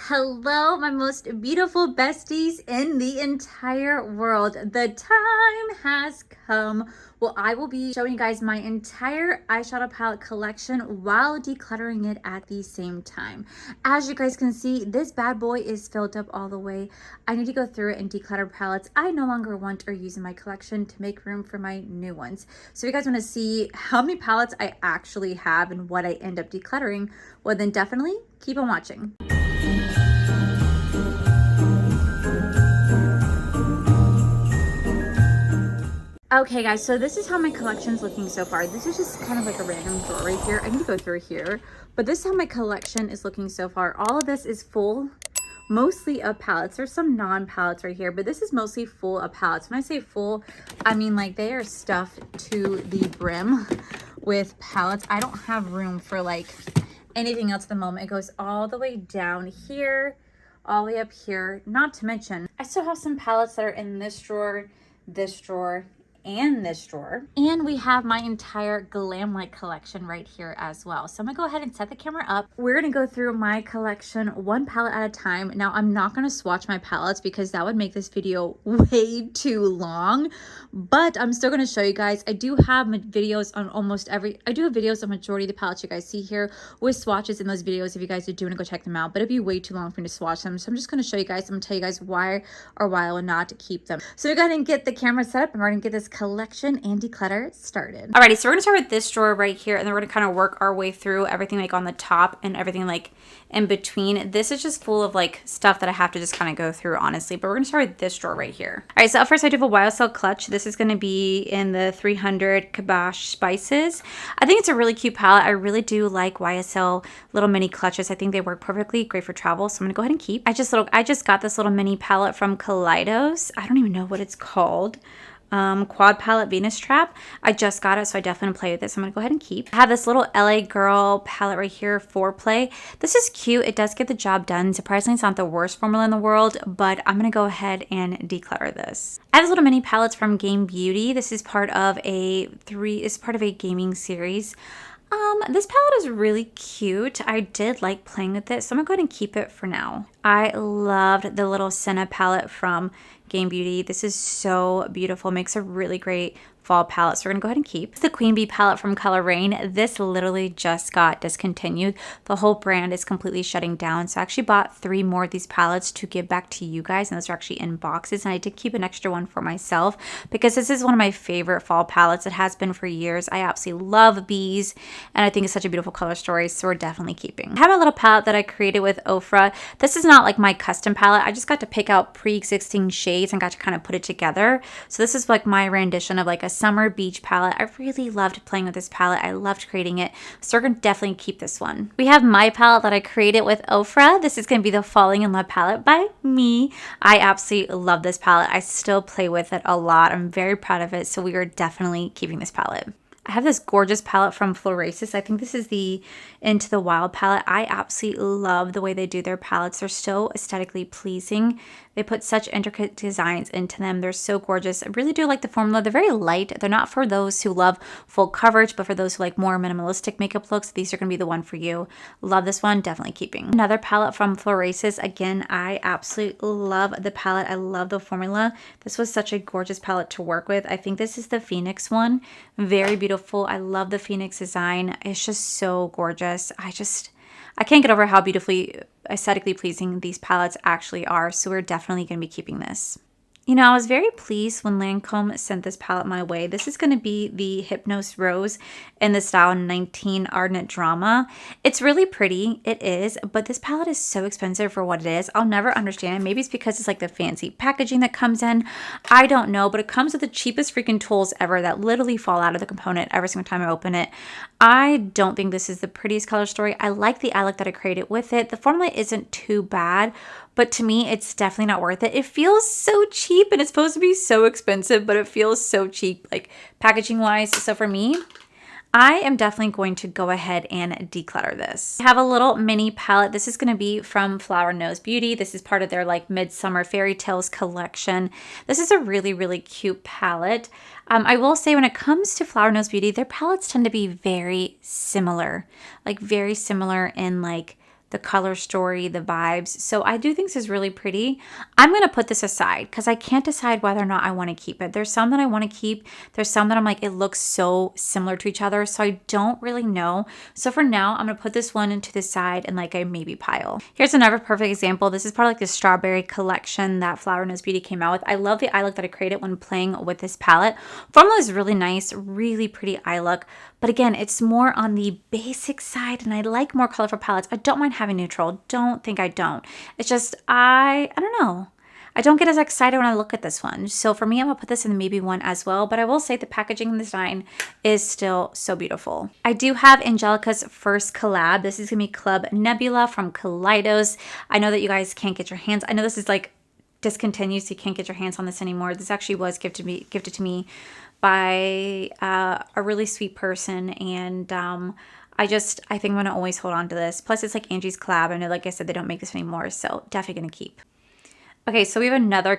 Hello, my most beautiful besties in the entire world. The time has come. Well, I will be showing you guys my entire eyeshadow palette collection while decluttering it at the same time. As you guys can see, this bad boy is filled up all the way. I need to go through it and declutter palettes I no longer want or use in my collection to make room for my new ones. So if you guys want to see how many palettes I actually have and what I end up decluttering, well then definitely keep on watching. Okay guys, so this is how my collection's looking so far. This is just kind of like a random drawer right here. I need to go through here, but this is how my collection is looking so far. All of this is full, mostly of palettes. There's some non-palettes right here, but this is mostly full of palettes. When I say full, I mean like they are stuffed to the brim with palettes. I don't have room for like anything else at the moment. It goes all the way down here, all the way up here. Not to mention, I still have some palettes that are in this drawer, and this drawer, and we have my entire Glam light collection right here as well. So I'm gonna go ahead and set the camera up. We're gonna go through my collection one palette at a time. Now I'm not gonna swatch my palettes because that would make this video way too long, but I'm still gonna show you guys. I do have videos on videos on majority of the palettes you guys see here with swatches in those videos if you guys do want to go check them out, but it'd be way too long for me to swatch them. So I'm just gonna show you guys. I'm gonna tell you guys why or why I will not keep them. So we're gonna get the camera set up and we're gonna get this collection and declutter started. Alrighty, so we're gonna start with this drawer right here, and then we're gonna kind of work our way through everything like on the top and everything like in between. This is just full of like stuff that I have to just kind of go through honestly, but we're gonna start with this drawer right here. All right, so up first I do have a YSL clutch. This is gonna be in the 300 Kibosh Spices. I think it's a really cute palette. I really do like YSL little mini clutches. I think they work perfectly, great for travel, so I'm gonna go ahead and keep. I just got this little mini palette from Kaleidos. I don't even know what it's called. Quad palette Venus Trap. I just got it, so I definitely play with this. I'm gonna go ahead and keep. I have this little LA Girl palette right here, Foreplay. This is cute. It does get the job done. Surprisingly, it's not the worst formula in the world, but I'm gonna go ahead and declutter this. I have this little mini palettes from Game Beauty. This is part of a gaming series. This palette is really cute. I did like playing with it, so I'm gonna go ahead and keep it for now. I loved the little Senna palette from Game Beauty. This is so beautiful. Makes a really great fall palette, so we're gonna go ahead and keep. The Queen Bee palette from Color Rain. This literally just got discontinued. The whole brand is completely shutting down, so I actually bought 3 more of these palettes to give back to you guys, and those are actually in boxes, and I did keep an extra one for myself because this is one of my favorite fall palettes. It has been for years. I absolutely love bees, and I think it's such a beautiful color story, so we're definitely keeping. I have a little palette that I created with Ofra. This is not like my custom palette. I just got to pick out pre-existing shades and got to kind of put it together. So this is like my rendition of like a summer beach palette. I really loved playing with this palette. I loved creating it. So we're going to definitely keep this one. We have my palette that I created with Ofra. This is going to be the Falling in Love palette by me. I absolutely love this palette. I still play with it a lot. I'm very proud of it. So we are definitely keeping this palette. I have this gorgeous palette from Florasis. I think this is the Into the Wild palette. I absolutely love the way they do their palettes. They're so aesthetically pleasing. They put such intricate designs into them. They're so gorgeous. I really do like the formula. They're very light. They're not for those who love full coverage, but for those who like more minimalistic makeup looks, these are going to be the one for you. Love this one. Definitely keeping. Another palette from Florasis. Again, I absolutely love the palette. I love the formula. This was such a gorgeous palette to work with. I think this is the Phoenix one. Very beautiful. I love the Phoenix design. It's just so gorgeous. I can't get over how beautifully aesthetically pleasing these palettes actually are, so we're definitely going to be keeping this. You know, I was very pleased when Lancome sent this palette my way. This is going to be the Hypnose Rose in the style 19 Ardent Drama. It's really pretty, it is, but this palette is so expensive for what it is. I'll never understand. Maybe it's because it's like the fancy packaging that comes in. I don't know, but it comes with the cheapest freaking tools ever that literally fall out of the component every single time I open it. I don't think this is the prettiest color story. I like the eye look that I created with it. The formula isn't too bad, but to me, it's definitely not worth it. It feels so cheap, and it's supposed to be so expensive, but it feels so cheap, like packaging wise. So for me, I am definitely going to go ahead and declutter this. I have a little mini palette. This is going to be from Flower Knows Beauty. This is part of their like Midsummer Fairy Tales collection. This is a really, really cute palette. I will say when it comes to Flower Knows Beauty, their palettes tend to be very similar. Like very similar in like the color story, the vibes. So I do think this is really pretty. I'm going to put this aside because I can't decide whether or not I want to keep it. There's some that I want to keep. There's some that I'm like, it looks so similar to each other. So I don't really know. So for now, I'm going to put this one into the side in like a maybe pile. Here's another perfect example. This is part of like the strawberry collection that Flower Knows Beauty came out with. I love the eye look that I created when playing with this palette. Formula is really nice, really pretty eye look. But again, it's more on the basic side and I like more colorful palettes. I don't mind having neutral. Don't think I don't. It's just, I don't know. I don't get as excited when I look at this one. So for me, I'm gonna put this in the maybe one as well. But I will say the packaging and design is still so beautiful. I do have Angelica's first collab. This is gonna be Club Nebula from Kaleidos. I know that you guys can't get your hands. I know this is like discontinued, so you can't get your hands on this anymore. This actually was gifted to me by a really sweet person, and I think I'm gonna always hold on to this. Plus it's like Angie's collab. I know, like I said, they don't make this anymore, so definitely gonna keep. Okay, so we have another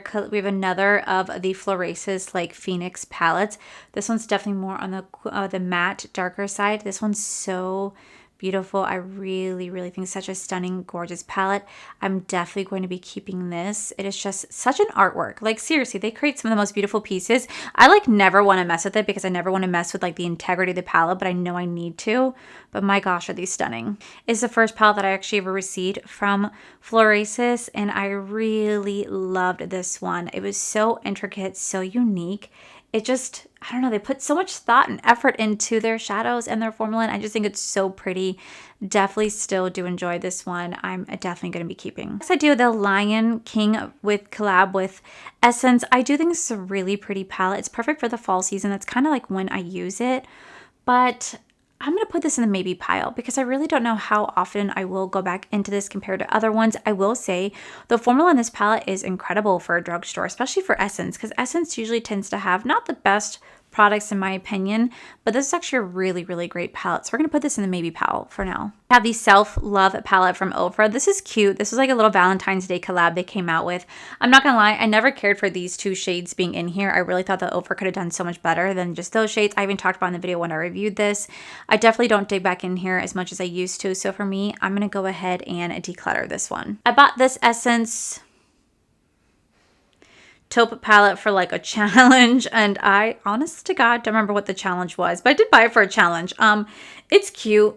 of the Florasis like Phoenix palettes. This one's definitely more on the matte darker side. This one's so beautiful. I really think it's such a stunning, gorgeous palette. I'm definitely going to be keeping this. It is just such an artwork. Like seriously, they create some of the most beautiful pieces. I like never want to mess with it because I never want to mess with like the integrity of the palette, but I know I need to. But my gosh, are these stunning. It's the first palette that I actually ever received from Florasis, and I really loved this one. It was so intricate, so unique. It just, I don't know, they put so much thought and effort into their shadows and their formula, and I just think it's so pretty. Definitely still do enjoy this one. I'm definitely going to be keeping. Next, I do the Lion King with collab with Essence. I do think this is a really pretty palette. It's perfect for the fall season. That's kind of like when I use it, but I'm going to put this in the maybe pile because I really don't know how often I will go back into this compared to other ones. I will say the formula in this palette is incredible for a drugstore, especially for Essence, because Essence usually tends to have not the best products in my opinion, but this is actually a really great palette. So we're going to put this in the maybe pile for now. I have the Self Love palette from Ofra. This is cute. This was like a little Valentine's Day collab they came out with. I'm not gonna lie, I never cared for these two shades being in here. I really thought that Ofra could have done so much better than just those shades. I even talked about in the video when I reviewed this. I definitely don't dig back in here as much as I used to. So for me, I'm gonna go ahead and declutter this one. I bought this Essence taupe palette for like a challenge, and I honest to God don't remember what the challenge was, but I did buy it for a challenge. It's cute,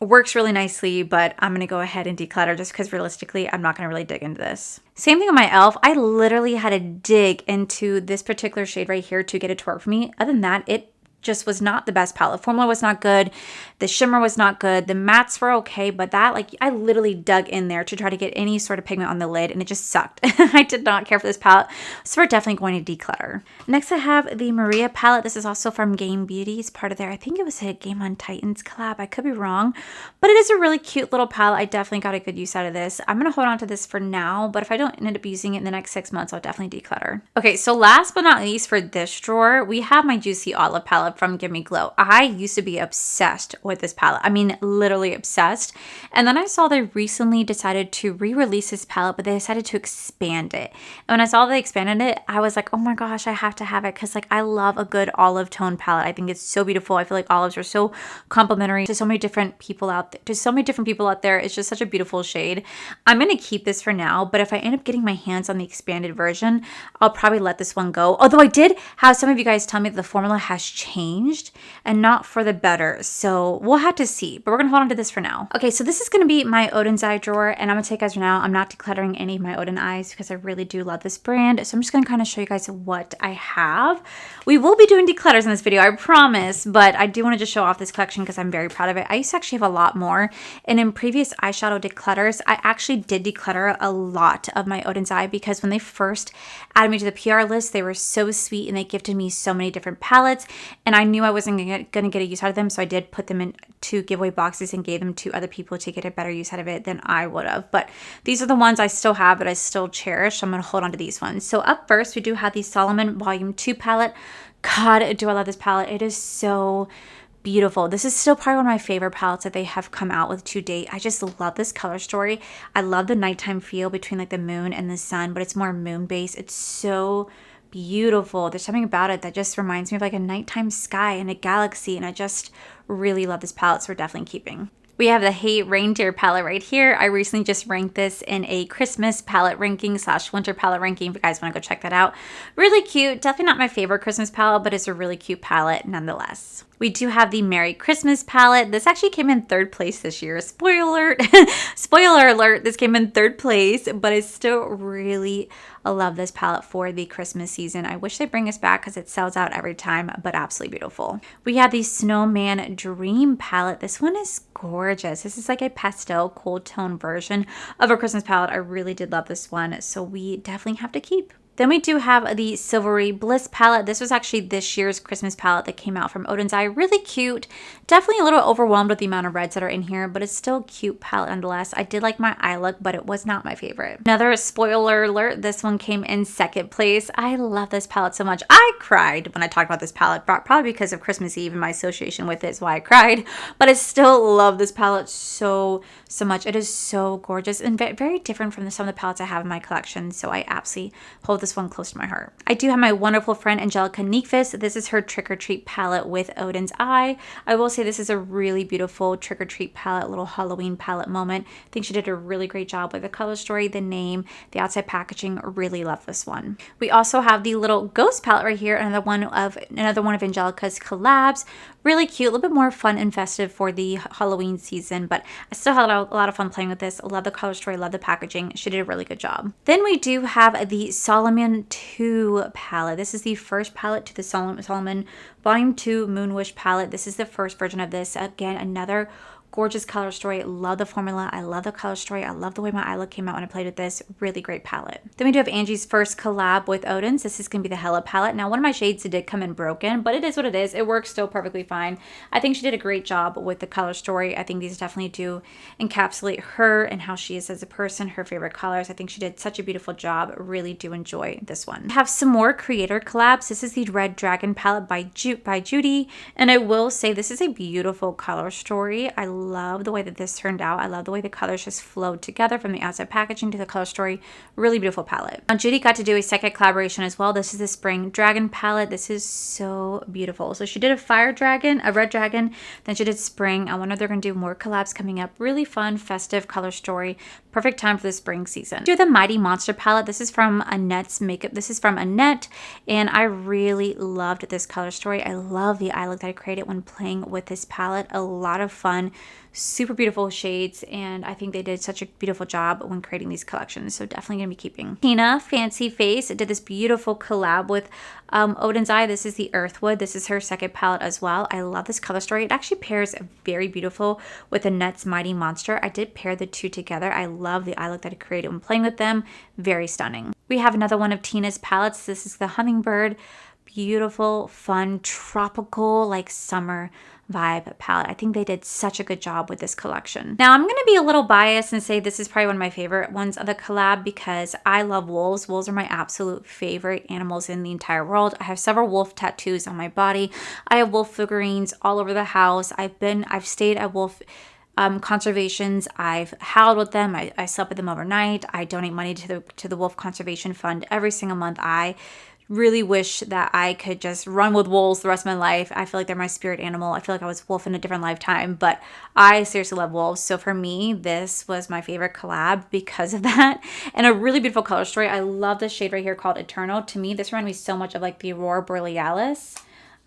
works really nicely, but I'm gonna go ahead and declutter just because realistically I'm not gonna really dig into this. Same thing with my e.l.f. I literally had to dig into this particular shade right here to get it to work for me. Other than that, it just was not the best palette. Formula was not good. The shimmer was not good. The mattes were okay, but that, like, I literally dug in there to try to get any sort of pigment on the lid, and it just sucked. I did not care for this palette, so we're definitely going to declutter. Next, I have the Maria palette. This is also from Game Beauty. It's part of their, I think it was a Game on Titans collab. I could be wrong, but it is a really cute little palette. I definitely got a good use out of this. I'm going to hold on to this for now, but if I don't end up using it in the next 6 months, I'll definitely declutter. Okay, so last but not least for this drawer, we have my Juicy Olive palette from Give Me Glow. I used to be obsessed with this palette. I mean, literally obsessed. And then I saw they recently decided to re-release this palette, but they decided to expand it. And when I saw they expanded it, I was like, oh my gosh, I have to have it because like I love a good olive tone palette. I think it's so beautiful. I feel like olives are so complimentary to so many different people out there. It's just such a beautiful shade. I'm going to keep this for now, but if I end up getting my hands on the expanded version, I'll probably let this one go. Although I did have some of you guys tell me that the formula has changed and not for the better. So we'll have to see, but we're gonna hold on to this for now. Okay, so this is gonna be my Odin's eye drawer, and I'm gonna take you guys for now. I'm not decluttering any of my Odin eyes because I really do love this brand. So I'm just gonna kind of show you guys what I have. We will be doing declutters in this video, I promise, but I do want to just show off this collection because I'm very proud of it. I used to actually have a lot more, and in previous eyeshadow declutters, I actually did declutter a lot of my Odin's eye because when they first added me to the PR list, they were so sweet and they gifted me so many different palettes, and I knew I wasn't gonna get a use out of them, so I did put them into giveaway boxes and gave them to other people to get a better use out of it than I would have. But these are the ones I still have that I still cherish, so I'm gonna hold on to these ones. So up first, we do have the Solomon Volume 2 palette. God, do I love this palette. It is so beautiful. This is still probably one of my favorite palettes that they have come out with to date. I just love this color story. I love the nighttime feel between like the moon and the sun, but it's more moon based. It's so beautiful. There's something about it that just reminds me of like a nighttime sky and a galaxy, and I just really love this palette, so we're definitely keeping. We have the Hey Reindeer palette right here. I recently just ranked this in a Christmas palette ranking / winter palette ranking if you guys want to go check that out. Really cute. Definitely not my favorite Christmas palette, but it's a really cute palette nonetheless. We do have the Merry Christmas palette. This actually came in 3rd place this year. Spoiler alert. Spoiler alert, this came in 3rd place, but I still really love this palette for the Christmas season. I wish they'd bring us back because it sells out every time, but absolutely beautiful. We have the Snowman Dream palette. This one is gorgeous. This is like a pastel cool tone version of a Christmas palette. I really did love this one, so we definitely have to keep. Then we do have the Silvery Bliss palette. This was actually this year's Christmas palette that came out from Odin's Eye. Really cute. Definitely a little overwhelmed with the amount of reds that are in here, but it's still a cute palette nonetheless. I did like my eye look, but it was not my favorite. Another spoiler alert, this one came in 2nd place. I love this palette so much. I cried when I talked about this palette, probably because of Christmas Eve and my association with it is why I cried, but I still love this palette so much. It is so gorgeous and very different from some of the palettes I have in my collection, so I absolutely hold this one close to my heart. I do have my wonderful friend Angelica Nyqvist. This is her Trick or Treat palette with Odin's Eye. I will say this is a really beautiful Trick or Treat palette, little Halloween palette moment. I think she did a really great job with the color story, the name, the outside packaging. Really love this one. We also have the little Ghost palette right here, another one of Angelica's collabs. Really cute, a little bit more fun and festive for the Halloween season, but I still had a lot of fun playing with this. Love the color story, love the packaging. She did a really good job. Then we do have the Solomon 2 palette. This is the first palette to the Solomon Volume 2 Moonwish palette. This is the first version of this. Again, another gorgeous color story. Love the formula. I love the color story. I love the way my eye look came out when I played with this. Really great palette. Then we do have Angie's first collab with Odin's. This is going to be the Hella palette. Now, one of my shades did come in broken, but it is what it is. It works still perfectly fine. I think she did a great job with the color story. I think these definitely do encapsulate her and how she is as a person, her favorite colors. I think she did such a beautiful job. Really do enjoy this one. I have some more creator collabs. This is the Red Dragon palette by Judy, and I will say this is a beautiful color story. I love the way that this turned out. I love the way the colors just flowed together from the outside packaging to the color story. Really beautiful palette. Now, Judy got to do a second collaboration as well. This is the Spring Dragon palette. This is so beautiful. So she did a Fire Dragon, a Red Dragon, then she did Spring. I wonder if they're going to do more collabs coming up. Really fun, festive color story. Perfect time for the spring season. Do the Mighty Monster palette. This is from Annette's makeup. This is from Annette, and I really loved this color story. I love the eye look that I created when playing with this palette. A lot of fun. Super beautiful shades, and I think they did such a beautiful job when creating these collections, so definitely gonna be keeping. Tina Fancy Face did this beautiful collab with Odin's Eye. This is the Earthwood. This is her second palette as well. I love this color story. It actually pairs very beautiful with Annette's Mighty Monster. I did pair the two together. I love the eye look that I created when playing with them. Very stunning. We have another one of Tina's palettes. This is the Hummingbird. Beautiful, fun, tropical, like summer vibe palette. I think they did such a good job with this collection. Now, I'm going to be a little biased and say this is probably one of my favorite ones of the collab because I love wolves. Wolves are my absolute favorite animals in the entire world. I have several wolf tattoos on my body. I have wolf figurines all over the house. I've stayed at wolf conservations. I've howled with them. I slept with them overnight. I donate money to the Wolf Conservation Fund every single month. I really wish that I could just run with wolves the rest of my life. I feel like they're my spirit animal. I feel like I was wolf in a different lifetime, but I seriously love wolves. So for me, this was my favorite collab because of that. And a really beautiful color story. I love this shade right here called Eternal. To me, this reminded me so much of like the Aurora Borealis.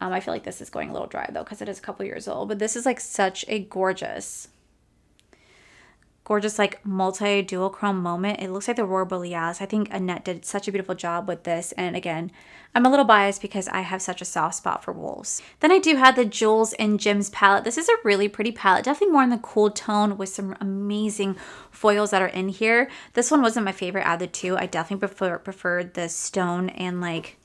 I feel like this is going a little dry though because it is a couple years old, but this is like such a gorgeous like multi-duochrome moment. It looks like the Aurora Borealis. I think Annette did such a beautiful job with this. And again, I'm a little biased because I have such a soft spot for wolves. Then I do have the Jewels and Gems palette. This is a really pretty palette. Definitely more in the cool tone with some amazing foils that are in here. This one wasn't my favorite out of the two. I definitely preferred the stone and like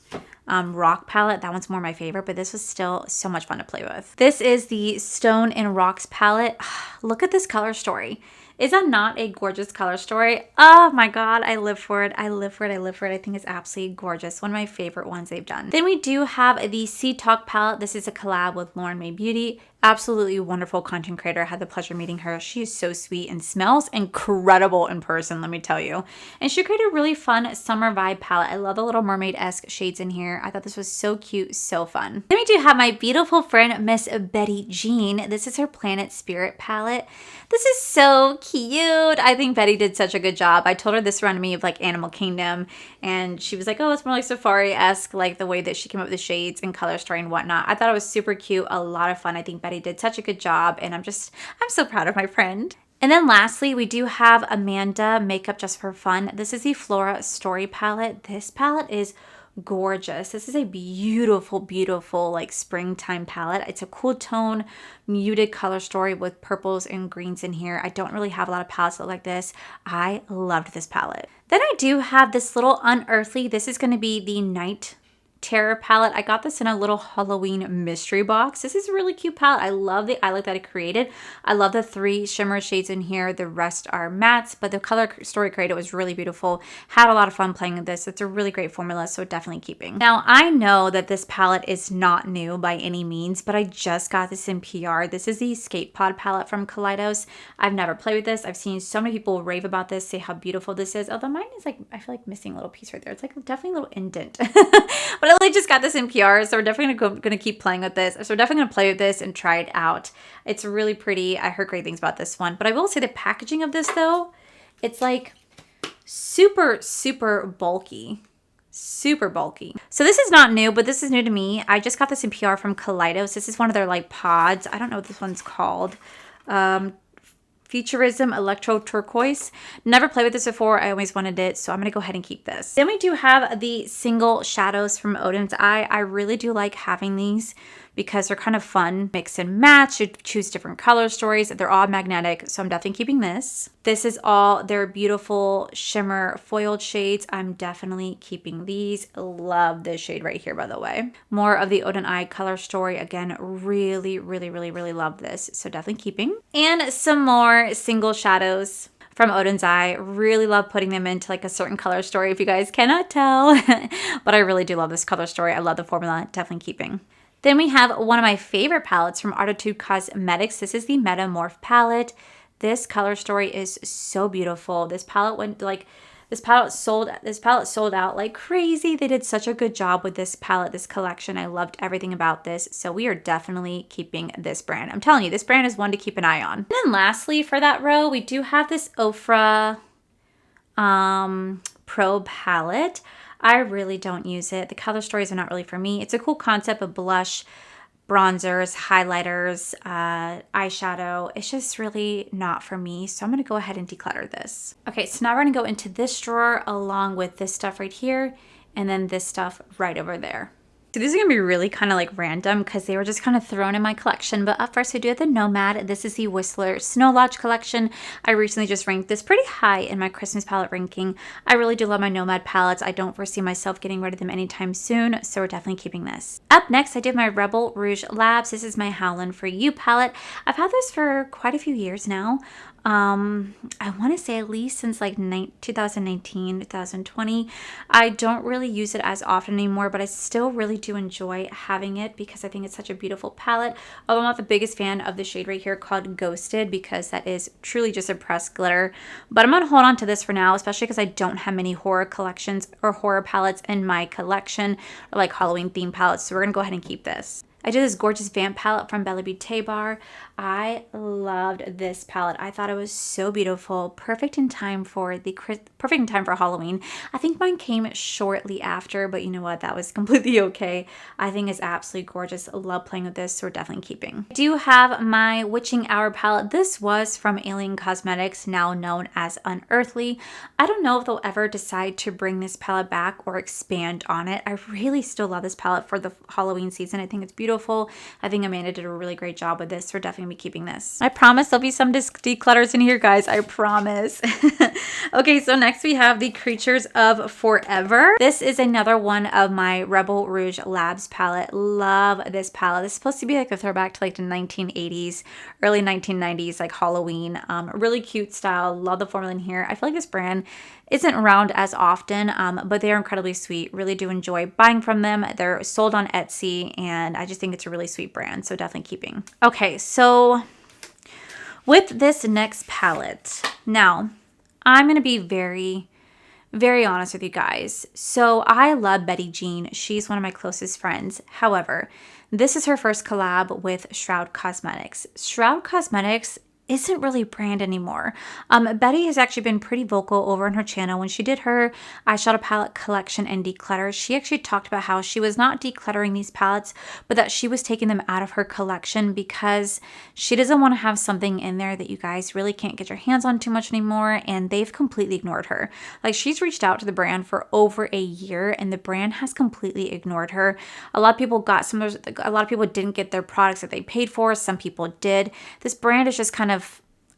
rock palette. That one's more my favorite, but this was still so much fun to play with. This is the Stone and Rocks palette. Look at this color story. Is that not a gorgeous color story? Oh my god, I live for it. I live for it. I live for it. I think it's absolutely gorgeous. One of my favorite ones they've done. Then we do have the Sea Talk palette. This is a collab with Lauren May Beauty. Absolutely wonderful content creator. I had the pleasure of meeting her. She is so sweet and smells incredible in person, let me tell you. And she created a really fun summer vibe palette. I love the Little Mermaid-esque shades in here. I thought this was so cute, so fun. Then we do have my beautiful friend, Miss Betty Jean. This is her Planet Spirit palette. This is so cute. I think Betty did such a good job. I told her this reminded me of like Animal Kingdom, and she was like, oh, it's more like Safari-esque, like the way that she came up with the shades and color story and whatnot. I thought it was super cute, a lot of fun. I think Betty did such a good job, and I'm so proud of my friend. And then lastly, we do have Amanda Makeup Just for Fun. This is the Flora Story palette. This palette is gorgeous. This is a beautiful, beautiful like springtime palette. It's a cool tone, muted color story with purples and greens in here. I don't really have a lot of palettes that look like this. I loved this palette. Then I do have this little Unearthly. This is going to be the Night Terror palette. I got this in a little Halloween mystery box. This is a really cute palette. I love the eyelid that it created. I love the 3 shimmer shades in here. The rest are mattes, but the color story created was really beautiful. Had a lot of fun playing with this. It's a really great formula, so definitely keeping. Now, I know that this palette is not new by any means, but I just got this in PR. This is the Escape Pod palette from Kaleidos. I've never played with this. I've seen so many people rave about this, say how beautiful this is. Although mine is like, I feel like missing a little piece right there. It's like definitely a little indent. But I just got this in PR, so we're definitely gonna keep playing with this. So we're definitely gonna play with this and try it out. It's really pretty. I heard great things about this one. But I will say the packaging of this though, it's like super, super bulky. Super bulky. So this is not new, but this is new to me. I just got this in PR from Kaleidos. This is one of their like pods. I don't know what this one's called. Futurism Electro Turquoise. Never played with this before. I always wanted it, so I'm going to go ahead and keep this. Then we do have the single shadows from Odin's Eye. I really do like having these because they're kind of fun. Mix and match. You choose different color stories. They're all magnetic, so I'm definitely keeping this. This is all their beautiful shimmer foiled shades. I'm definitely keeping these. Love this shade right here, by the way. More of the Odin Eye color story. Again, really, really, really, really love this, so definitely keeping. And some more single shadows from Odin's Eye. Really love putting them into like a certain color story, if you guys cannot tell. But I really do love this color story. I love the formula. Definitely keeping. Then we have one of my favorite palettes from Artitude Cosmetics. This is the Metamorph palette. This color story is so beautiful. This palette went like, this palette sold out like crazy. They did such a good job with this palette, this collection. I loved everything about this. So we are definitely keeping this brand. I'm telling you, this brand is one to keep an eye on. And then lastly, for that row, we do have this Ofra Pro palette. I really don't use it. The color stories are not really for me. It's a cool concept of blush, bronzers, highlighters, eyeshadow. It's just really not for me. So I'm going to go ahead and declutter this. Okay, so now we're going to go into this drawer along with this stuff right here and then this stuff right over there. So these are going to be really kind of like random because they were just kind of thrown in my collection. But up first, I do have the Nomad. This is the Whistler Snow Lodge collection. I recently just ranked this pretty high in my Christmas palette ranking. I really do love my Nomad palettes. I don't foresee myself getting rid of them anytime soon, so we're definitely keeping this. Up next, I do have my Rebel Rouge Labs. This is my Howlin' For You palette. I've had this for quite a few years now. I want to say at least since like 2019, 2020. I don't really use it as often anymore, but I still really do enjoy having it because I think it's such a beautiful palette. Although I'm not the biggest fan of the shade right here called Ghosted because that is truly just a pressed glitter. But I'm going to hold on to this for now, especially because I don't have many horror collections or horror palettes in my collection or like Halloween themed palettes. So we're going to go ahead and keep this. I did this gorgeous Vamp palette from Bella Beauté Bar. I loved this palette. I thought it was so beautiful. Perfect in time for Halloween. I think mine came shortly after, but you know what? That was completely okay. I think it's absolutely gorgeous. I love playing with this, so we're definitely keeping. I do have my Witching Hour palette. This was from Alien Cosmetics, now known as Unearthly. I don't know if they'll ever decide to bring this palette back or expand on it. I really still love this palette for the Halloween season. I think it's beautiful. I think Amanda did a really great job with this. So we're definitely definitely be keeping this. I promise there'll be some declutters in here, guys. I promise. Okay, so next we have the Creatures of Forever. This is another one of my Rebel Rouge Labs palette. Love this palette. This is supposed to be like a throwback to like the 1980s, early 1990s, like Halloween. Really cute style. Love the formula in here. I feel like this brand isn't around as often, but they are incredibly sweet. Really do enjoy buying from them. They're sold on Etsy, and I just think it's a really sweet brand, so definitely keeping. Okay, so with this next palette, now I'm going to be very, very honest with you guys. So I love Betty Jean. She's one of my closest friends. However, this is her first collab with Shroud Cosmetics. Shroud Cosmetics isn't really a brand anymore. Betty has actually been pretty vocal over on her channel. When she did her eyeshadow palette collection and declutter, she actually talked about how she was not decluttering these palettes, but that she was taking them out of her collection because she doesn't want to have something in there that you guys really can't get your hands on too much anymore, and they've completely ignored her. Like, she's reached out to the brand for over a year, and the brand has completely ignored her. A lot of people didn't get their products that they paid for. Some people did. This brand is just kind of,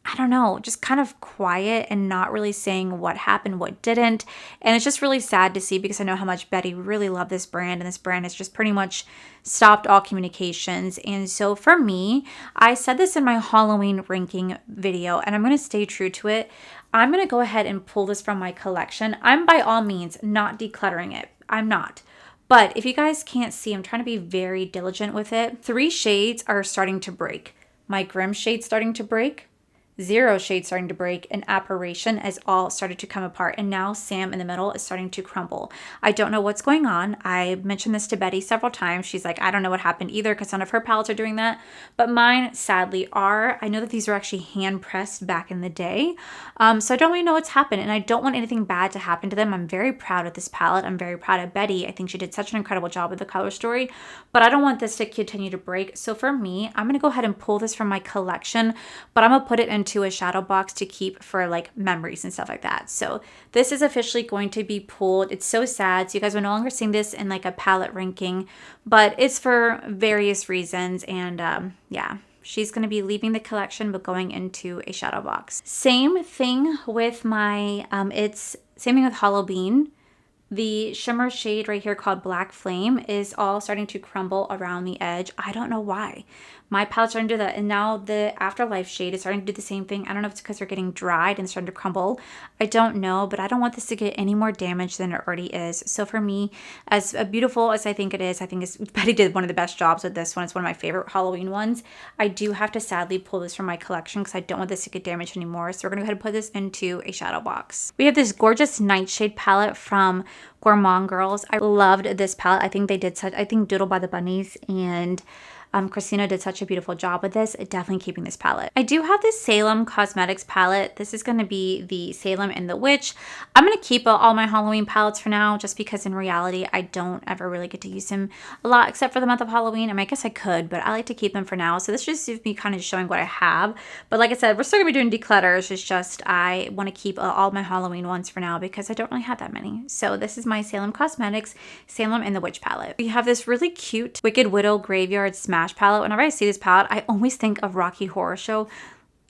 I don't know, just kind of quiet and not really saying what happened, what didn't. And it's just really sad to see because I know how much Betty really loved this brand, and this brand has just pretty much stopped all communications. And so for me, I said this in my Halloween ranking video, and I'm going to stay true to it. I'm going to go ahead and pull this from my collection. I'm by all means not decluttering it. I'm not. But if you guys can't see, I'm trying to be very diligent with it. 3 shades are starting to break. My Grim shade's starting to break. 0 shade starting to break, and Apparition has all started to come apart, and now Sam in the middle is starting to crumble. I don't know what's going on. I mentioned this to Betty several times. She's like, I don't know what happened either because none of her palettes are doing that, but mine sadly are. I know that these are actually hand pressed back in the day, so I don't really know what's happened, and I don't want anything bad to happen to them. I'm very proud of this palette. I'm very proud of Betty. I think she did such an incredible job with the color story, but I don't want this to continue to break. So for me, I'm going to go ahead and pull this from my collection, but I'm going to put it into a shadow box to keep for like memories and stuff like that. So this is officially going to be pulled. It's so sad. So you guys are no longer seeing this in like a palette ranking, but it's for various reasons. And yeah, she's going to be leaving the collection but going into a shadow box. Same thing with my same thing with Hollow Bean. The shimmer shade right here called Black Flame is all starting to crumble around the edge. I don't know why. My palette's starting to do that, and now the Afterlife shade is starting to do the same thing. I don't know if it's because they're getting dried and starting to crumble. I don't know, but I don't want this to get any more damage than it already is. So for me, as beautiful as I think it is, Betty did one of the best jobs with this one. It's one of my favorite Halloween ones. I do have to sadly pull this from my collection because I don't want this to get damaged anymore. So we're going to go ahead and put this into a shadow box. We have this gorgeous Nightshade palette from Gourmand Girls. I loved this palette. I think Doodle by the Bunnies and Christina did such a beautiful job with this. Definitely keeping this palette. I do have this Salem Cosmetics palette. This is going to be the Salem and the Witch. I'm going to keep all my Halloween palettes for now just because in reality I don't ever really get to use them a lot except for the month of Halloween. I mean, I guess I could, but I like to keep them for now. So this just is me kind of showing what I have. But like I said, we're still going to be doing declutters. It's just I want to keep all my Halloween ones for now because I don't really have that many. So this is my Salem Cosmetics Salem and the Witch palette. We have this really cute Wicked Widow Graveyard Smash palette. Whenever I see this palette, I always think of Rocky Horror Show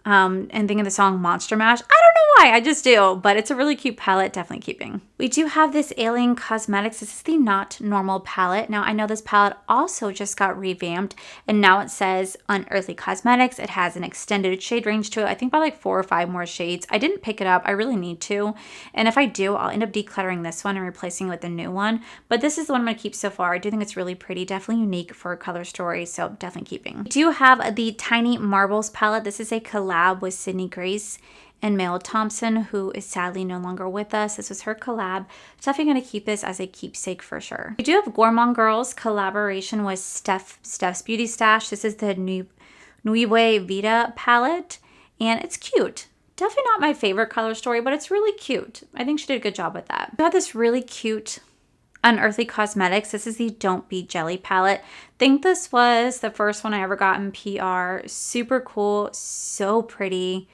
and think of the song Monster Mash. I don't know why, I just do, but it's a really cute palette, definitely keeping. We do have this Alien Cosmetics. This is the Not Normal palette. Now I know this palette also just got revamped and now it says Unearthly Cosmetics. It has an extended shade range to it. I think by like 4 or 5 more shades. I didn't pick it up. I really need to. And if I do, I'll end up decluttering this one and replacing it with a new one. But this is the one I'm going to keep so far. I do think it's really pretty, definitely unique for a color story, so definitely keeping. We do have the Tiny Marbles palette. This is a collab with Sydney Grace and Mel Thompson, who is sadly no longer with us. This was her collab. Definitely going to keep this as a keepsake for sure. We do have Gourmand Girls collaboration with Steph's Beauty Stash. This is the Nueve Vita palette, and it's cute. Definitely not my favorite color story, but it's really cute. I think she did a good job with that. We have this really cute Unearthly Cosmetics. This is the Don't Be Jelly palette. I think this was the first one I ever got in PR. Super cool, so pretty.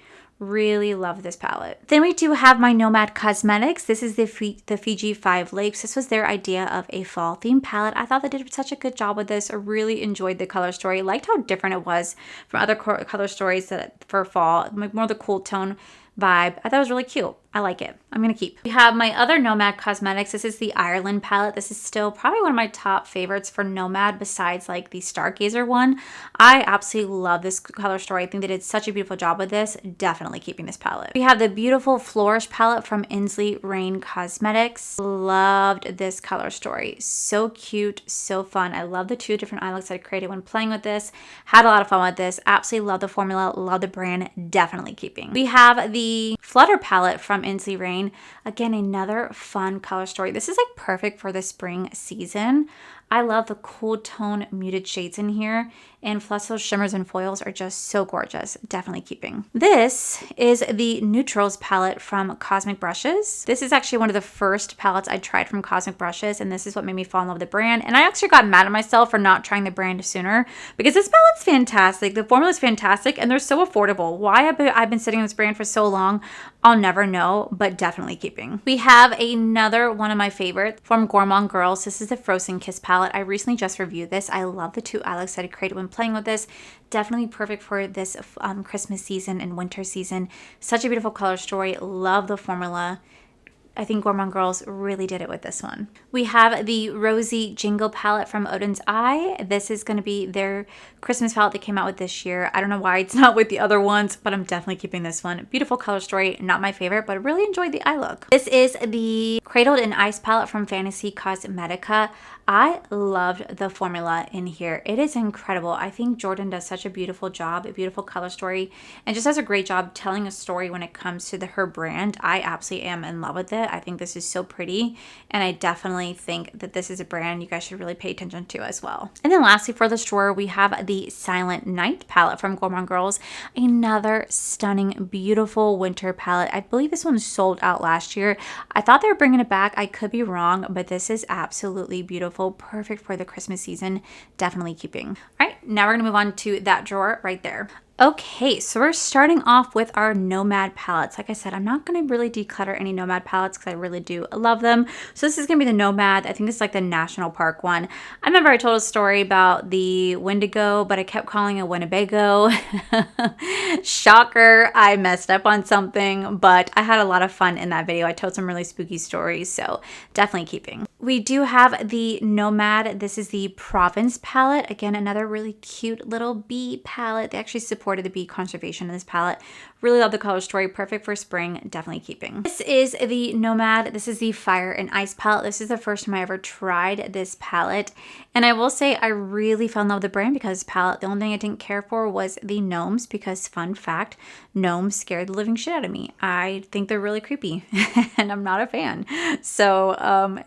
Really love this palette. Then we do have my Nomad Cosmetics. This is the Fiji 5 Lakes. This was their idea of a fall theme palette. I thought they did such a good job with this. I really enjoyed the color story. Liked how different it was from other color stories that for fall, like more of the cool tone vibe. I thought it was really cute. I like it. I'm gonna keep. We have my other Nomad Cosmetics. This is the Ireland palette. This is still probably one of my top favorites for Nomad besides like the Stargazer one. I absolutely love this color story. I think they did such a beautiful job with this. Definitely keeping this palette. We have the beautiful Flourish palette from Inslee Rain Cosmetics. Loved this color story. So cute, so fun. I love the 2 different eye looks that I created when playing with this. Had a lot of fun with this. Absolutely love the formula, love the brand. Definitely keeping. We have the Flutter palette from Inslee Rain. Again, another fun color story. This is like perfect for the spring season. I love the cool tone muted shades in here, and plus those shimmers and foils are just so gorgeous. Definitely keeping. This is the Neutrals palette from Cosmic Brushes. This is actually one of the first palettes I tried from Cosmic Brushes, and this is what made me fall in love with the brand. And I actually got mad at myself for not trying the brand sooner because this palette's fantastic. The formula is fantastic, and they're so affordable. Why I've been sitting on this brand for so long, I'll never know, but definitely keeping. We have another one of my favorites from Gourmand Girls. This is the Frozen Kiss palette. I recently just reviewed this. I love the 2 eye looks that I created when playing with this. Definitely perfect for this Christmas season and winter season. Such a beautiful color story. Love the formula. I think Gourmand Girls really did it with this one. We have the Rosy Jingle palette from Odin's Eye. This is going to be their Christmas palette they came out with this year. I don't know why it's not with the other ones, but I'm definitely keeping this one. Beautiful color story. Not my favorite, but really enjoyed the eye look. This is the Cradled in Ice palette from Fantasy Cosmetica. I loved the formula in here. It is incredible. I think Jordan does such a beautiful job, a beautiful color story, and just does a great job telling a story when it comes to her brand. I absolutely am in love with it. I think this is so pretty, and I definitely think that this is a brand you guys should really pay attention to as well. And then lastly for this drawer, we have the Silent Night palette from Gourmand Girls. Another stunning, beautiful winter palette. I believe this one sold out last year. I thought they were bringing it back. I could be wrong, but this is absolutely beautiful. Perfect for the Christmas season. Definitely keeping. All right, now we're gonna move on to that drawer right there. Okay, so we're starting off with our Nomad palettes. Like I said, I'm not going to really declutter any Nomad palettes because I really do love them. So this is going to be the Nomad. I think this is like the National Park one. I remember I told a story about the Wendigo, but I kept calling it Winnebago. Shocker, I messed up on something, but I had a lot of fun in that video. I told some really spooky stories, so definitely keeping. We do have the Nomad. This is the Province palette. Again, another really cute little bee palette. They actually supported the bee conservation in this palette. Really love the color story. Perfect for spring. Definitely keeping. This is the Nomad. This is the Fire and Ice palette. This is the first time I ever tried this palette. And I will say I really fell in love with the brand because this palette, the only thing I didn't care for was the gnomes because, fun fact, gnomes scared the living shit out of me. I think they're really creepy and I'm not a fan. So,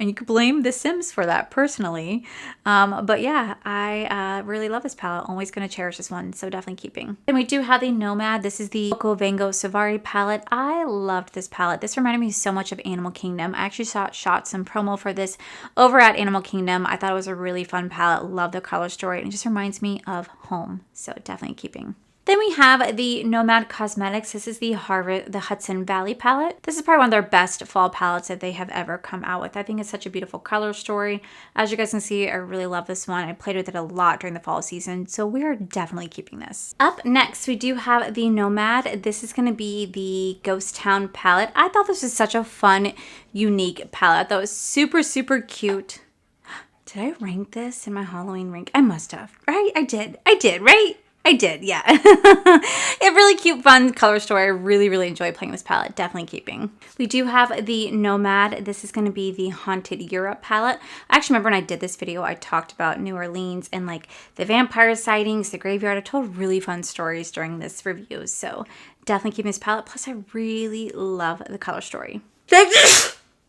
and you could blame The Sims for that personally. But yeah, I really love this palette. Always going to cherish this one. So definitely keeping. Then we do have the Nomad. This is the Coco Vango Savari palette. I loved this palette. This reminded me so much of Animal Kingdom. I actually shot some promo for this over at Animal Kingdom. I thought it was a really fun palette. Love the color story. And it just reminds me of home. So definitely keeping. Then we have the Nomad Cosmetics. This is the Hudson Valley palette. This is probably one of their best fall palettes that they have ever come out with. I think it's such a beautiful color story. As you guys can see, I really love this one. I played with it a lot during the fall season, so we are definitely keeping this. Up next, we do have the Nomad. This is going to be the Ghost Town palette. I thought this was such a fun, unique palette. I thought it was super, super cute. Did I rank this in my Halloween rank? I must have, right? I did, right? I did, yeah. A really cute, fun color story. I really, really enjoy playing this palette. Definitely keeping. We do have the Nomad. This is going to be the Haunted Europe palette. I actually remember when I did this video, I talked about New Orleans and like the vampire sightings, the graveyard. I told really fun stories during this review. So definitely keeping this palette. Plus, I really love the color story.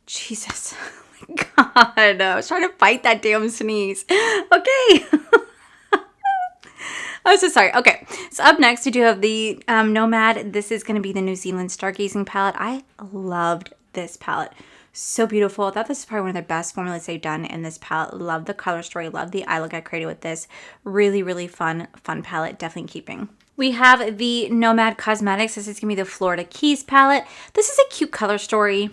Jesus. Oh my God. I was trying to fight that damn sneeze. Okay. I'm so sorry. Okay, so up next we do have the Nomad. This is going to be the New Zealand Stargazing palette. I loved this palette. So beautiful. I thought this is probably one of the best formulas they've done in this palette. Love the color story. Love the eye look I created with this. Really, really fun palette. Definitely keeping. We have the Nomad Cosmetics. This is going to be the Florida Keys palette. This is a cute color story,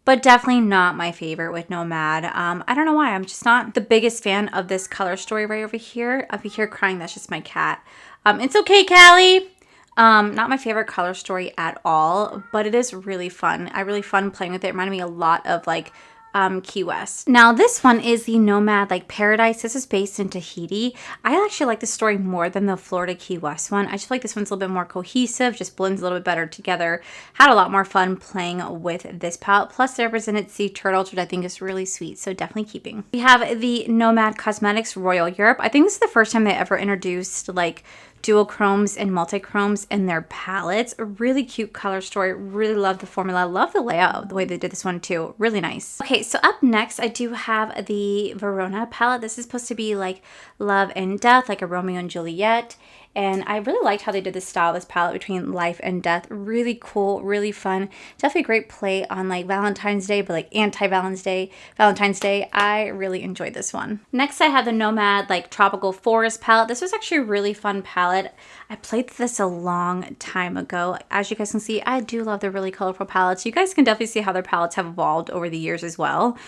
but definitely not my favorite with Nomad. I don't know why. I'm just not the biggest fan of this color story right over here. If you hear crying, that's just my cat. It's okay, Callie. Not my favorite color story at all, but it is really fun. I really fun playing with it. It reminded me a lot of like Key West. Now this one is the Nomad like Paradise. This is based in Tahiti. I actually like this story more than the Florida Key West one. I just feel like this one's a little bit more cohesive, just blends a little bit better together. Had a lot more fun playing with this palette. Plus they represented sea turtles, which I think is really sweet, so definitely keeping. We have the Nomad Cosmetics Royal Europe. I think this is the first time they ever introduced like duochromes and multichromes in their palettes. A really cute color story. Really love the formula. Love the layout, the way they did this one too. Really nice. Okay, so up next I do have the Verona palette. This is supposed to be like love and death, like a Romeo and Juliet. And I really liked how they did the style of this palette between life and death. Really cool, really fun. Definitely a great play on like Valentine's Day, but like Valentine's Day. I really enjoyed this one. Next I have the Nomad like Tropical Forest palette. This was actually a really fun palette. I played this a long time ago. As you guys can see, I do love the really colorful palettes. You guys can definitely see how their palettes have evolved over the years as well.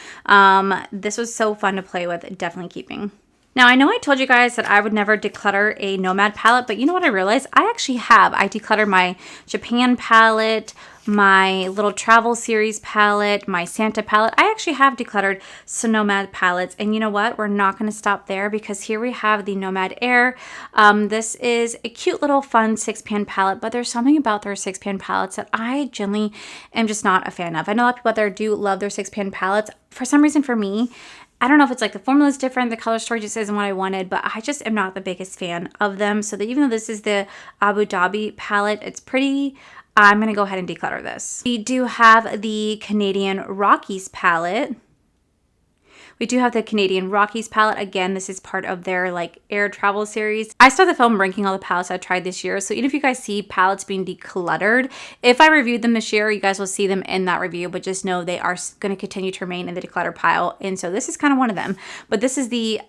This was so fun to play with, definitely keeping. Now, I know I told you guys that I would never declutter a Nomad palette, but you know what I realized? I actually have. I decluttered my Japan palette, my little travel series palette, my Santa palette. I actually have decluttered some Nomad palettes, and you know what? We're not going to stop there because here we have the Nomad Air. This is a cute little fun 6-pan palette, but there's something about their 6-pan palettes that I generally am just not a fan of. I know a lot of people out there do love their 6-pan palettes. For some reason, for me, I don't know if it's like the formula is different, the color story just isn't what I wanted, but I just am not the biggest fan of them. So that even though this is the Abu Dhabi palette, it's pretty, I'm going to go ahead and declutter this. We do have the Canadian Rockies palette. We do have the Canadian Rockies palette. Again, this is part of their like air travel series. I started the film ranking all the palettes I tried this year. So even if you guys see palettes being decluttered, if I reviewed them this year, you guys will see them in that review, but just know they are going to continue to remain in the declutter pile. And so this is kind of one of them. But this is the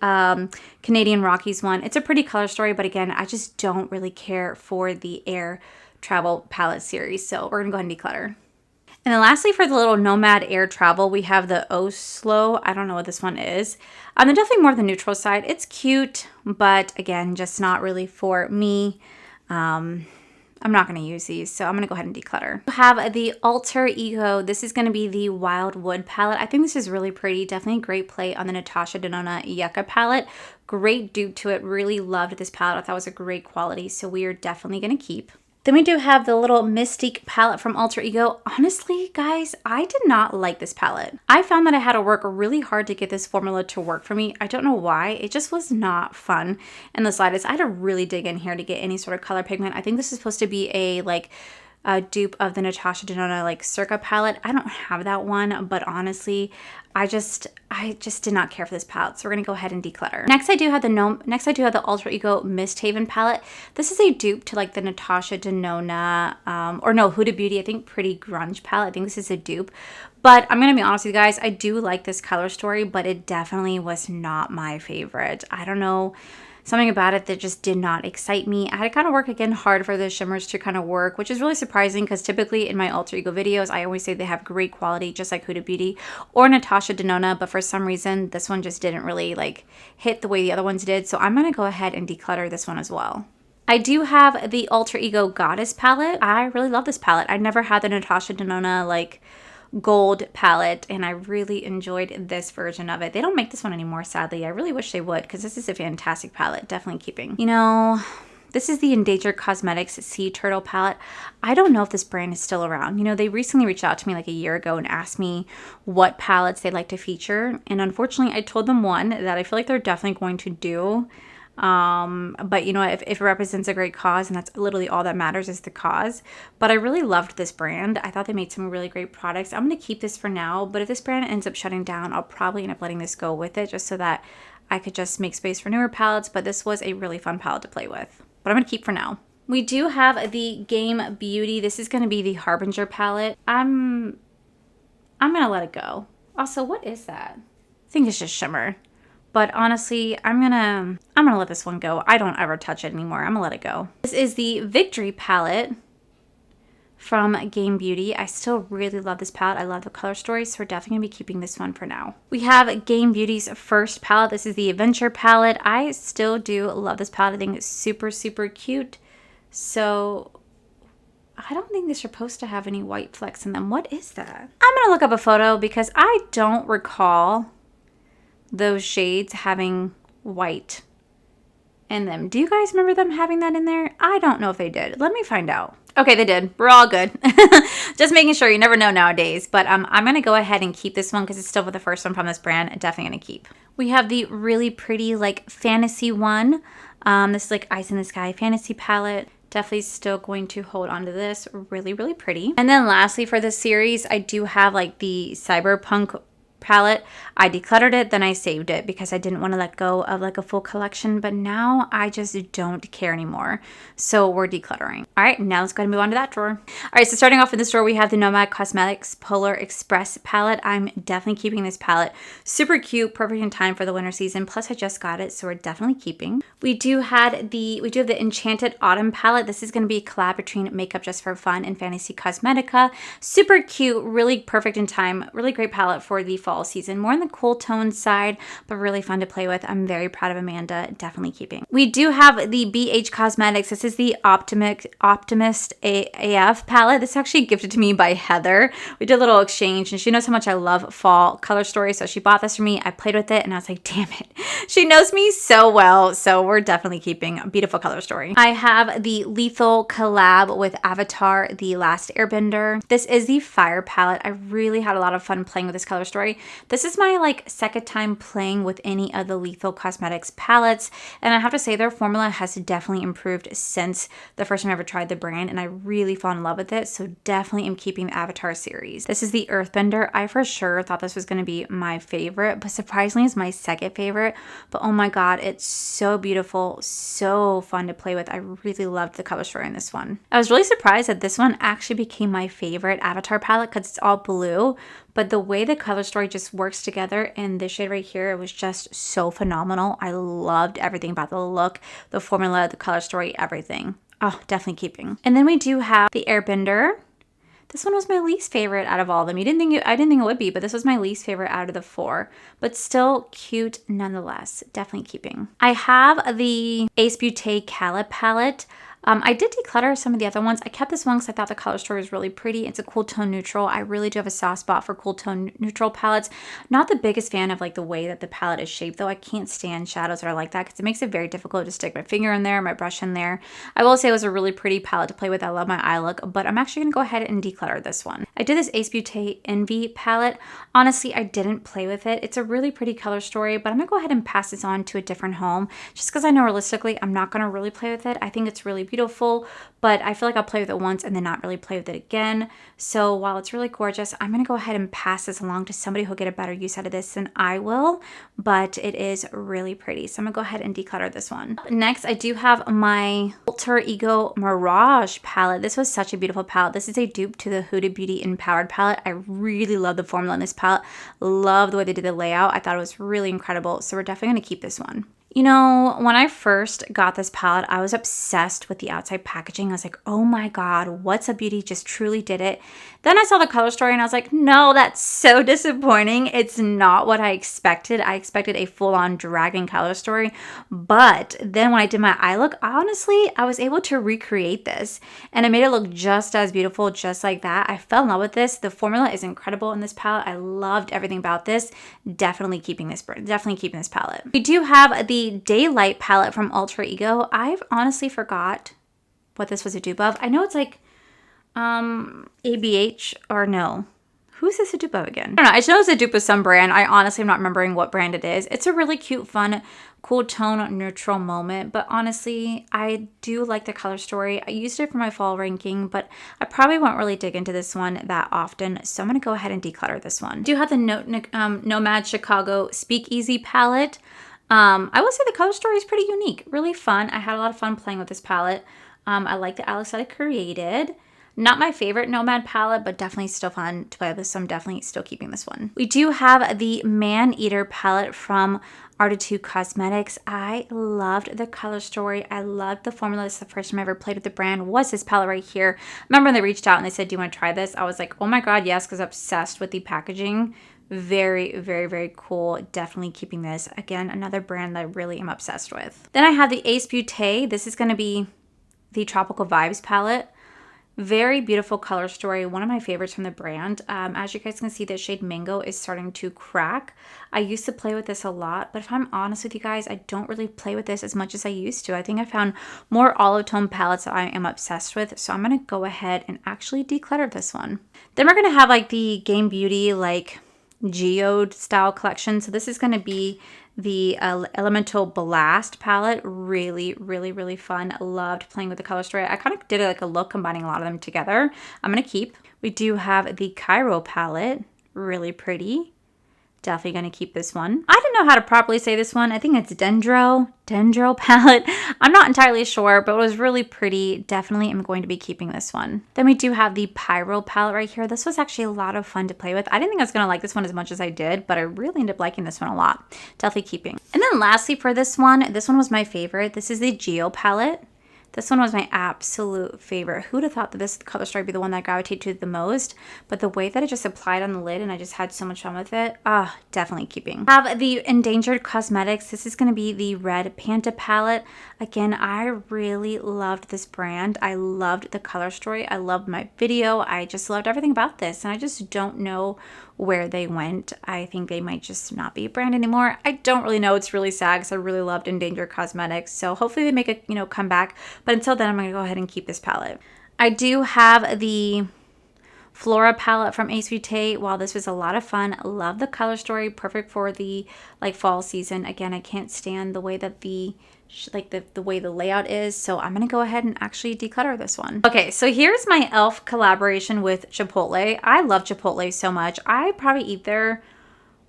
Canadian Rockies one. It's a pretty color story, but again, I just don't really care for the air travel palette series. So we're going to go ahead and declutter. And then lastly, for the little Nomad Air Travel, we have the Oslo. I don't know what this one is. They're definitely more the neutral side. It's cute, but again, just not really for me. I'm not going to use these, so I'm going to go ahead and declutter. We have the Alter Ego. This is going to be the Wildwood palette. I think this is really pretty. Definitely a great play on the Natasha Denona Yucca palette. Great dupe to it. Really loved this palette. I thought it was a great quality, so we are definitely going to keep. Then we do have the little Mystique palette from Alter Ego. Honestly, guys, I did not like this palette. I found that I had to work really hard to get this formula to work for me. I don't know why. It just was not fun in the slightest. I had to really dig in here to get any sort of color pigment. I think this is supposed to be a dupe of the Natasha Denona like Circa palette. I don't have that one, but honestly, I just did not care for this palette, so we're gonna go ahead and declutter. Next, I do have the Alter Ego Mist Haven palette. This is a dupe to like the Natasha Denona, or no, Huda Beauty, I think Pretty Grunge palette. I think this is a dupe, but I'm gonna be honest with you guys, I do like this color story, but it definitely was not my favorite. I don't know. Something about it that just did not excite me. I had to kind of work again hard for the shimmers to kind of work, which is really surprising because typically in my Alter Ego videos, I always say they have great quality, just like Huda Beauty or Natasha Denona, but for some reason, this one just didn't really like hit the way the other ones did. So I'm going to go ahead and declutter this one as well. I do have the Alter Ego Goddess palette. I really love this palette. I never had the Natasha Denona like gold palette, and I really enjoyed this version of it. They don't make this one anymore, sadly. I really wish they would because this is a fantastic palette. Definitely keeping. You know, this is the Endangered Cosmetics Sea Turtle palette. I don't know if this brand is still around. You know, they recently reached out to me like a year ago and asked me what palettes they'd like to feature, and unfortunately I told them one that I feel like they're definitely going to do. But you know, if it represents a great cause, and that's literally all that matters is the cause. But I really loved this brand. I thought they made some really great products. I'm going to keep this for now, but if this brand ends up shutting down, I'll probably end up letting this go with it just so that I could just make space for newer palettes. But this was a really fun palette to play with, but I'm going to keep for now. We do have the Game Beauty. This is going to be the Harbinger palette. I'm going to let it go. Also, what is that? I think it's just shimmer. But honestly, I'm gonna let this one go. I don't ever touch it anymore. I'm gonna let it go. This is the Victory palette from Game Beauty. I still really love this palette. I love the color story, so we're definitely gonna be keeping this one for now. We have Game Beauty's first palette. This is the Adventure palette. I still do love this palette. I think it's super, super cute. So I don't think they're supposed to have any white flecks in them. What is that? I'm gonna look up a photo because I don't recall those shades having white in them. Do you guys remember them having that in there? I don't know if they did. Let me find out. Okay, they did. We're all good. Just making sure. You never know nowadays. But I'm going to go ahead and keep this one because it's still the first one from this brand. I'm definitely going to keep. We have the really pretty like fantasy one. This is like Ice in the Sky fantasy palette. Definitely still going to hold on to this. Really, really pretty. And then lastly for this series, I do have like the Cyberpunk palette. I decluttered it, then I saved it because I didn't want to let go of like a full collection, but now I just don't care anymore. So we're decluttering. All right, now let's go ahead and move on to that drawer. All right, so starting off in this drawer, we have the Nomad Cosmetics Polar Express palette. I'm definitely keeping this palette. Super cute, perfect in time for the winter season. Plus I just got it, so we're definitely keeping. We do have the Enchanted Autumn palette. This is going to be a collab between Makeup Just for Fun and Fantasy Cosmetica. Super cute, really perfect in time. Really great palette for the fall season. More on the cool tone side, but really fun to play with. I'm very proud of Amanda. Definitely keeping. We do have the BH Cosmetics. This is the Optimist AF palette. This is actually gifted to me by Heather. We did a little exchange and she knows how much I love fall color stories. So she bought this for me. I played with it and I was like, damn it. She knows me so well. So we're definitely keeping a beautiful color story. I have the Lethal collab with Avatar, The Last Airbender. This is the Fire palette. I really had a lot of fun playing with this color story. This is my like second time playing with any of the Lethal Cosmetics palettes, and I have to say their formula has definitely improved since the first time I ever tried the brand, and I really fell in love with it. So definitely am keeping the Avatar series. This is the Earthbender. I for sure thought this was going to be my favorite, but surprisingly it's my second favorite. But oh my god, it's so beautiful, so fun to play with. I really loved the color story in this one. I was really surprised that this one actually became my favorite Avatar palette because it's all blue, but the way the color story just works together in this shade right here, it was just so phenomenal. I loved everything about the look, the formula, the color story, everything. Oh, definitely keeping. And then we do have the Airbender. This one was my least favorite out of all of them. I didn't think it would be, but this was my least favorite out of the four. But still cute nonetheless. Definitely keeping. I have the Ace Beauté Cala palette. I did declutter some of the other ones. I kept this one because I thought the color story was really pretty. It's a cool tone neutral. I really do have a soft spot for cool tone neutral palettes. Not the biggest fan of like the way that the palette is shaped though. I can't stand shadows that are like that because it makes it very difficult to stick my finger in there, my brush in there. I will say it was a really pretty palette to play with. I love my eye look, but I'm actually going to go ahead and declutter this one. I did this Ace Beauté Envy palette. Honestly, I didn't play with it. It's a really pretty color story, but I'm going to go ahead and pass this on to a different home just because I know realistically I'm not going to really play with it. I think it's really beautiful, but I feel like I'll play with it once and then not really play with it again. So while it's really gorgeous, I'm going to go ahead and pass this along to somebody who'll get a better use out of this than I will, but it is really pretty. So I'm going to go ahead and declutter this one. Next, I do have my Alter Ego Mirage palette. This was such a beautiful palette. This is a dupe to the Huda Beauty Empowered palette. I really love the formula in this palette. Love the way they did the layout. I thought it was really incredible. So we're definitely going to keep this one. You know, when I first got this palette, I was obsessed with the outside packaging. I was like, oh my god, What's Up Beauty just truly did it. Then I saw the color story and I was like, no, that's so disappointing. It's not what I expected. I expected a full-on dragon color story. But then when I did my eye look, honestly, I was able to recreate this. And it made it look just as beautiful, just like that. I fell in love with this. The formula is incredible in this palette. I loved everything about this. Definitely keeping this palette. We do have the Daylight palette from Alter Ego. I've honestly forgot what this was a dupe of. I know it's like ABH or no. Who's this a dupe of again? I don't know. I know it's a dupe of some brand. I honestly am not remembering what brand it is. It's a really cute, fun, cool tone, neutral moment. But honestly, I do like the color story. I used it for my fall ranking, but I probably won't really dig into this one that often. So I'm going to go ahead and declutter this one. I do have the Nomad Chicago Speakeasy palette. I will say the color story is pretty unique, really fun. I had a lot of fun playing with this palette. I like the eyelets that I created. Not my favorite Nomad palette, but definitely still fun to play with this, so I'm definitely still keeping this one. We do have the Man Eater palette from Artitude Cosmetics. I loved the color story. I loved the formula. This is the first time I ever played with the brand, was this palette right here. Remember when they reached out and they said, do you want to try this? I was like, oh my God, yes, because I'm obsessed with the packaging. Very, very, very cool. Definitely keeping this. Again, another brand that I really am obsessed with. Then I have the Ace Beauté. This is going to be the Tropical Vibes palette. Very beautiful color story. One of my favorites from the brand. As you guys can see, the shade Mango is starting to crack. I used to play with this a lot, but if I'm honest with you guys, I don't really play with this as much as I used to. I think I found more olive tone palettes that I am obsessed with, so I'm going to go ahead and actually declutter this one. Then we're going to have like the Game Beauty like geode style collection. So this is going to be the Elemental Blast palette. Really, really, really fun. Loved playing with the color story. I kind of did like a look combining a lot of them together. I'm going to keep. We do have the Cairo palette. Really pretty. Definitely going to keep this one. I don't know how to properly say this one. I think it's Dendro palette. I'm not entirely sure, but it was really pretty. Definitely am going to be keeping this one. Then we do have the Pyro palette right here. This was actually a lot of fun to play with. I didn't think I was going to like this one as much as I did, but I really ended up liking this one a lot. Definitely keeping. And then lastly for this one was my favorite. This is the Geo palette. This one was my absolute favorite. Who'd have thought that this color story would be the one that I gravitated to the most? But the way that it just applied on the lid and I just had so much fun with it, definitely keeping. I have the Endangered Cosmetics. This is going to be the Red Panta palette. Again, I really loved this brand. I loved the color story. I loved my video. I just loved everything about this. And I just don't know where they went. I think they might just not be a brand anymore. I don't really know. It's really sad because I really loved Endangered Cosmetics. So hopefully they make a comeback. But until then, I'm going to go ahead and keep this palette. I do have the Flora palette from Ace Beauté. While this was a lot of fun, love the color story. Perfect for the like fall season. Again, I can't stand the way that the way the layout is, so I'm gonna go ahead and actually declutter this one. Okay, so here's my e.l.f. collaboration with Chipotle. I love Chipotle so much. I probably eat there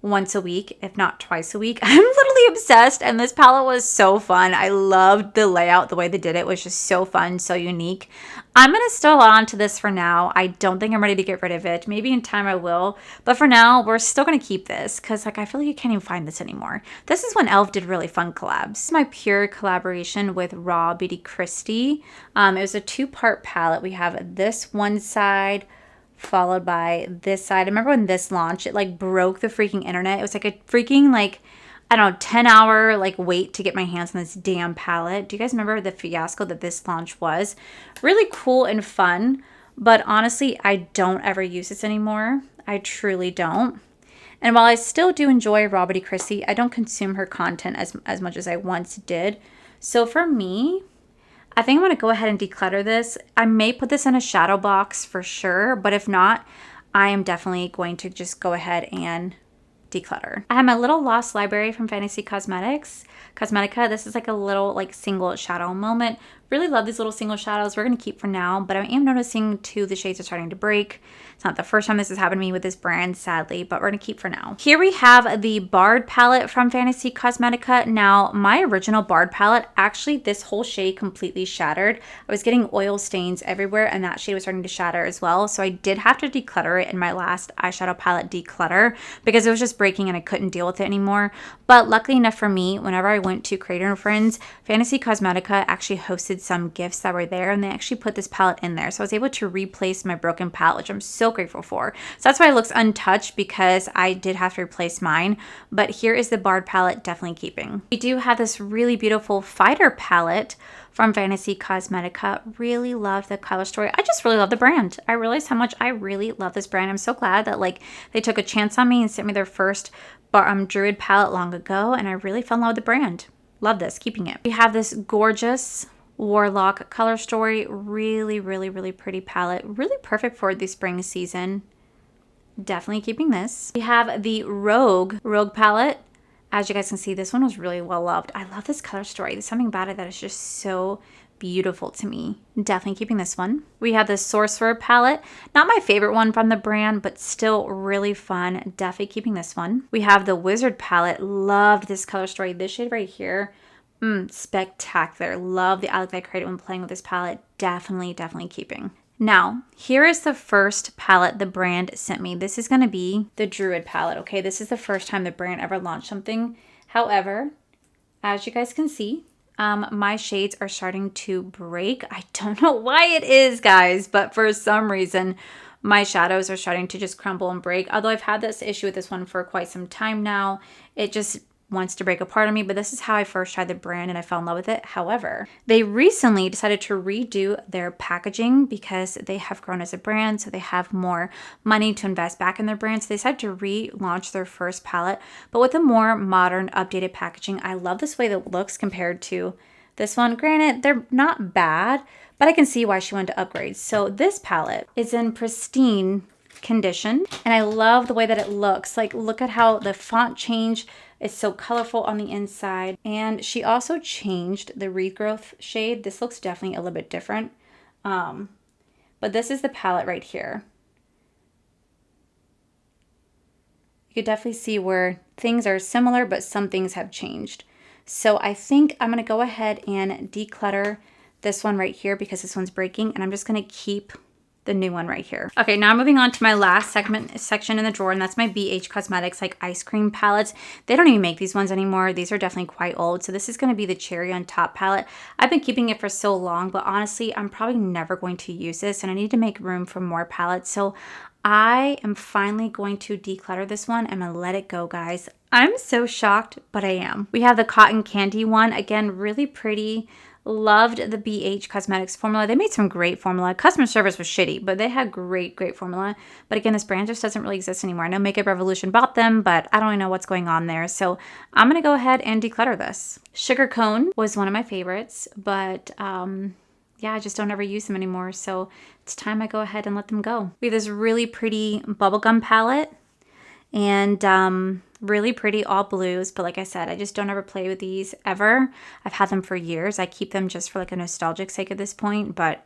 once a week, if not twice a week. I'm literally obsessed, and this palette was so fun. I loved the layout. The way they did it was just so fun, so unique. I'm going to still hold on to this for now. I don't think I'm ready to get rid of it. Maybe in time I will, but for now, we're still going to keep this because like I feel like you can't even find this anymore. This is when e.l.f. did really fun collabs. This is my pure collaboration with Raw Beauty Christie. It was a two-part palette. We have this one side followed by this side. I remember when this launched, it like broke the freaking internet. It was like a freaking like, I don't know, 10-hour like wait to get my hands on this damn palette. Do you guys remember the fiasco that this launch was? Really cool and fun, but honestly, I don't ever use this anymore. I truly don't. And while I still do enjoy Raw Beauty Christie, I don't consume her content as much as I once did. So for me, I think I'm going to go ahead and declutter this. I may put this in a shadow box for sure, but if not, I am definitely going to just go ahead and declutter. I have my little lost library from Fantasy Cosmetica. This is like a little like single shadow moment. Really love these little single shadows. We're going to keep for now, but I am noticing two of the shades are starting to break. It's not the first time this has happened to me with this brand, sadly, but we're going to keep for now. Here we have the Bard palette from Fantasy Cosmetica. Now, my original Bard palette, actually this whole shade completely shattered. I was getting oil stains everywhere and that shade was starting to shatter as well. So I did have to declutter it in my last eyeshadow palette Declutter because it was just breaking and I couldn't deal with it anymore. But luckily enough for me, whenever I went to Creator & Friends, Fantasy Cosmetica actually hosted some gifts that were there and they actually put this palette in there. So I was able to replace my broken palette, which I'm so grateful for. So that's why it looks untouched because I did have to replace mine. But here is the Bard palette, definitely keeping. We do have this really beautiful Fighter palette from Fantasy Cosmetica. Really love the color story. I just really love the brand. I realized how much I really love this brand. I'm so glad that like they took a chance on me and sent me their first Druid palette long ago, and I really fell in love with the brand. Love this, keeping it. We have this gorgeous Warlock color story. Really, really, really pretty palette. Really perfect for the spring season. Definitely keeping this. We have the Rogue palette. As you guys can see, this one was really well loved. I love this color story. There's something about it that is just so beautiful to me. Definitely keeping this one. We have the Sorcerer palette. Not my favorite one from the brand, but still really fun. Definitely keeping this one. We have the Wizard palette. Loved this color story. This shade right here, spectacular. Love the eye look that I created when playing with this palette. Definitely keeping. Now, here is the first palette the brand sent me. This is going to be the Druid palette, okay? This is the first time the brand ever launched something. However, as you guys can see, my shades are starting to break. I don't know why it is, guys, but for some reason, my shadows are starting to just crumble and break. Although I've had this issue with this one for quite some time now. It just wants to break apart on me, but this is how I first tried the brand and I fell in love with it. However, they recently decided to redo their packaging because they have grown as a brand, so they have more money to invest back in their brand. So they decided to relaunch their first palette, but with a more modern, updated packaging. I love this way that it looks compared to this one. Granted, they're not bad, but I can see why she wanted to upgrade. So this palette is in pristine condition, and I love the way that it looks. Like, look at how the font changed. It's so colorful on the inside. And she also changed the regrowth shade. This looks definitely a little bit different. But this is the palette right here. You could definitely see where things are similar, but some things have changed. So I think I'm going to go ahead and declutter this one right here because this one's breaking. And I'm just going to keep the new one right here. Okay, now I'm moving on to my last section in the drawer, and that's my BH Cosmetics like ice cream palettes. They don't even make these ones anymore. These are definitely quite old. So this is going to be the cherry on top palette. I've been keeping it for so long, but honestly, I'm probably never going to use this, and I need to make room for more palettes. So I am finally going to declutter this one. I'm gonna let it go, guys. I'm so shocked, but I am. We have the cotton candy one. Again, really pretty. Loved the BH Cosmetics formula. They made some great formula. Customer service was shitty, but they had great formula. But again, this brand just doesn't really exist anymore. I know Makeup Revolution bought them, but I don't really know what's going on there. So I'm going to go ahead and declutter this. Sugar Cone was one of my favorites, but yeah, I just don't ever use them anymore. So it's time I go ahead and let them go. We have this really pretty bubblegum palette. And really pretty, all blues. But like I said, I just don't ever play with these ever. I've had them for years. I keep them just for like a nostalgic sake at this point. But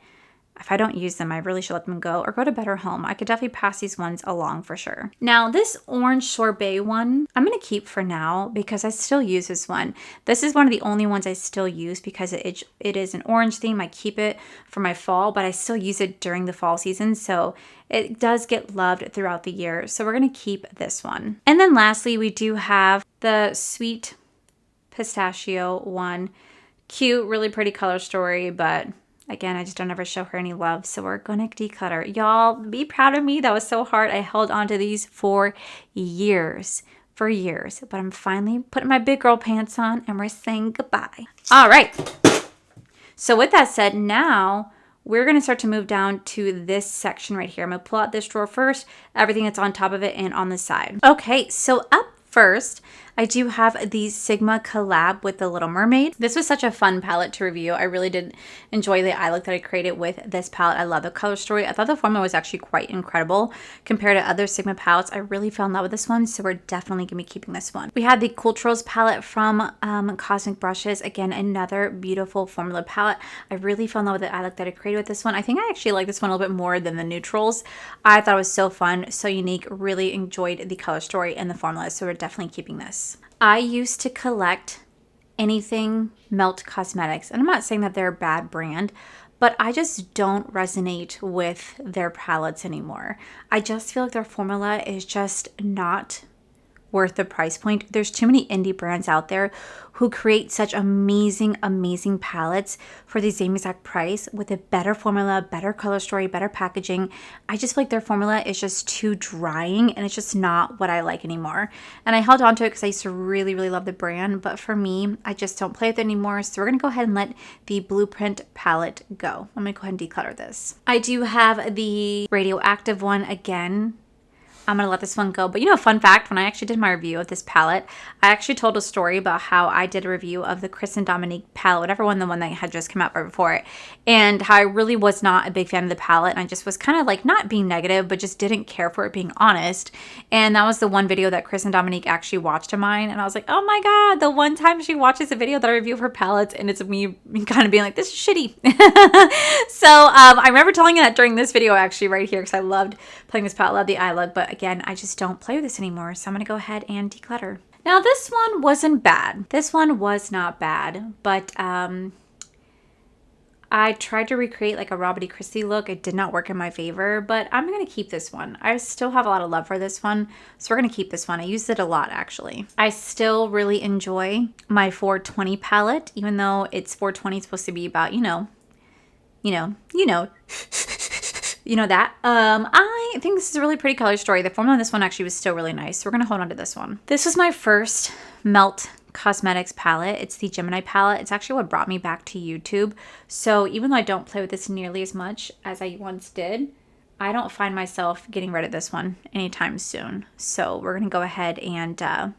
if I don't use them, I really should let them go or go to better home. I could definitely pass these ones along for sure. Now, this orange sorbet one, I'm going to keep for now because I still use this one. This is one of the only ones I still use because it is an orange theme. I keep it for my fall, but I still use it during the fall season. So it does get loved throughout the year. So we're going to keep this one. And then lastly, we do have the Sweet Pistachio one. Cute, really pretty color story, but again, I just don't ever show her any love, so we're gonna declutter. Y'all, be proud of me. That was so hard. I held on to these for years, but I'm finally putting my big girl pants on and we're saying goodbye. All right. So with that said, now we're gonna start to move down to this section right here. I'm gonna pull out this drawer first, everything that's on top of it and on the side. Okay, so up first, I do have the Sigma collab with the Little Mermaid. This was such a fun palette to review. I really did enjoy the eye look that I created with this palette. I love the color story. I thought the formula was actually quite incredible compared to other Sigma palettes. I really fell in love with this one, so we're definitely going to be keeping this one. We had the Culturals palette from Cosmic Brushes. Again, another beautiful formula palette. I really fell in love with the eye look that I created with this one. I think I actually like this one a little bit more than the neutrals. I thought it was so fun, so unique. Really enjoyed the color story and the formula, so we're definitely keeping this. I used to collect anything Melt Cosmetics, and I'm not saying that they're a bad brand, but I just don't resonate with their palettes anymore. I just feel like their formula is just not worth the price point. There's too many indie brands out there who create such amazing palettes for the same exact price with a better formula, better color story, better packaging. I just feel like their formula is just too drying and it's just not what I like anymore. And I held on to it because I used to really love the brand, but for me, I just don't play with it anymore. So we're gonna go ahead and let the Blueprint palette go. I'm gonna go ahead and declutter this. I do have the Radioactive one again. I'm going to let this one go. But you know, a fun fact, when I actually did my review of this palette, I actually told a story about how I did a review of the Chris and Dominique palette, whatever one, the one that had just come out right before it, and how I really was not a big fan of the palette. And I just was kind of like not being negative, but just didn't care for it, being honest. And that was the one video that Chris and Dominique actually watched of mine. And I was like, oh my God, the one time she watches a video that I review of her palettes, and it's me kind of being like, this is shitty. So I remember telling you that during this video actually right here, because I loved playing this palette, loved the eye look, but again, I just don't play with this anymore, so I'm going to go ahead and declutter. Now, this one wasn't bad. This one was not bad, but I I tried to recreate like a Robert Christie look. It did not work in my favor, but I'm going to keep this one. I still have a lot of love for this one, so we're going to keep this one. I used it a lot, actually. I still really enjoy my 420 palette, even though it's 420 supposed to be about, you know that. I think this is a really pretty color story. The formula on this one actually was still really nice, so we're going to hold on to this one. This was my first Melt Cosmetics palette. It's the Gemini palette. It's actually what brought me back to YouTube. So even though I don't play with this nearly as much as I once did, I don't find myself getting rid of this one anytime soon. So we're going to go ahead and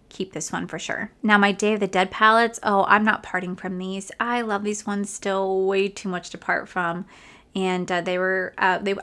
keep this one for sure. Now my Day of the Dead palettes, oh, I'm not parting from these. I love these ones still, way too much to part from. And I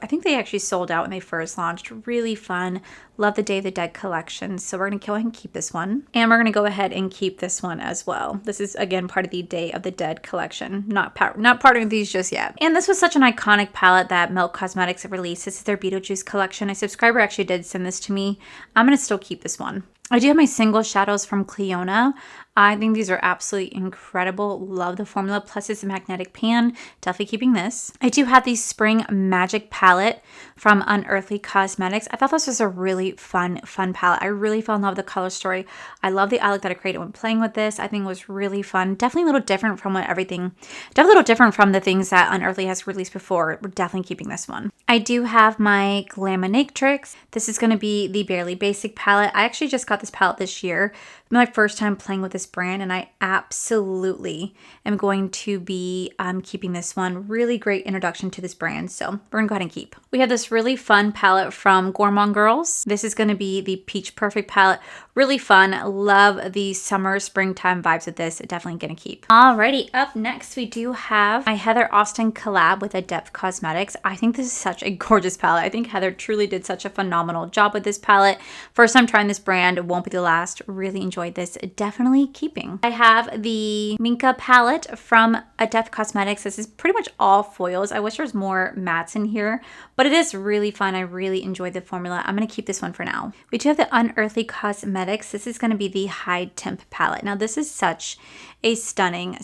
think they actually sold out when they first launched. Really fun. Love the Day of the Dead collection. So we're going to go ahead and keep this one. And we're going to go ahead and keep this one as well. This is, again, part of the Day of the Dead collection. Not parting with these just yet. And this was such an iconic palette that Melt Cosmetics released. This is their Beetlejuice collection. A subscriber actually did send this to me. I'm going to still keep this one. I do have my single shadows from Cleona. I think these are absolutely incredible. Love the formula. Plus it's a magnetic pan. Definitely keeping this. I do have the Spring Magic palette from Unearthly Cosmetics. I thought this was a really fun palette. I really fell in love with the color story. I love the eye look that I created when playing with this. I think it was really fun. Definitely a little different from definitely a little different from the things that Unearthly has released before. We're definitely keeping this one. I do have my Glaminatrix. This is going to be the Barely Basic palette. I actually just got this palette this year. My first time playing with this brand, and I absolutely am going to be keeping this one. Really great introduction to this brand, so we're gonna go ahead and keep. We have this really fun palette from Gourmand Girls. This is gonna be the Peach Perfect palette. Really fun. Love the summer, springtime vibes with this. Definitely gonna keep. Alrighty, up next we do have my Heather Austin collab with Adept Cosmetics. I think this is such a gorgeous palette. I think Heather truly did such a phenomenal job with this palette. First time trying this brand, it won't be the last. Really enjoyed this. Definitely keeping. I have the Minka palette from Adept Cosmetics. This is pretty much all foils. I wish there was more mattes in here, but it is really fun. I really enjoyed the formula. I'm going to keep this one for now. We do have the Unearthly Cosmetics. This is going to be the High Temp palette. Now this is such a stunning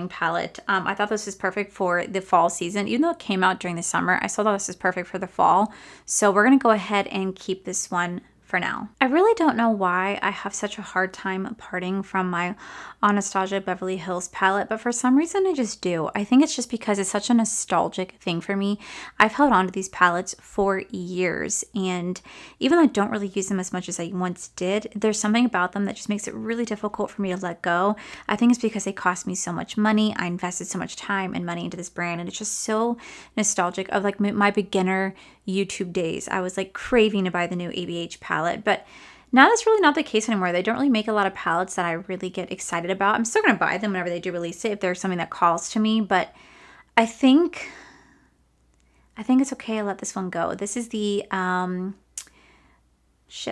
palette. I thought this was perfect for the fall season. Even though it came out during the summer, I still thought this was perfect for the fall. So we're going to go ahead and keep this one for now. I really don't know why I have such a hard time parting from my Anastasia Beverly Hills palette, but for some reason I just do. I think it's just because it's such a nostalgic thing for me. I've held on to these palettes for years, and even though I don't really use them as much as I once did, there's something about them that just makes it really difficult for me to let go. I think it's because they cost me so much money. I invested so much time and money into this brand, and it's just so nostalgic of like my beginner YouTube days. I was like craving to buy the new ABH palette, but now that's really not the case anymore. They don't really make a lot of palettes that I really get excited about. I'm still going to buy them whenever they do release it if there's something that calls to me, but I think it's okay to let this one go. This is the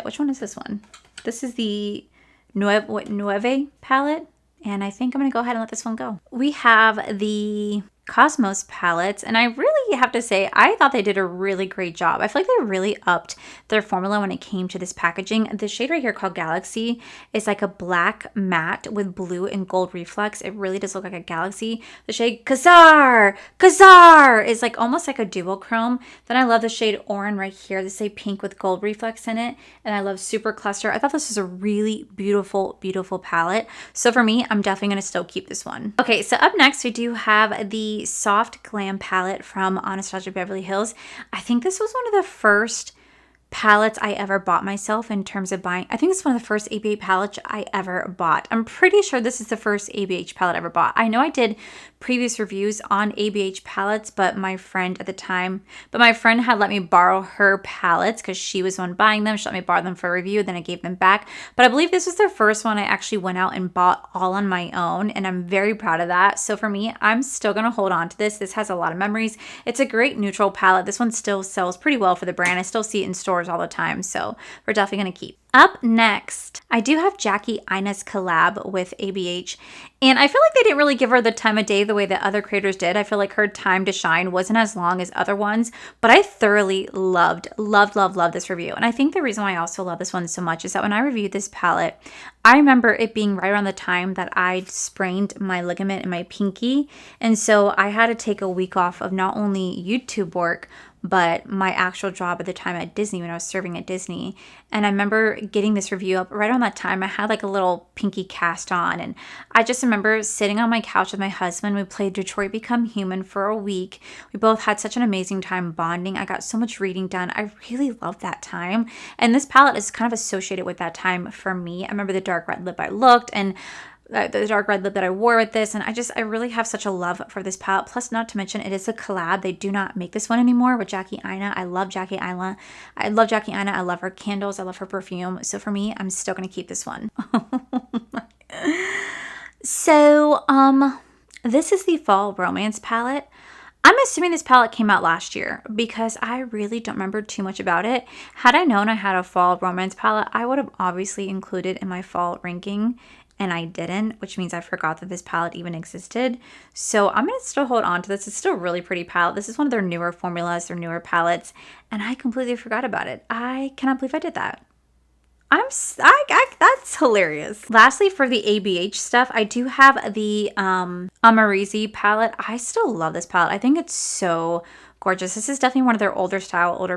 which one is this one? This is the Nueve palette, and I think I'm going to go ahead and let this one go. We have the Cosmos palettes, and I really have to say I thought they did a really great job. I feel like they really upped their formula when it came to this packaging. The shade right here called Galaxy is like a black matte with blue and gold reflex. It really does look like a galaxy. The shade Kazar is like almost like a duochrome. Then I love the shade Oran right here. This is a pink with gold reflex in it, and I love Super Cluster. I thought this was a really beautiful palette. So for me, I'm definitely going to still keep this one. Okay, so up next we do have the Soft Glam palette from Anastasia Beverly Hills. I think this was one of the first palettes I ever bought myself in terms of buying. I think it's one of the first ABH palettes I ever bought. I'm pretty sure this is the first ABH palette I ever bought. I know I did previous reviews on ABH palettes, but my friend had let me borrow her palettes because she was the one buying them. She let me borrow them for a review, then I gave them back. But I believe this was the first one I actually went out and bought all on my own, and I'm very proud of that. So for me, I'm still going to hold on to this. This has a lot of memories. It's a great neutral palette. This one still sells pretty well for the brand. I still see it in stores stores all the time. So we're definitely going to keep. Up next, I do have Jackie Aina's collab with ABH. And I feel like they didn't really give her the time of day the way that other creators did. I feel like her time to shine wasn't as long as other ones, but I thoroughly loved this review. And I think the reason why I also love this one so much is that when I reviewed this palette, I remember it being right around the time that I sprained my ligament in my pinky. And so I had to take a week off of not only YouTube work, but my actual job at the time at Disney when I was serving at Disney. And I remember getting this review up right around that time. I had like a little pinky cast on, and I just remember sitting on my couch with my husband. We played Detroit Become Human for a week. We both had such an amazing time bonding. I got so much reading done. I really loved that time. And this palette is kind of associated with that time for me. I remember the dark red lip I looked, and the dark red lip that I wore with this, and I really have such a love for this palette. Plus, not to mention, it is a collab. They do not make this one anymore with Jackie Aina. I love Jackie Aina. I love Jackie Aina. I love her candles. I love her perfume. So for me, I'm still gonna keep this one. So this is the Fall Romance palette. I'm assuming this palette came out last year because I really don't remember too much about it. Had I known I had a Fall Romance palette, I would have obviously included in my fall ranking, and I didn't, which means I forgot that this palette even existed. So I'm going to still hold on to this. It's still a really pretty palette. This is one of their newer formulas, their newer palettes, and I completely forgot about it. I cannot believe I did that. That's hilarious. Lastly, for the ABH stuff, I do have the Amarizi palette. I still love this palette. I think it's so gorgeous. This is definitely one of their older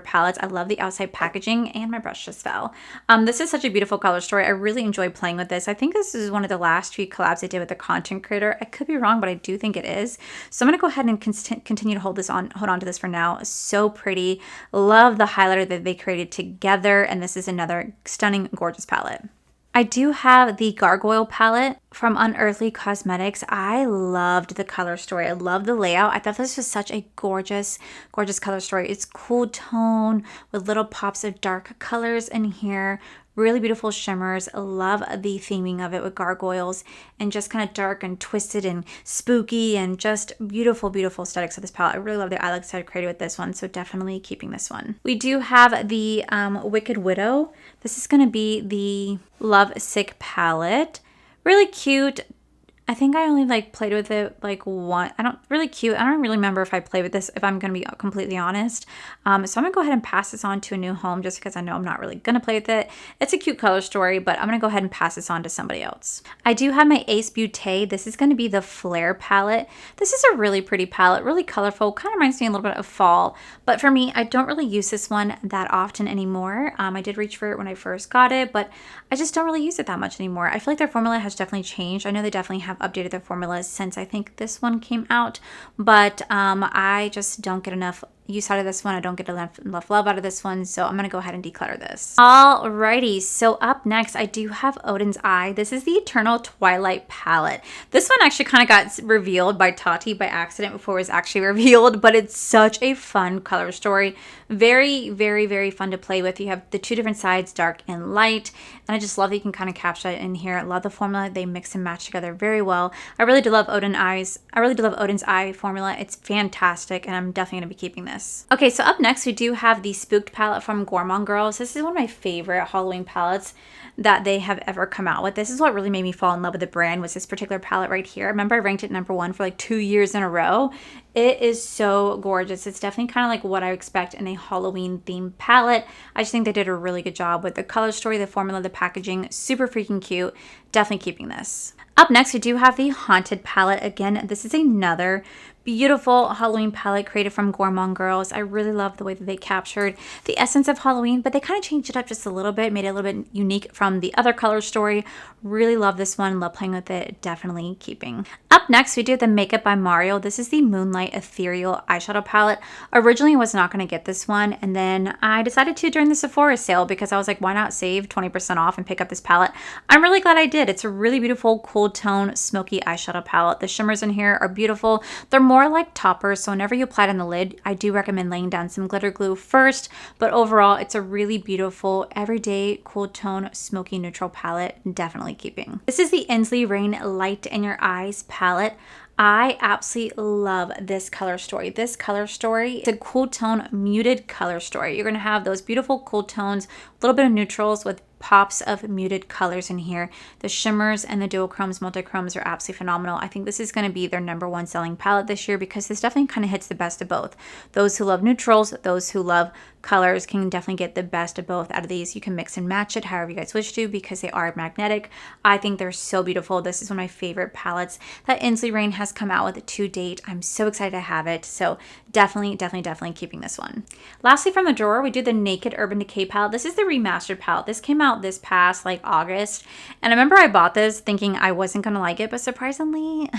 palettes. I love the outside packaging, and my brush just fell. This is such a beautiful color story. I really enjoy playing with this. I think this is one of the last few collabs I did with a content creator. I could be wrong, but I do think it is. So I'm gonna go ahead and continue to hold on to this for now. So pretty. Love the highlighter that they created together, and this is another stunning, gorgeous palette. I do have the Gargoyle palette from Unearthly Cosmetics. I loved the color story. I love the layout. I thought this was such a gorgeous, gorgeous color story. It's cool tone with little pops of dark colors in here. Really beautiful shimmers. I love the theming of it with gargoyles and just kind of dark and twisted and spooky and just beautiful, beautiful aesthetics of this palette. I really love the eye looks I created with this one, so definitely keeping this one. We do have the Wicked Widow. This is going to be the Love Sick palette. Really cute. I think I only played with it one. Really cute. I don't really remember if I played with this, if I'm going to be completely honest. So I'm going to go ahead and pass this on to a new home just because I know I'm not really going to play with it. It's a cute color story, but I'm going to go ahead and pass this on to somebody else. I do have my Ace Beauté. This is going to be the Flare palette. This is a really pretty palette, really colorful, kind of reminds me a little bit of fall. But for me, I don't really use this one that often anymore. I did reach for it when I first got it, but I just don't really use it that much anymore. I feel like their formula has definitely changed. I know they definitely have updated their formulas since I think this one came out, but I just don't get enough use out of this one. I don't get enough love out of this one, so I'm gonna go ahead and declutter this. Alrighty, so up next I do have Odin's Eye. This is the Eternal Twilight palette. This one actually kind of got revealed by Tati by accident before it was actually revealed, but it's such a fun color story. Very, very, very fun to play with. You have the two different sides, dark and light, and I just love that you can kind of capture it in here. I love the formula. They mix and match together very well. I really do love Odin's Eye formula. It's fantastic, and I'm definitely gonna be keeping this. Okay, so up next we do have the Spooked palette from Gourmand Girls. This is one of my favorite Halloween palettes that they have ever come out with. This is what really made me fall in love with the brand, was this particular palette right here. I remember I ranked it #1 for 2 years in a row. It is so gorgeous. It's definitely kind of like what I expect in a Halloween themed palette. I just think they did a really good job with the color story, the formula, the packaging. Super freaking cute. Definitely keeping this. Up next, we do have the Haunted palette. Again, this is another beautiful Halloween palette created from Gourmand Girls. I really love the way that they captured the essence of Halloween, but they kind of changed it up just a little bit, made it a little bit unique from the other color story. Really love this one, love playing with it, definitely keeping. Up next, we do the Makeup by Mario. This is the Moonlight Ethereal eyeshadow palette. Originally, I was not going to get this one, and then I decided to during the Sephora sale because I was like, why not save 20% off and pick up this palette? I'm really glad I did. It's a really beautiful, cool tone, smoky eyeshadow palette. The shimmers in here are beautiful. They're more like toppers, so whenever you apply it on the lid, I do recommend laying down some glitter glue first, but overall, it's a really beautiful, everyday, cool tone, smoky neutral palette. Definitely keeping. This is the Inslee Rain Light in Your Eyes palette. I absolutely love this color story. This color story is a cool tone, muted color story. You're going to have those beautiful cool tones, a little bit of neutrals with pops of muted colors in here. The shimmers and the duochromes, multichromes are absolutely phenomenal. I think this is going to be their #1 selling palette this year because this definitely kind of hits the best of both. Those who love neutrals, those who love colors can definitely get the best of both out of these. You can mix and match it however you guys wish to because they are magnetic. I think they're so beautiful. This is one of my favorite palettes that Inslee Rain has come out with to date. I'm so excited to have it. So definitely keeping this one. Lastly, from the drawer, we do the Naked Urban Decay palette. This is the remastered palette. This came out this past like August. And I remember I bought this thinking I wasn't going to like it, but surprisingly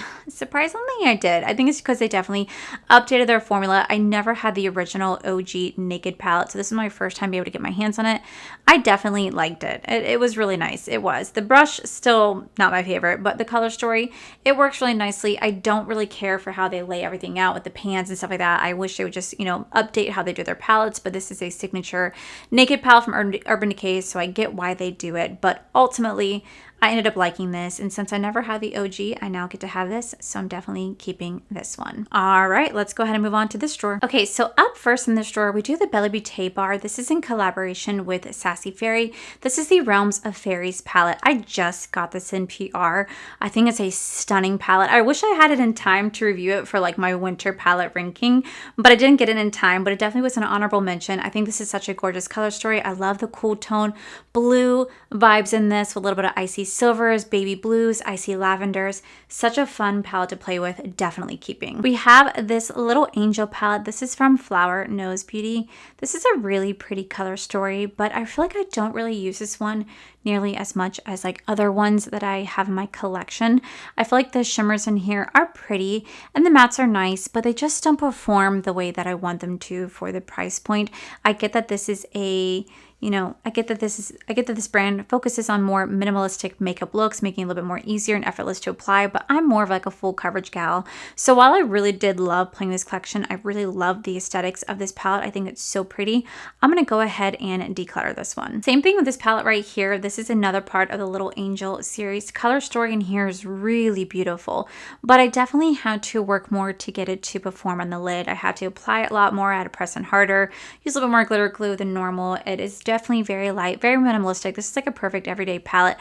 I did. I think it's because they definitely updated their formula. I never had the original OG Naked palette. So this is my first time being able to get my hands on it. I definitely liked it. It was really nice. It was. The brush, still not my favorite, but the color story, it works really nicely. I don't really care for how they lay everything out with the pans and stuff like that. I wish they would just, update how they do their palettes, but this is a signature Naked palette from Urban Decay, so I get why they do it. But ultimately, I ended up liking this, and since I never had the OG, I now get to have this, so I'm definitely keeping this one. All right, let's go ahead and move on to this drawer. Okay, so up first in this drawer, we do the Bella Beauté bar. This is in collaboration with Sassy Fairy. This is the Realms of Fairies palette. I just got this in PR. I think it's a stunning palette. I wish I had it in time to review it for like my winter palette ranking, but I didn't get it in time, but it definitely was an honorable mention. I think this is such a gorgeous color story. I love the cool tone blue vibes in this with a little bit of icy silvers, baby blues, icy lavenders. Such a fun palette to play with, definitely keeping. We have this little angel palette. This is from Flower Nose Beauty. This is a really pretty color story, but I feel like I don't really use this one nearly as much as like other ones that I have in my collection. I feel like the shimmers in here are pretty and the mattes are nice, but they just don't perform the way that I want them to for the price point. I get that this is a I get that this brand focuses on more minimalistic makeup looks, making it a little bit more easier and effortless to apply, but I'm more of like a full coverage gal. So while I really did love playing this collection, I really love the aesthetics of this palette. I think it's so pretty. I'm going to go ahead and declutter this one. Same thing with this palette right here. This is another part of the Little Angel series. Color story in here is really beautiful, but I definitely had to work more to get it to perform on the lid. I had to apply it a lot more. I had to press on harder, use a little bit more glitter glue than normal. It is definitely very light, very minimalistic. This is like a perfect everyday palette.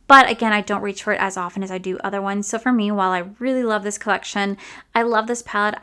But again, I don't reach for it as often as I do other ones. So for me, while I really love this collection, I love this palette,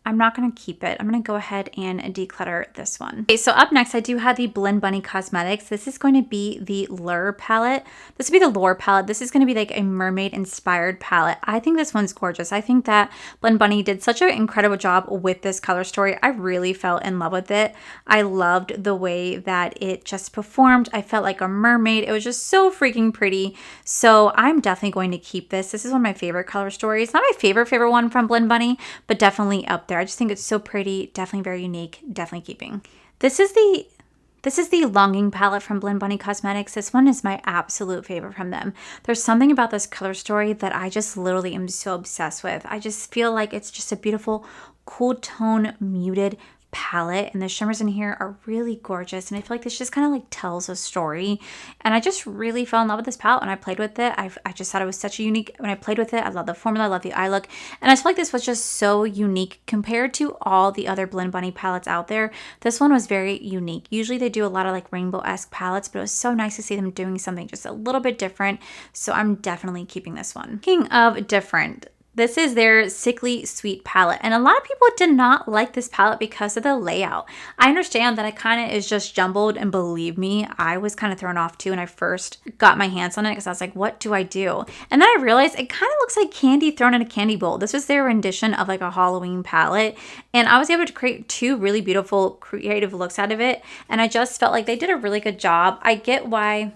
I'm not going to keep it. I'm going to go ahead and declutter this one. Okay, so up next, I do have the Blend Bunny Cosmetics. This is going to be the Lure palette. This will be the Lure palette. This is going to be like a mermaid inspired palette. I think this one's gorgeous. I think that Blend Bunny did such an incredible job with this color story. I really fell in love with it. I loved the way that it just performed. I felt like a mermaid. It was just so freaking pretty. So I'm definitely going to keep this. This is one of my favorite color stories. Not my favorite one from Blend Bunny, but definitely up there. I just think it's so pretty, definitely very unique, definitely keeping. This is the Longing palette from Blend Bunny Cosmetics. This one is my absolute favorite from them. There's something about this color story that I just literally am so obsessed with. I just feel like it's just a beautiful, cool tone, muted palette, and the shimmers in here are really gorgeous, and I feel like this just kind of like tells a story, and I just really fell in love with this palette when I played with it. I just thought it was such a unique, when I played with it, I love the formula, I love the eye look, and I just feel like this was just so unique compared to all the other Blend Bunny palettes out there. This one was very unique. Usually they do a lot of like rainbow-esque palettes, but it was so nice to see them doing something just a little bit different, so I'm definitely keeping this one. Speaking of different, this is their Sickly Sweet palette, and a lot of people did not like this palette because of the layout. I understand that it kind of is just jumbled, and believe me, I was kind of thrown off too when I first got my hands on it because I was like, what do I do? And then I realized it kind of looks like candy thrown in a candy bowl. This was their rendition of like a Halloween palette, and I was able to create two really beautiful creative looks out of it, and I just felt like they did a really good job. I get why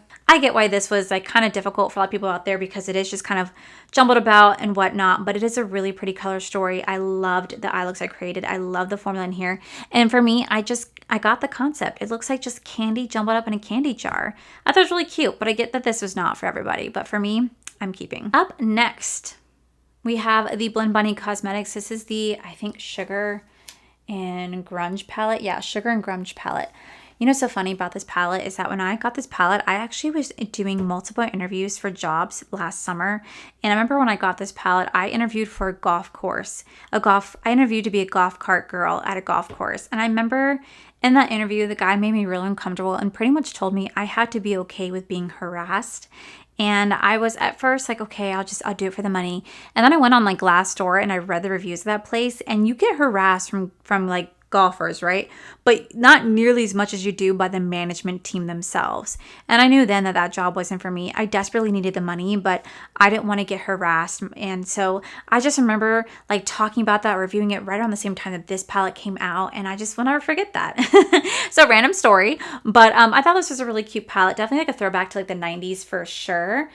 this was like kind of difficult for a lot of people out there because it is just kind of jumbled about and whatnot, but it is a really pretty color story. I loved the eye looks I created. I love the formula in here. And for me, I got the concept. It looks like just candy jumbled up in a candy jar. I thought it was really cute, but I get that this was not for everybody. But for me, I'm keeping. Up next, we have the Blend Bunny Cosmetics. This is the, I think, Sugar and Grunge palette. Yeah, Sugar and Grunge palette. You know what's so funny about this palette is that when I got this palette, I actually was doing multiple interviews for jobs last summer. And I remember when I got this palette, I interviewed for a golf course. I interviewed to be a golf cart girl at a golf course. And I remember in that interview, the guy made me really uncomfortable and pretty much told me I had to be okay with being harassed. And I was at first like, okay, I'll do it for the money. And then I went on like Glassdoor and I read the reviews of that place, and you get harassed from like golfers, right? But not nearly as much as you do by the management team themselves. And I knew then that that job wasn't for me. I desperately needed the money, but I didn't want to get harassed. And so I just remember like talking about that, reviewing it right around the same time that this palette came out. And I just will never forget that. So random story, but I thought this was a really cute palette. Definitely like a throwback to like the 90s for sure.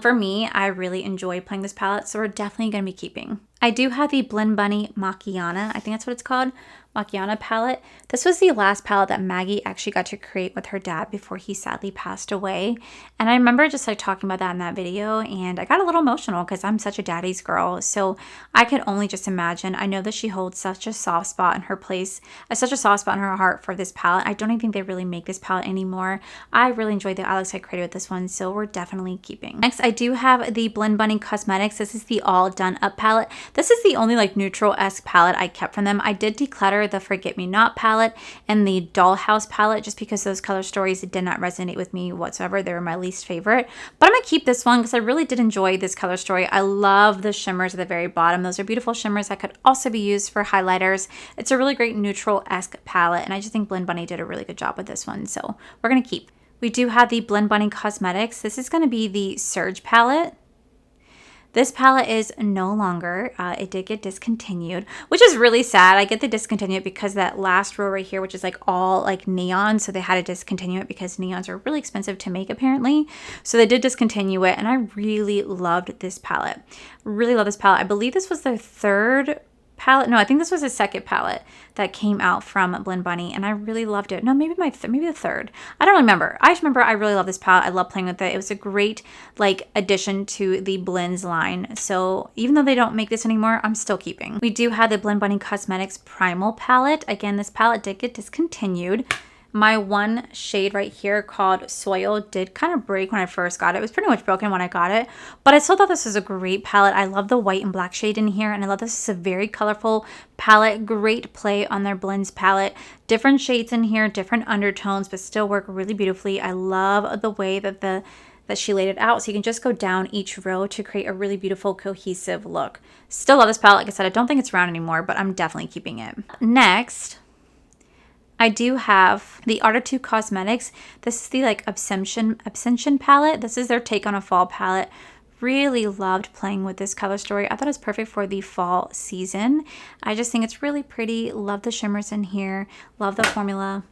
For me, I really enjoy playing this palette. So we're definitely going to be keeping. I do have the Blend Bunny Macchiana. I think that's what it's called. Macchiana palette. This was the last palette that Maggie actually got to create with her dad before he sadly passed away. And I remember just like talking about that in that video, and I got a little emotional because I'm such a daddy's girl. So I could only just imagine. I know that she holds such a soft spot in her place, such a soft spot in her heart for this palette. I don't even think they really make this palette anymore. I really enjoyed the Alex I created with this one, so we're definitely keeping. Next, I do have the Blend Bunny Cosmetics. This is the All Done Up palette. This is the only like neutral-esque palette I kept from them. I did declutter the Forget Me Not palette and the Dollhouse palette just because those color stories did not resonate with me whatsoever. They were my least favorite. But I'm going to keep this one because I really did enjoy this color story. I love the shimmers at the very bottom. Those are beautiful shimmers that could also be used for highlighters. It's a really great neutral-esque palette, and I just think Blend Bunny did a really good job with this one. So we're going to keep. We do have the Blend Bunny Cosmetics. This is going to be the Surge palette. This palette is no longer, it did get discontinued, which is really sad. I get the discontinued because that last row right here, which is like all like neon. So they had to discontinue it because neons are really expensive to make apparently. So they did discontinue it, and I really loved this palette. Really love this palette. I believe this was their third palette. No, I think this was the second palette that came out from Blend Bunny, and I really loved it. No, maybe maybe the third. I don't remember. I just remember I really love this palette. I love playing with it. It was a great like addition to the Blends line. So even though they don't make this anymore, I'm still keeping. We do have the Blend Bunny Cosmetics Primal palette. Again, this palette did get discontinued. My one shade right here called Soil did kind of break when I first got it. It was pretty much broken when I got it, but I still thought this was a great palette. I love the white and black shade in here, and I love this is a very colorful palette. Great play on their blends palette. Different shades in here, different undertones, but still work really beautifully. I love the way that that she laid it out, so you can just go down each row to create a really beautiful cohesive look. Still love this palette. Like I said, I don't think it's around anymore, but I'm definitely keeping it. Next, I do have the Art of Two Cosmetics. This is the like Abstention palette. This is their take on a fall palette. Really loved playing with this color story. I thought it was perfect for the fall season. I just think it's really pretty. Love the shimmers in here. Love the formula.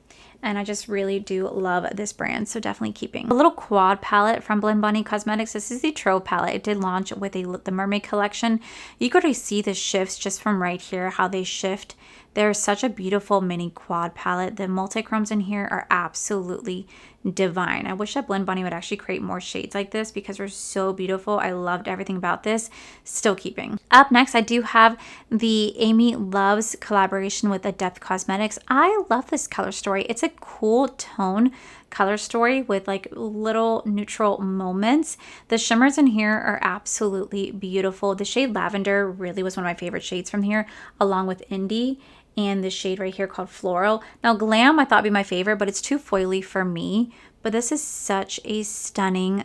And I just really do love this brand, so definitely keeping. A little quad palette from Blend Bunny Cosmetics. This is the Trove palette. It did launch with the Mermaid collection. You could see the shifts just from right here, how they shift. They're such a beautiful mini quad palette. The multi-chromes in here are absolutely divine. I wish that Blend Bunny would actually create more shades like this because they're so beautiful. I loved everything about this. Still keeping. Up next, I do have the Amy Loves collaboration with Adept Cosmetics. I love this color story. It's a cool tone color story with like little neutral moments. The shimmers in here are absolutely beautiful. The shade Lavender really was one of my favorite shades from here, along with Indie and the shade right here called Floral. Now Glam I thought would be my favorite, but it's too foily for me. But this is such a stunning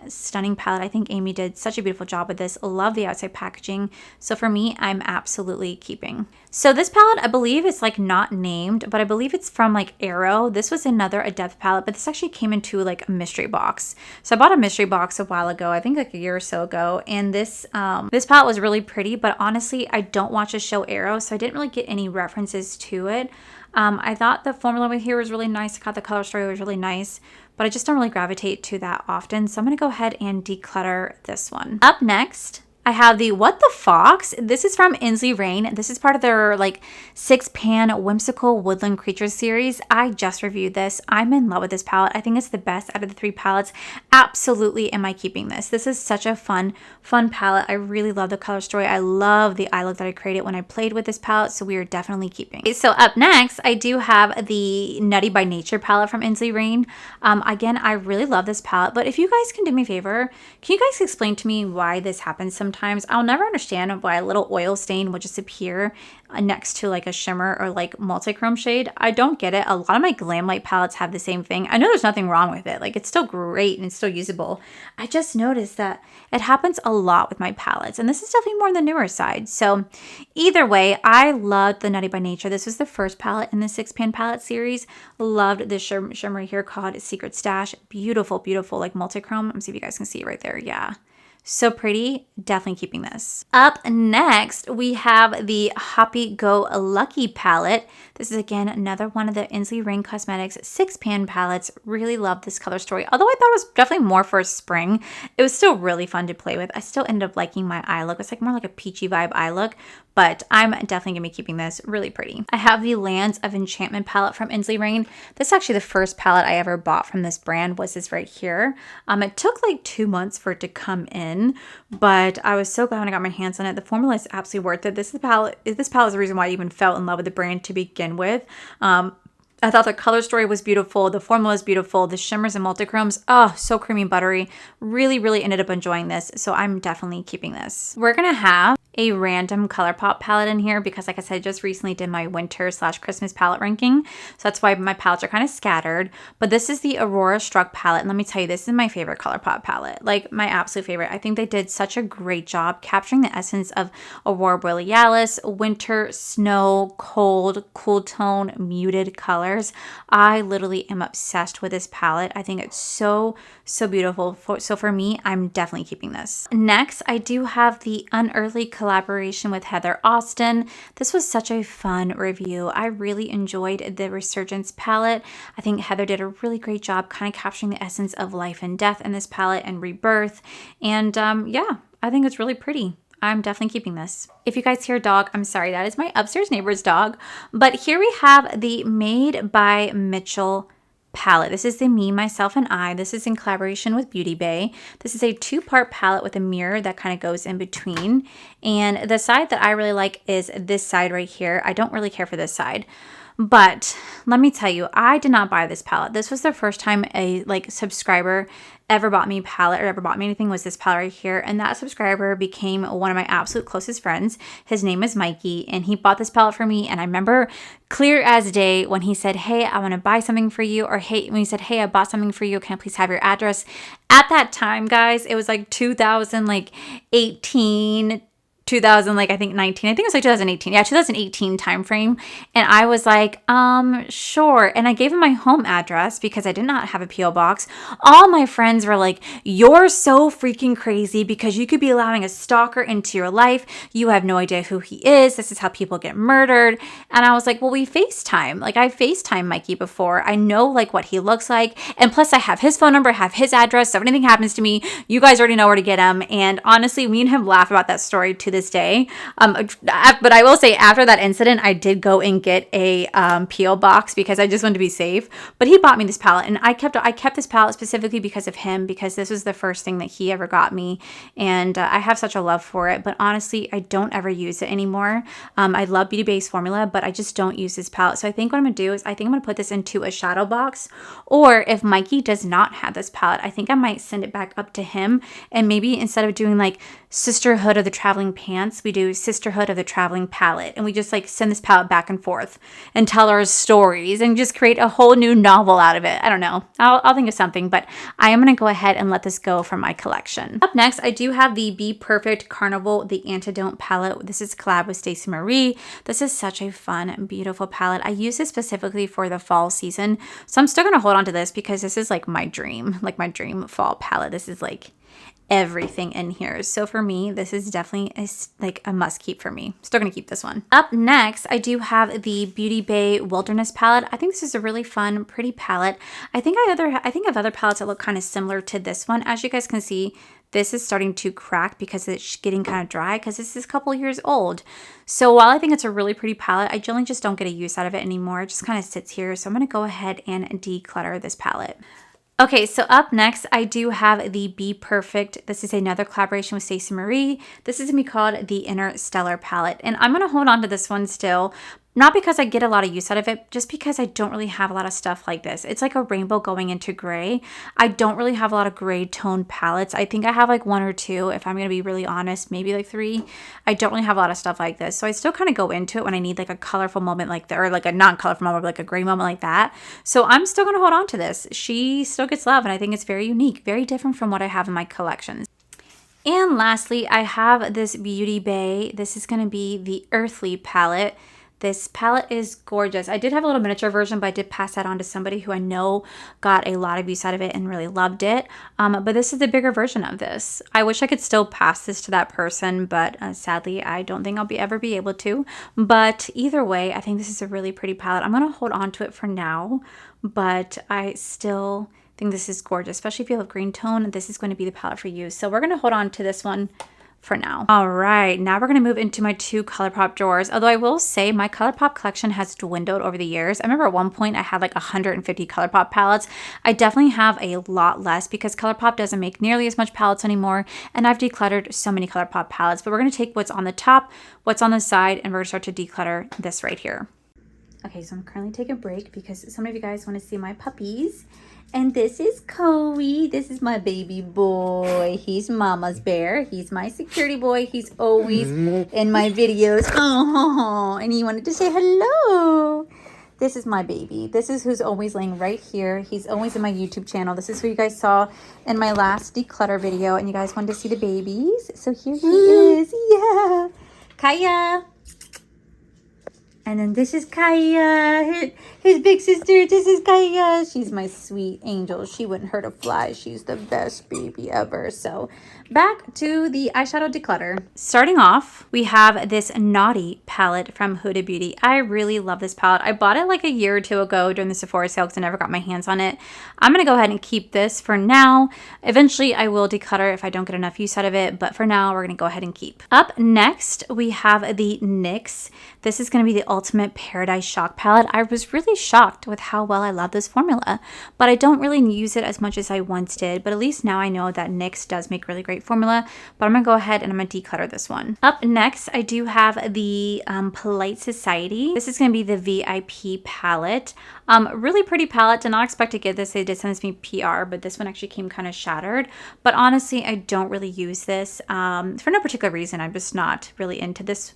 palette. I think Amy did such a beautiful job with this. Love the outside packaging. So for me, I'm absolutely keeping. So this palette, I believe it's like not named, but I believe it's from like Arrow. This was another Adept palette, but this actually came into like a mystery box. So I bought a mystery box a while ago, I think like a year or so ago. And this palette was really pretty, but honestly, I don't watch the show Arrow, so I didn't really get any references to it. I thought the formula with here was really nice. I thought the color story was really nice, but I just don't really gravitate to that often. So I'm going to go ahead and declutter this one. Up next, I have the What the Fox. This is from Inslee Rain. This is part of their like 6-pan whimsical woodland creatures series. I just reviewed this. I'm in love with this palette. I think it's the best out of the 3 palettes. Absolutely am I keeping this. This is such a fun palette. I really love the color story. I love the eye look that I created when I played with this palette, so we are definitely keeping. Okay, so up next, I do have the Nutty by Nature palette from Inslee Rain. Again, I really love this palette, but if you guys can do me a favor, can you guys explain to me why this happens sometimes? I'll never understand why a little oil stain would just appear next to like a shimmer or like multi-chrome shade. I don't get it. A lot of my Glam light palettes have the same thing. I know there's nothing wrong with it. Like, it's still great and it's still usable. I just noticed that it happens a lot with my palettes, and this is definitely more on the newer side. So either way, I loved the Nutty by Nature. This was the first palette in the 6-pan palette series. Loved this shimmer here called Secret Stash. Beautiful, beautiful, like multi-chrome. Let me see if you guys can see it right there. Yeah. So pretty. Definitely keeping this. Up next, we have the Hoppy Go Lucky palette. This is again another one of the Inslee Rain Cosmetics 6-pan palettes. Really love this color story. Although I thought it was definitely more for spring, it was still really fun to play with. I still ended up liking my eye look. It's like more like a peachy vibe eye look, but I'm definitely gonna be keeping this. Really pretty. I have the Lands of Enchantment palette from Inslee Rain. This is actually the first palette I ever bought from this brand, was this right here. It took like 2 months for it to come in, but I was so glad when I got my hands on it. The formula is absolutely worth it. This palette is the reason why I even fell in love with the brand to begin with. I thought the color story was beautiful. The formula is beautiful. The shimmers and multichromes, oh, so creamy and buttery. Really, really ended up enjoying this. So I'm definitely keeping this. We're going to have a random Colourpop palette in here because, like I said, I just recently did my winter/Christmas palette ranking. So that's why my palettes are kind of scattered. But this is the Aurora Struck palette. And let me tell you, this is my favorite Colourpop palette. Like, my absolute favorite. I think they did such a great job capturing the essence of Aurora Borealis, winter, snow, cold, cool tone, muted colors. I literally am obsessed with this palette. I think it's so beautiful. So for me, I'm definitely keeping this. Next, I do have the Unearthly collaboration with Heather Austin. This was such a fun review. I really enjoyed the Resurgence palette. I think Heather did a really great job kind of capturing the essence of life and death in this palette and rebirth. And yeah, I think it's really pretty. I'm definitely keeping this. If you guys hear a dog, I'm sorry, that is my upstairs neighbor's dog. But here we have the Made by Mitchell palette. This is the Me, Myself, and I. This is in collaboration with Beauty Bay. This is a 2-part palette with a mirror that kind of goes in between. And the side that I really like is this side right here. I don't really care for this side. But let me tell you, I did not buy this palette. This was the first time a subscriber ever bought me a palette or ever bought me anything, was this palette right here. And that subscriber became one of my absolute closest friends. His name is Mikey, and he bought this palette for me. And I remember clear as day when he said, hey, I want to buy something for you. Or hey, when he said, hey, I bought something for you. Can I please have your address? At that time, guys, it was like 2018, 2000, I think 19, I think it was like 2018. Yeah, 2018 timeframe. And I was like, sure. And I gave him my home address because I did not have a P.O. box. All my friends were like, you're so freaking crazy because you could be allowing a stalker into your life. You have no idea who he is. This is how people get murdered. And I was like, well, we FaceTime. Like, I FaceTime Mikey before. I know what he looks like. And plus I have his phone number, I have his address. So if anything happens to me, you guys already know where to get him. And honestly, me and him laugh about that story to this day. But I will say, after that incident, I did go and get a P.O. box because I just wanted to be safe. But he bought me this palette, and I kept this palette specifically because of him, because this was the first thing that he ever got me, and I have such a love for it. But honestly, I don't ever use it anymore. I love Beauty Bay's formula, but I just don't use this palette. So I think what I'm gonna do is I think I'm gonna put this into a shadow box, or if Mikey does not have this palette, I think I might send it back up to him, and maybe instead of doing Sisterhood of the Traveling Pants, we do Sisterhood of the Traveling Palette, and we just send this palette back and forth and tell our stories and just create a whole new novel out of it. I don't know. I'll think of something, but I am going to go ahead and let this go from my collection. Up next, I do have the Be Perfect Carnival, the Antidote palette. This is collab with Stacey Marie. This is such a fun, beautiful palette. I use this specifically for the fall season, so I'm still going to hold on to this because this is my dream fall palette. This is everything in here. So for me, this is definitely a must keep for me. Still gonna keep this one. Up next, I do have the Beauty Bay Wilderness palette. I think this is a really fun, pretty palette. I think I have other palettes that look kind of similar to this one. As you guys can see, this is starting to crack because it's getting kind of dry because this is a couple years old. So while I think it's a really pretty palette, I generally just don't get a use out of it anymore. It just kind of sits here. So I'm going to go ahead and declutter this palette. Okay, so up next, I do have the Be Perfect. This is another collaboration with Stacey Marie. This is going to be called the Interstellar palette. And I'm going to hold on to this one still. Not because I get a lot of use out of it, just because I don't really have a lot of stuff like this. It's like a rainbow going into gray. I don't really have a lot of gray tone palettes. I think I have like 1 or 2, if I'm going to be really honest, maybe like 3. I don't really have a lot of stuff like this. So I still kind of go into it when I need like a colorful moment like that, or like a non-colorful moment, but like a gray moment like that. So I'm still going to hold on to this. She still gets love, and I think it's very unique, very different from what I have in my collections. And lastly, I have this Beauty Bay. This is going to be the Earthly palette. This palette is gorgeous. I did have a little miniature version, but I did pass that on to somebody who I know got a lot of use out of it and really loved it. But this is the bigger version of this. I wish I could still pass this to that person, but sadly, I don't think I'll ever be able to. But either way, I think this is a really pretty palette. I'm going to hold on to it for now, but I still think this is gorgeous, especially if you have green tone. This is going to be the palette for you. So we're going to hold on to this one for now. All right, now we're going to move into my 2 Colourpop drawers. Although I will say my Colourpop collection has dwindled over the years. I remember at one point I had like 150 Colourpop palettes. I definitely have a lot less because Colourpop doesn't make nearly as much palettes anymore, and I've decluttered so many Colourpop palettes. But we're going to take what's on the top, what's on the side, and we're going to start to declutter this right here. Okay, so I'm currently taking a break because some of you guys want to see my puppies. And this is Coey. This is my baby boy. He's mama's bear. He's my security boy. He's always in my videos. Oh, and he wanted to say hello. This is my baby. This is who's always laying right here. He's always in my YouTube channel. This is who you guys saw in my last declutter video, and you guys wanted to see the babies. So here he is. Yeah. Kaya. And then this is Kaya, his big sister. This is Kaya. She's my sweet angel. She wouldn't hurt a fly. She's the best baby ever. So back to the eyeshadow declutter. Starting off, we have this Naughty palette from Huda Beauty. I really love this palette. I bought it like a year or 2 ago during the Sephora sale because I never got my hands on it. I'm going to go ahead and keep this for now. Eventually, I will declutter if I don't get enough use out of it. But for now, we're going to go ahead and keep. Up next, we have the NYX. This is going to be the Ultimate Paradise Shock palette. I was really shocked with how well I love this formula, but I don't really use it as much as I once did. But at least now I know that NYX does make really great formula, but I'm going to go ahead and I'm going to declutter this one. Up next, I do have the Polite Society. This is going to be the VIP palette. Really pretty palette. Did not expect to get this. They did send this to me PR, but this one actually came kind of shattered. But honestly, I don't really use this for no particular reason. I'm just not really into this.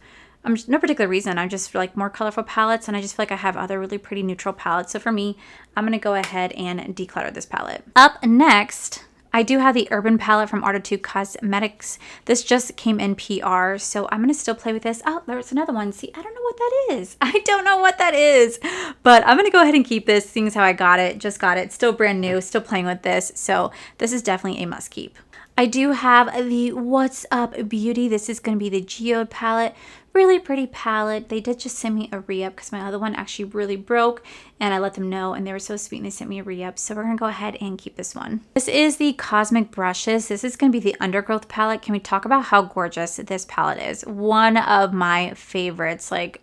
No particular reason. I just like more colorful palettes, and I just feel like I have other really pretty neutral palettes. So for me, I'm going to go ahead and declutter this palette. Up next, I do have the Urban palette from Art of Two Cosmetics. This just came in PR, so I'm going to still play with this. Oh, there's another one. See, I don't know what that is. I don't know what that is, but I'm going to go ahead and keep this, seeing as how I got it, just got it. Still brand new, still playing with this. So this is definitely a must keep. I do have the What's Up Beauty. This is going to be the Geode palette. Really pretty palette. They did just send me a re-up because my other one actually really broke, and I let them know, and they were so sweet and they sent me a re-up. So we're going to go ahead and keep this one. This is the Cosmic Brushes. This is going to be the Undergrowth palette. Can we talk about how gorgeous this palette is? One of my favorites. Like,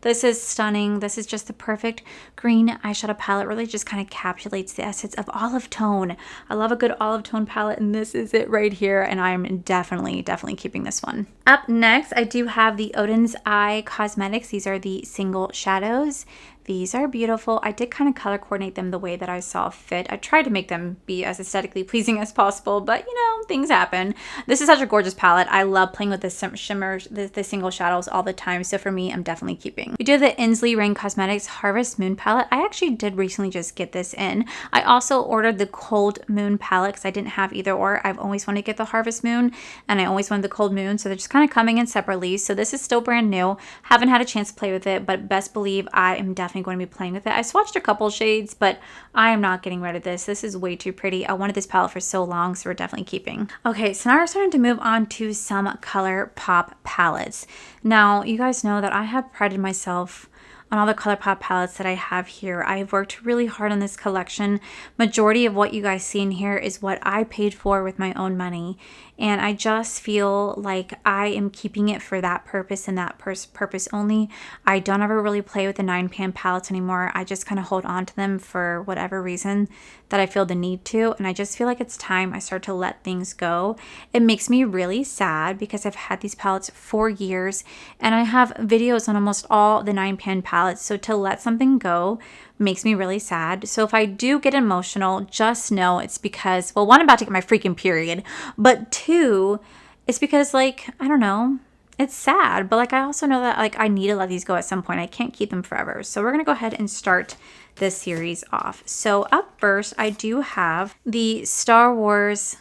this is stunning. This is just the perfect green eyeshadow palette. Really just kind of encapsulates the essence of olive tone. I love a good olive tone palette, and this is it right here. And I'm definitely keeping this one. Up next, I do have the Odin's Eye Cosmetics. These are the single shadows. These are beautiful. I did kind of color coordinate them the way that I saw fit. I tried to make them be as aesthetically pleasing as possible, but you know, things happen. This is such a gorgeous palette. I love playing with the shimmers, the single shadows all the time. So for me, I'm definitely keeping. We do have the Inslee Rain Cosmetics Harvest Moon palette. I actually did recently just get this in. I also ordered the Cold Moon palette because I didn't have either or. I've always wanted to get the Harvest Moon, and I always wanted the Cold Moon. So they're just kind of coming in separately. So this is still brand new. Haven't had a chance to play with it, but best believe I am definitely going to be playing with it. I swatched a couple shades, but I am not getting rid of this. This is way too pretty. I wanted this palette for so long, so we're definitely keeping. Okay, so now we're starting to move on to some Colourpop palettes. Now, you guys know that I have prided myself on all the Colourpop palettes that I have here. I've worked really hard on this collection. Majority of what you guys see in here is what I paid for with my own money. And I just feel like I am keeping it for that purpose and that purpose only. I don't ever really play with the 9pan palettes anymore. I just kind of hold on to them for whatever reason that I feel the need to. And I just feel like it's time I start to let things go. It makes me really sad because I've had these palettes for years and I have videos on almost all the 9pan palettes. So to let something go makes me really sad. So if I do get emotional, just know it's because, well, one, I'm about to get my freaking period, but two, it's because, like, I don't know, it's sad, but like I also know that like I need to let these go at some point. I can't keep them forever. So we're gonna go ahead and start this series off. So up first, I do have the Star Wars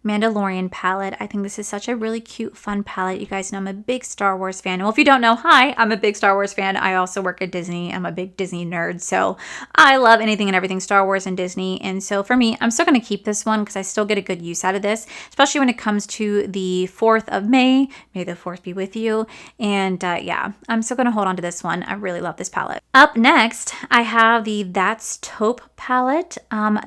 Mandalorian palette. I think this is such a really cute, fun palette. You guys know I'm a big Star Wars fan. Well, if you don't know, hi, I'm a big Star Wars fan. I also work at Disney. I'm a big Disney nerd, so I love anything and everything Star Wars and Disney. And so for me, I'm still going to keep this one because I still get a good use out of this, especially when it comes to the 4th of May. May the 4th be with you. And yeah, I'm still going to hold on to this one. I really love this palette. Up next, I have the That's Taupe palette.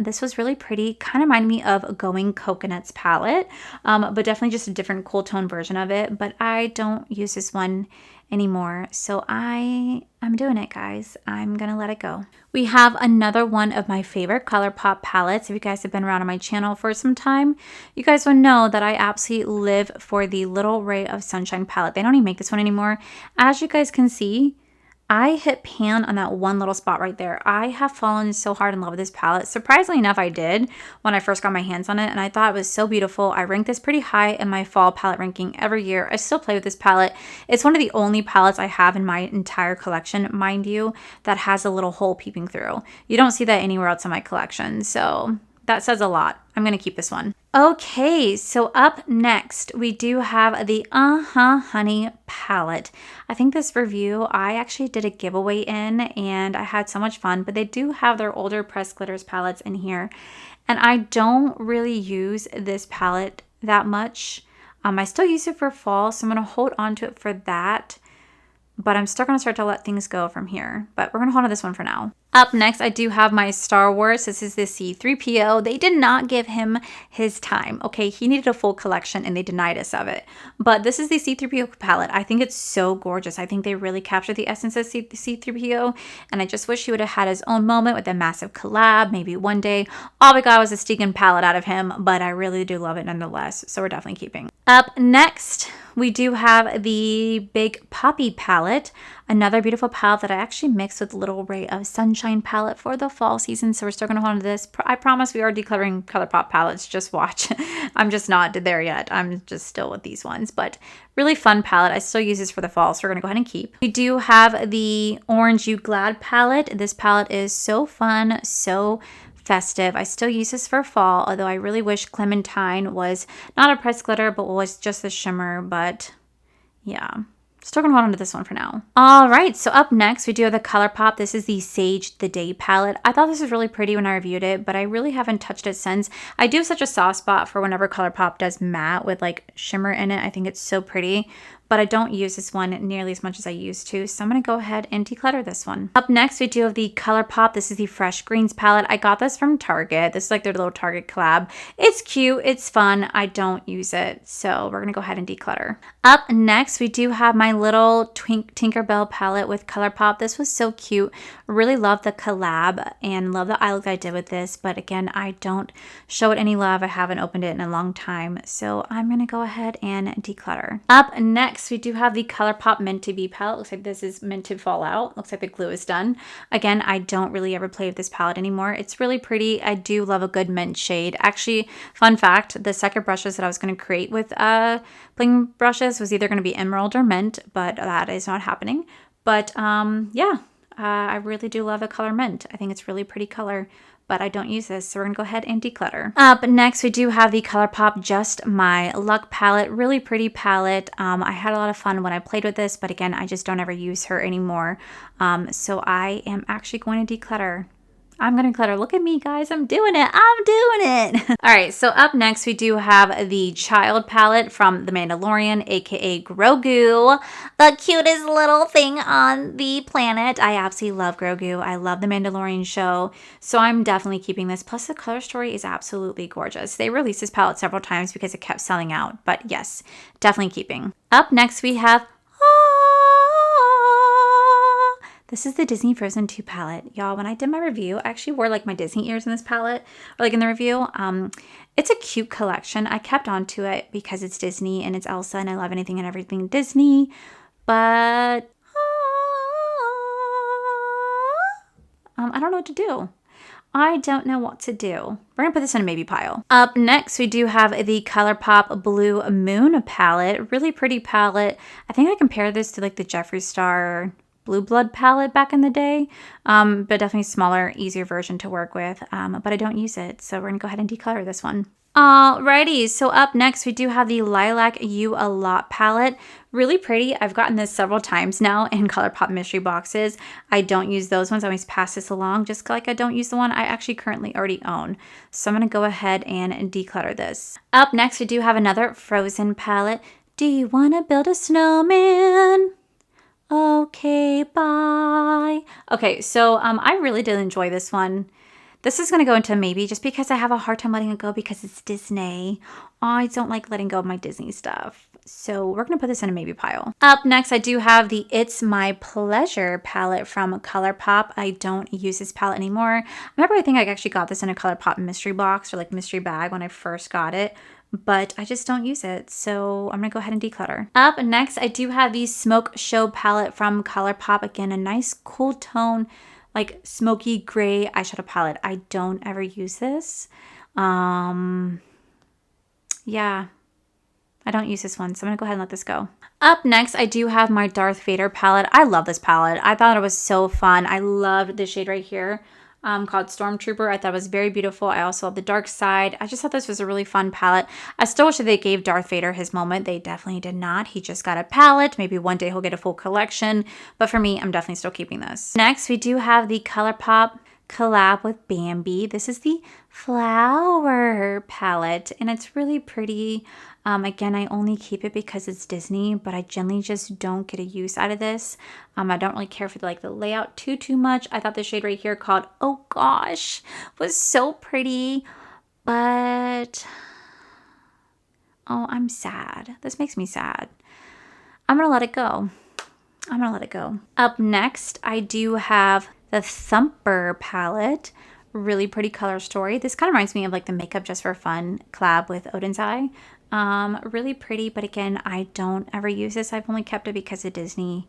This was really pretty. Kind of reminded me of Going Coconuts palette, but definitely just a different cool tone version of it. But I don't use this one anymore, so I'm doing it, guys. I'm gonna let it go. We have another one of my favorite Colourpop palettes. If you guys have been around on my channel for some time, you guys will know that I absolutely live for the Little Ray of Sunshine palette. They don't even make this one anymore. As you guys can see, I hit pan on that one little spot right there. I have fallen so hard in love with this palette. Surprisingly enough, I did when I first got my hands on it, and I thought it was so beautiful. I ranked this pretty high in my fall palette ranking every year. I still play with this palette. It's one of the only palettes I have in my entire collection, mind you, that has a little hole peeping through. You don't see that anywhere else in my collection, so that says a lot. I'm going to keep this one. Okay, so up next, we do have the Honey palette. I think this review, I actually did a giveaway in, and I had so much fun, but they do have their older pressed glitters palettes in here. And I don't really use this palette that much. I still use it for fall, so I'm going to hold on to it for that. But I'm still going to start to let things go from here. But we're going to hold on to this one for now. Up next, I do have my Star Wars. This is the C-3PO. They did not give him his time. Okay, he needed a full collection and they denied us of it. But this is the C-3PO palette. I think it's so gorgeous. I think they really captured the essence of C-3PO. And I just wish he would have had his own moment with a massive collab. Maybe one day. All we got was a Stegan palette out of him. But I really do love it nonetheless. So we're definitely keeping. Up next, we do have the Big Poppy palette. Another beautiful palette that I actually mixed with Little Ray of Sunshine palette for the fall season. So we're still going to hold on to this. I promise we are decluttering Colourpop palettes. Just watch. I'm just not there yet. I'm just still with these ones. But really fun palette. I still use this for the fall. So we're going to go ahead and keep. We do have the Orange You Glad palette. This palette is so fun. So festive. I still use this for fall. Although I really wish Clementine was not a pressed glitter. But was just a shimmer. But yeah. Still gonna hold on to this one for now. All right, so up next, we do have the Colourpop. This is the Sage the Day palette. I thought this was really pretty when I reviewed it, but I really haven't touched it since. I do have such a soft spot for whenever Colourpop does matte with like shimmer in it. I think it's so pretty, but I don't use this one nearly as much as I used to, so I'm gonna go ahead and declutter this one. Up next, we do have the Colourpop. This is the Fresh Greens palette. I got this from Target. This is like their little Target collab. It's cute, it's fun. I don't use it, so we're gonna go ahead and declutter. Up next, we do have my little Tinkerbell palette with Colourpop. This was so cute. Really love the collab and love the eye look I did with this, but again, I don't show it any love. I haven't opened it in a long time, so I'm gonna go ahead and declutter. Up next, we do have the Colourpop Meant to Be palette. Looks like this is meant to fall out. Looks like the glue is done. Again, I don't really ever play with this palette anymore. It's really pretty. I do love a good mint shade. Actually, fun fact, the second brushes that I was going to create with bling brushes was either going to be emerald or mint, but that is not happening. But yeah, I really do love the color mint. I think it's really pretty color, but I don't use this, so we're gonna go ahead and declutter. Up next, we do have the Colourpop Just My Luck palette. Really pretty palette. I had a lot of fun when I played with this, but again, I just don't ever use her anymore. So I am actually going to declutter. I'm gonna declutter. Look at me, guys. I'm doing it. I'm doing it. All right, so up next, we do have the Child palette from The Mandalorian, aka Grogu, the cutest little thing on the planet. I absolutely love Grogu. I love The Mandalorian show, so I'm definitely keeping this. Plus, the color story is absolutely gorgeous. They released this palette several times because it kept selling out, but yes, definitely keeping. Up next, we have this is the Disney Frozen 2 palette. Y'all, when I did my review, I actually wore like my Disney ears in this palette, or like in the review. It's a cute collection. I kept on to it because it's Disney and it's Elsa and I love anything and everything Disney. But I don't know what to do. I don't know what to do. We're gonna put this in a maybe pile. Up next, we do have the Colourpop Blue Moon palette. Really pretty palette. I think I compare this to like the Jeffree Star Blue Blood palette back in the day, but definitely smaller, easier version to work with, but I don't use it, so we're gonna go ahead and declutter this one. Alrighty, so up next we do have the Lilac You A Lot palette. Really pretty. I've gotten this several times now in Colourpop mystery boxes. I don't use those ones. I always pass this along, just like I don't use the one I actually currently already own. So I'm gonna go ahead and declutter this. Up next we do have another Frozen palette. Do you wanna build a snowman? Okay, bye. Okay, so I really did enjoy this one. This is going to go into maybe just because I have a hard time letting it go because it's Disney. I don't like letting go of my Disney stuff. So we're going to put this in a maybe pile. Up next, I do have the It's My Pleasure palette from Colourpop. I don't use this palette anymore. I remember I think I actually got this in a Colourpop mystery box or like mystery bag when I first got it, but I just don't use it. So I'm gonna go ahead and declutter. Up next, I do have the Smoke Show palette from Colourpop. Again, a nice cool tone, like smoky gray eyeshadow palette. I don't ever use this. Yeah, I don't use this one, so I'm gonna go ahead and let this go. Up next, I do have my Darth Vader palette. I love this palette. I thought it was so fun. I loved this shade right here. Called Stormtrooper. I thought it was very beautiful. I also love the dark side. I just thought this was a really fun palette. I still wish that they gave Darth Vader his moment. They definitely did not. He just got a palette. Maybe one day he'll get a full collection. But for me, I'm definitely still keeping this. Next, we do have the Colourpop collab with Bambi. This is the Flower palette, and it's really pretty. Again, I only keep it because it's Disney, but I generally just don't get a use out of this. I don't really care for the layout too much. I thought the shade right here called Oh Gosh was so pretty, but oh, I'm sad. This makes me sad. I'm gonna let it go. I'm gonna let it go. Up next, I do have the Thumper palette. Really pretty color story. This kind of reminds me of like the Makeup Just for Fun collab with Odin's Eye. Really pretty, but again, I don't ever use this. I've only kept it because of Disney.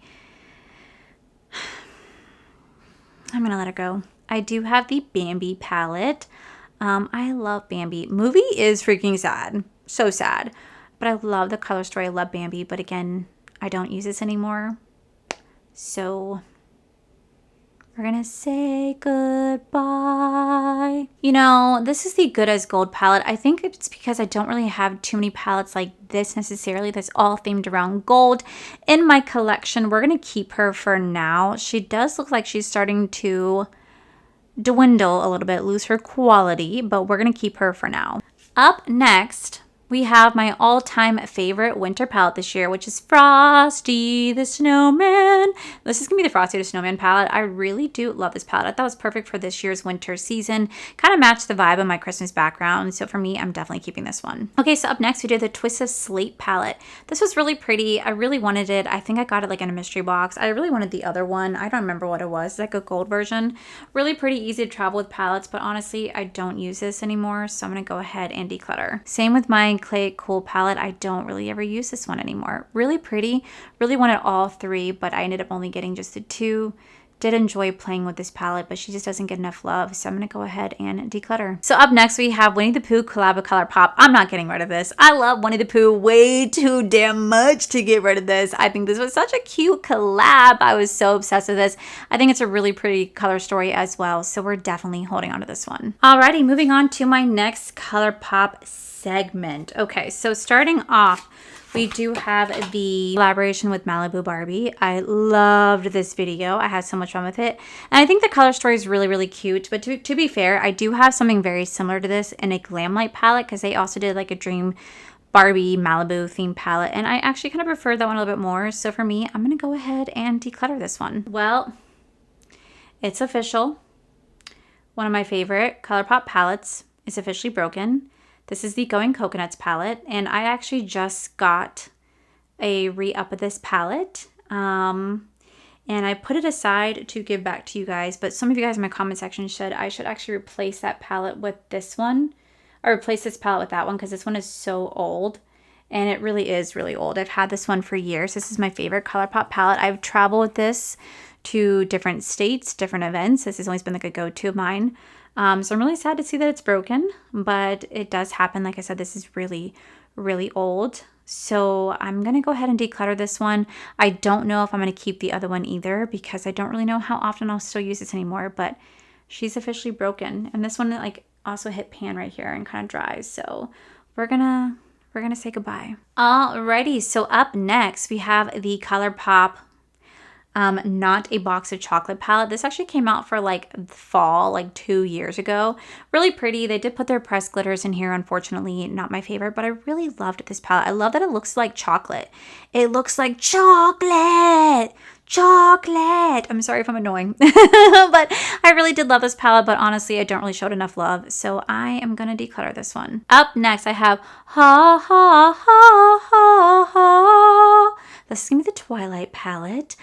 I'm gonna let it go. I do have the Bambi palette. I love Bambi. Movie is freaking sad. So sad. But I love the color story. I love Bambi, but again, I don't use this anymore. So we're gonna say goodbye. You know, this is the Good as Gold palette. I think it's because I don't really have too many palettes like this necessarily that's all themed around gold in my collection. We're gonna keep her for now. She does look like she's starting to dwindle a little bit, lose her quality, but we're gonna keep her for now. Up next, we have my all-time favorite winter palette this year, which is Frosty the Snowman. This is going to be the Frosty the Snowman palette. I really do love this palette. I thought it was perfect for this year's winter season. Kind of matched the vibe of my Christmas background. So for me, I'm definitely keeping this one. Okay, so up next, we did the Twist of Slate palette. This was really pretty. I really wanted it. I think I got it like in a mystery box. I really wanted the other one. I don't remember what it was. It's like a gold version. Really pretty, easy to travel with palettes. But honestly, I don't use this anymore. So I'm going to go ahead and declutter. Same with my Clay Cool palette. I don't really ever use this one anymore. Really pretty. Really wanted all three, but I ended up only getting just the two. Did enjoy playing with this palette, but she just doesn't get enough love, so I'm going to go ahead and declutter. So up next, we have Winnie the Pooh collab with Colourpop. I'm not getting rid of this. I love Winnie the Pooh way too damn much to get rid of this. I think this was such a cute collab. I was so obsessed with this. I think it's a really pretty color story as well, so we're definitely holding on to this one. Alrighty, moving on to my next Colourpop segment. Okay, so starting off we do have the collaboration with Malibu Barbie. I loved this video. I had so much fun with it. And I think the color story is really, really cute. But to be fair, I do have something very similar to this in a Glam Light palette because they also did like a Dream Barbie Malibu themed palette. And I actually kind of prefer that one a little bit more. So for me, I'm going to go ahead and declutter this one. Well, it's official. One of my favorite Colourpop palettes is officially broken. This is the Going Coconuts palette, and I actually just got a re-up of this palette, and I put it aside to give back to you guys, but some of you guys in my comment section said I should actually replace that palette with this one, or replace this palette with that one, because this one is so old, and it really is really old. I've had this one for years. This is my favorite Colourpop palette. I've traveled with this to different states, different events. This has always been like a go-to of mine. So I'm really sad to see that it's broken, but it does happen. Like I said, this is really, really old. So I'm going to go ahead and declutter this one. I don't know if I'm going to keep the other one either because I don't really know how often I'll still use this anymore, but she's officially broken. And this one like also hit pan right here and kind of dries. So we're going to say goodbye. Alrighty. So up next we have the Colourpop Not a Box of Chocolate palette. This actually came out for like fall, like 2 years ago. Really pretty. They did put their pressed glitters in here. Unfortunately, not my favorite, but I really loved this palette. I love that it looks like chocolate. It looks like chocolate. Chocolate. I'm sorry if I'm annoying, but I really did love this palette, but honestly, I don't really show it enough love. So I am going to declutter this one. Up next, I have Ha Ha Ha Ha Ha. This is going to be the Twilight palette.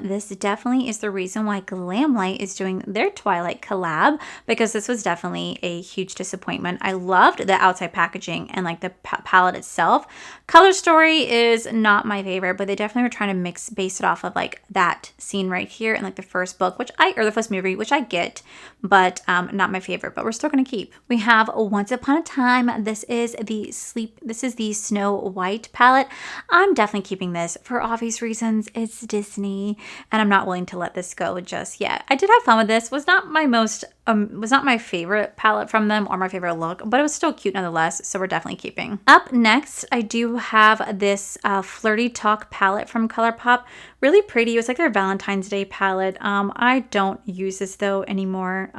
This definitely is the reason why Glam Light is doing their Twilight collab, because this was definitely a huge disappointment. I loved the outside packaging and like the palette itself. Color story is not my favorite, but they definitely were trying to base it off of like that scene right here in like the first book, or the first movie, which I get, but not my favorite, but we're still going to keep. We have Once Upon a Time. This is the Snow White palette. I'm definitely keeping this for obvious reasons. It's Disney and I'm not willing to let this go just yet. I did have fun with this. Was not my favorite palette from them or my favorite look, but it was still cute nonetheless, so we're definitely keeping. Up next, I do have this Flirty Talk palette from Colourpop. Really pretty. It was like their Valentine's Day palette. I don't use this though anymore.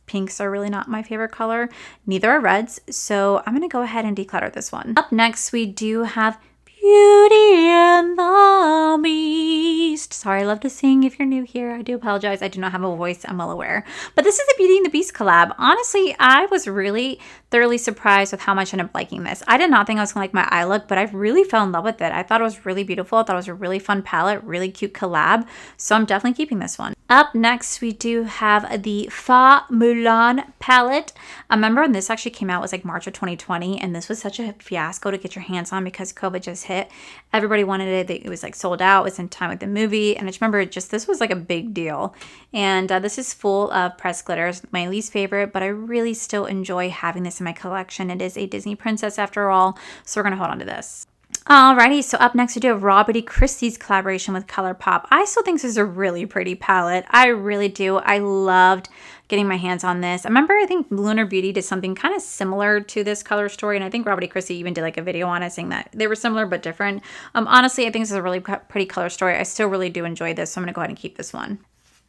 Pinks are really not my favorite color. Neither are reds, so I'm going to go ahead and declutter this one. Up next, we do have Beauty and the Beast. Sorry, I love to sing. If you're new here, I do apologize. I do not have a voice. I'm well aware. But this is the Beauty and the Beast collab. Honestly, I was really thoroughly surprised with how much I ended up liking this. I did not think I was going to like my eye look, but I really fell in love with it. I thought it was really beautiful. I thought it was a really fun palette, really cute collab. So I'm definitely keeping this one. Up next, we do have the Fa Mulan palette. I remember when this actually came out, it was like March of 2020, and this was such a fiasco to get your hands on because COVID just hit. Everybody wanted it. It was like sold out. It was in time with the movie, and I just remember this was like a big deal. And this is full of pressed glitters, my least favorite, but I really still enjoy having this in my collection. It is a Disney princess after all, so we're going to hold on to this. Alrighty, so up next we do have Robert Christie's collaboration with Colourpop. I still think this is a really pretty palette. I really do. I loved getting my hands on this. I think Lunar Beauty did something kind of similar to this color story, and I think Robert Christie even did like a video on it saying that they were similar but different. Honestly, I think this is a really pretty color story. I still really do enjoy this, so I'm going to go ahead and keep this one.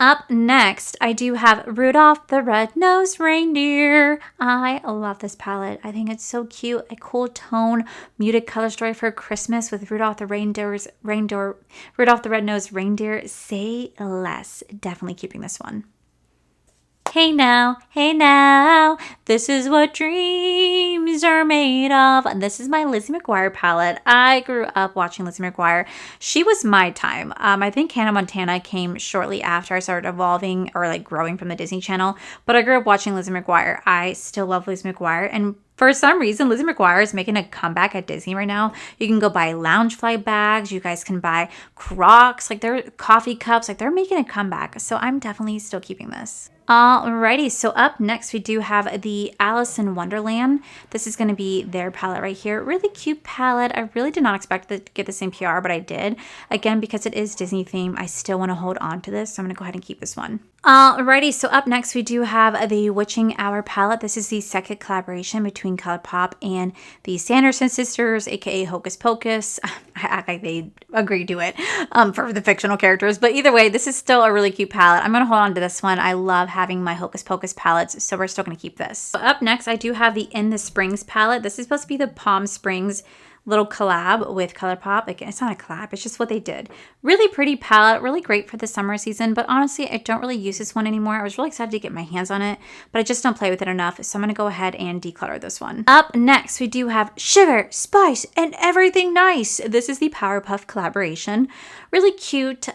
Up next, I do have Rudolph the Red-Nosed Reindeer. I love this palette. I think it's so cute. A cool tone, muted color story for Christmas with Rudolph the Red-Nosed Reindeer. Say less. Definitely keeping this one. Hey now, this is what dreams are made of. This is my Lizzie McGuire palette. I grew up watching Lizzie McGuire. She was my time. I think Hannah Montana came shortly after I started evolving or like growing from the Disney Channel, but I grew up watching Lizzie McGuire. I still love Lizzie McGuire, and for some reason, Lizzie McGuire is making a comeback at Disney right now. You can go buy Loungefly bags. You guys can buy Crocs, like their coffee cups. Like they're making a comeback. So I'm definitely still keeping this. Alrighty, so up next we do have the Alice in Wonderland. This is going to be their palette right here. Really cute palette. I really did not expect to get the same PR, but I did. Again, because it is Disney theme, I still want to hold on to this, so I'm going to go ahead and keep this one. Alrighty, so up next we do have the Witching Hour palette. This is the second collaboration between Colourpop and the Sanderson sisters, aka Hocus Pocus. I act like they agreed to it for the fictional characters, but either way, this is still a really cute palette. I'm going to hold on to this one. I love having my Hocus Pocus palettes, so we're still going to keep this. So up next, I do have the In the Springs palette. This is supposed to be the Palm Springs little collab with Colourpop. Again, it's not a collab, it's just what they did. Really pretty palette, really great for the summer season, but honestly, I don't really use this one anymore. I was really excited to get my hands on it, but I just don't play with it enough, so I'm gonna go ahead and declutter this one. Up next, we do have Sugar, Spice, and Everything Nice. This is the Powerpuff collaboration. Really cute.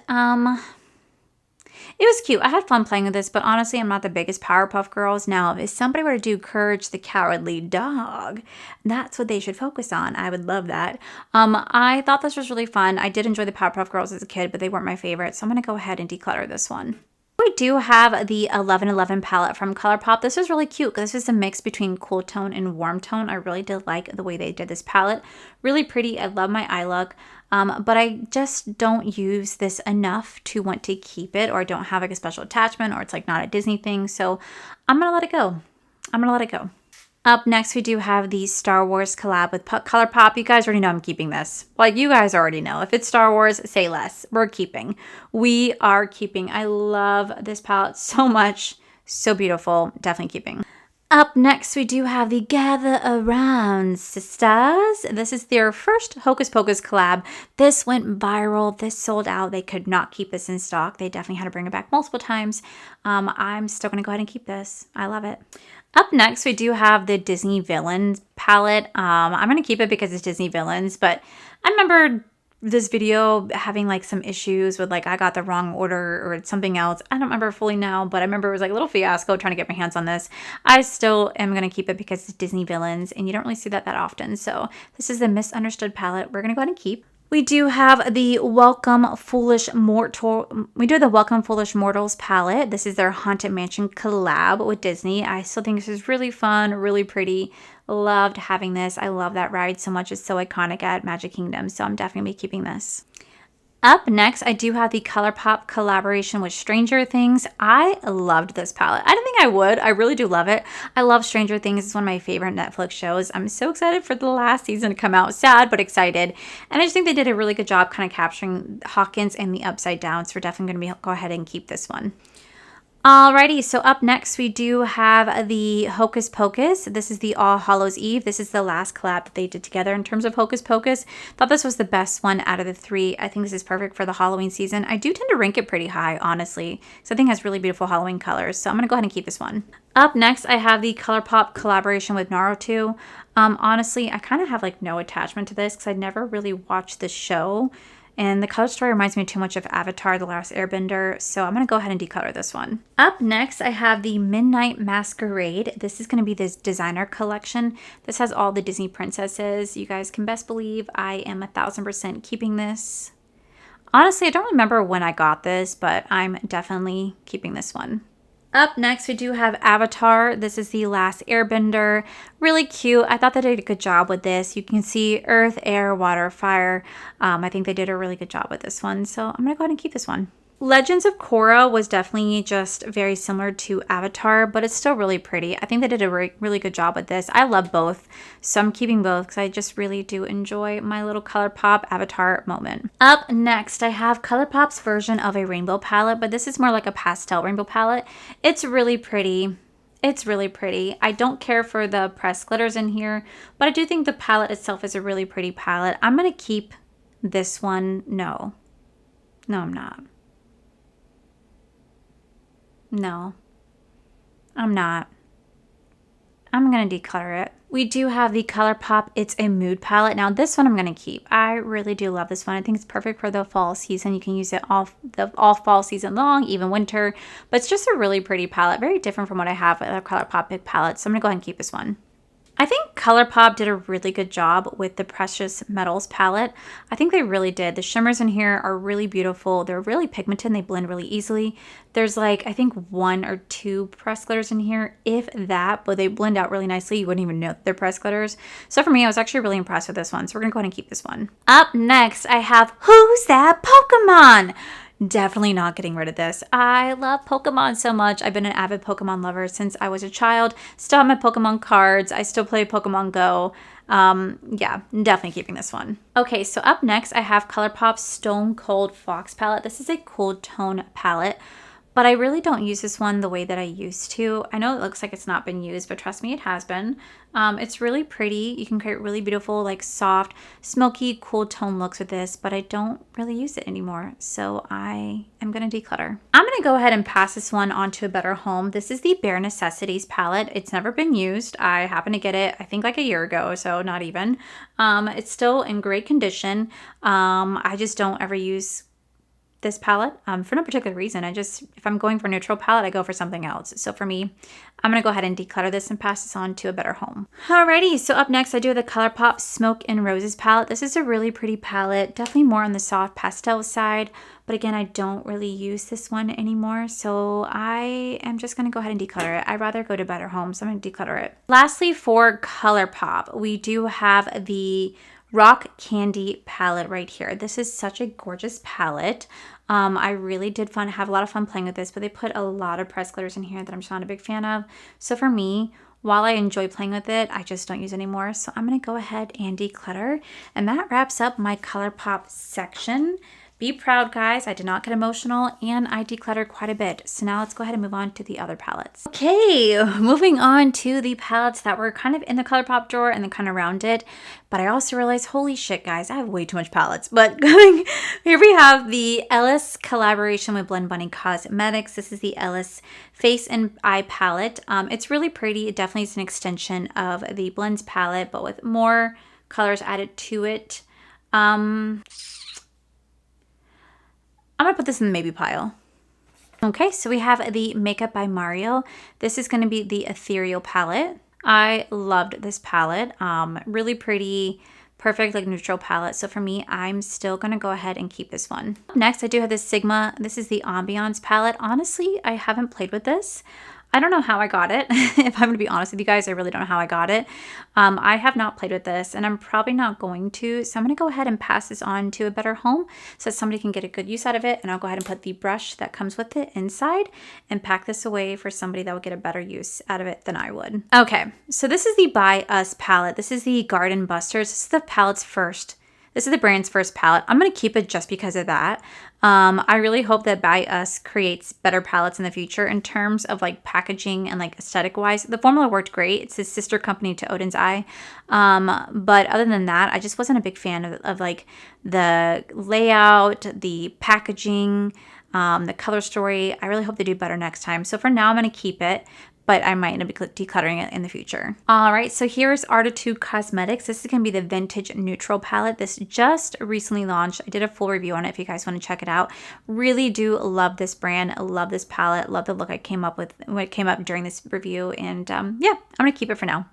It was cute. I had fun playing with this, but honestly, I'm not the biggest Powerpuff Girls. Now, if somebody were to do Courage the Cowardly Dog, that's what they should focus on. I would love that. I thought this was really fun. I did enjoy the Powerpuff Girls as a kid, but they weren't my favorite, so I'm going to go ahead and declutter this one. We do have the 1111 palette from Colourpop. This was really cute because this is a mix between cool tone and warm tone. I really did like the way they did this palette. Really pretty. I love my eye look. But I just don't use this enough to want to keep it, or I don't have like a special attachment, or it's like not a Disney thing. So I'm going to let it go. I'm going to let it go. Up next, we do have the Star Wars collab with Colourpop. You guys already know I'm keeping this. Like, you guys already know. If it's Star Wars, say less. We're keeping. We are keeping. I love this palette so much. So beautiful. Definitely keeping. Up next, we do have the Gather Around Sisters. This is their first Hocus Pocus collab. This went viral. This sold out. They could not keep this in stock. They definitely had to bring it back multiple times. I'm still going to go ahead and keep this. I love it. Up next, we do have the Disney Villains palette. I'm going to keep it because it's Disney Villains, but I remember this video having like some issues with like I got the wrong order or something else. I don't remember fully now, but I remember it was like a little fiasco trying to get my hands on this. I still am going to keep it because it's Disney Villains and you don't really see that often. So this is the Misunderstood palette we're going to go ahead and keep. We do have the Welcome Foolish Mortals palette. This is their Haunted Mansion collab with Disney. I still think this is really fun, really pretty. Loved having this. I love that ride so much. It's so iconic at Magic Kingdom, so I'm definitely keeping this. Up next, I do have the Colourpop collaboration with Stranger Things. I loved this palette. I didn't think I would. I really do love it. I love Stranger Things. It's one of my favorite Netflix shows. I'm so excited for the last season to come out. Sad, but excited. And I just think they did a really good job kind of capturing Hawkins and the Upside Down. So we're definitely going to go ahead and keep this one. Alrighty, so up next we do have the Hocus Pocus. This is the All Hallows Eve. This is the last collab that they did together in terms of Hocus Pocus. Thought this was the best one out of the three. I think this is perfect for the Halloween season. I do tend to rank it pretty high, honestly, because I think it has really beautiful Halloween colors. So I'm going to go ahead and keep this one. Up next, I have the Colourpop collaboration with Naruto. Honestly, I kind of have like no attachment to this because I never really watched the show. And the color story reminds me too much of Avatar: The Last Airbender, so I'm going to go ahead and declutter this one. Up next, I have the Midnight Masquerade. This is going to be this designer collection. This has all the Disney princesses. You guys can best believe I am 1000% keeping this. Honestly, I don't remember when I got this, but I'm definitely keeping this one. Up next, we do have Avatar. This is The Last Airbender. Really cute. I thought they did a good job with this. You can see earth, air, water, fire. I think they did a really good job with this one. So I'm going to go ahead and keep this one. Legends of Korra was definitely just very similar to Avatar, but it's still really pretty. I think they did a really good job with this. I love both, so I'm keeping both because I just really do enjoy my little Colourpop Avatar moment. Up next, I have Colourpop's version of a rainbow palette, but this is more like a pastel rainbow palette. It's really pretty. It's really pretty. I don't care for the pressed glitters in here, but I do think the palette itself is a really pretty palette. I'm going to keep this one. No, I'm not. No, I'm not. I'm going to declutter it. We do have the Colourpop It's a Mood palette. Now this one I'm going to keep. I really do love this one. I think it's perfect for the fall season. You can use it all fall season long, even winter. But it's just a really pretty palette. Very different from what I have with other Colourpop big palettes. So I'm going to go ahead and keep this one. I think Colourpop did a really good job with the Precious Metals palette. I think they really did. The shimmers in here are really beautiful. They're really pigmented and they blend really easily. There's like, I think 1 or 2 pressed glitters in here, if that, but they blend out really nicely. You wouldn't even know they're pressed glitters. So for me, I was actually really impressed with this one. So we're going to go ahead and keep this one. Up next, I have Who's That Pokemon? Definitely not getting rid of this. I love Pokemon so much. I've been an avid Pokemon lover since I was a child. Still have my Pokemon cards. I still play Pokemon Go. Yeah, definitely keeping this one. Okay, so up next I have Colourpop's Stone Cold Fox palette. This is a cool tone palette, but I really don't use this one the way that I used to. I know it looks like it's not been used, but trust me, it has been. It's really pretty. You can create really beautiful, like soft, smoky, cool tone looks with this, but I don't really use it anymore. So I am going to declutter. I'm going to go ahead and pass this one on to a better home. This is the Bare Necessities palette. It's never been used. I happened to get it, I think like a year ago, so not even. It's still in great condition. I just don't ever use this palette for no particular reason. If I'm going for a neutral palette, I go for something else. So for me, I'm going to go ahead and declutter this and pass this on to a better home. Alrighty, so up next I do have the Colourpop Smoke and Roses palette. This is a really pretty palette, definitely more on the soft pastel side, but again, I don't really use this one anymore, so I am just going to go ahead and declutter it. I'd rather go to better homes, so I'm going to declutter it. Lastly, for Colourpop, we do have the Rock Candy palette right here. This is such a gorgeous palette. I really did have a lot of fun playing with this, but they put a lot of pressed glitters in here that I'm just not a big fan of. So for me, while I enjoy playing with it, I just don't use it anymore. So I'm going to go ahead and declutter. And that wraps up my Colourpop section. Be proud, guys. I did not get emotional and I decluttered quite a bit. So now let's go ahead and move on to the other palettes. Okay, moving on to the palettes that were kind of in the Colourpop drawer and then kind of around it. But I also realized, holy shit, guys, I have way too much palettes. But here we have the Ellis collaboration with Blend Bunny Cosmetics. This is the Ellis Face and Eye palette. It's really pretty. It definitely is an extension of the Blends palette, but with more colors added to it. I'm going to put this in the maybe pile. Okay, so we have the Makeup by Mario. This is going to be the Ethereal palette. I loved this palette. Really pretty, perfect like neutral palette. So for me, I'm still going to go ahead and keep this one. Next, I do have this Sigma. This is the Ambiance palette. Honestly, I haven't played with this. I don't know how I got it. If I'm going to be honest with you guys, I really don't know how I got it. I have not played with this and I'm probably not going to. So I'm going to go ahead and pass this on to a better home so that somebody can get a good use out of it. And I'll go ahead and put the brush that comes with it inside and pack this away for somebody that will get a better use out of it than I would. Okay, so this is the By Us palette. This is the Garden Busters. This is the palette's first. This is the brand's first palette. I'm going to keep it just because of that. I really hope that By Us creates better palettes in the future in terms of like packaging and like aesthetic wise. The formula worked great. It's his sister company to Odin's Eye. But other than that, I just wasn't a big fan of like the layout, the packaging, the color story. I really hope they do better next time. So for now, I'm going to keep it, but I might end up decluttering it in the future. All right, so here's Artitude Cosmetics. This is gonna be the Vintage Neutral palette. This just recently launched. I did a full review on it if you guys wanna check it out. Really do love this brand, I love this palette, love the look I came up with when it came up during this review, and yeah, I'm gonna keep it for now.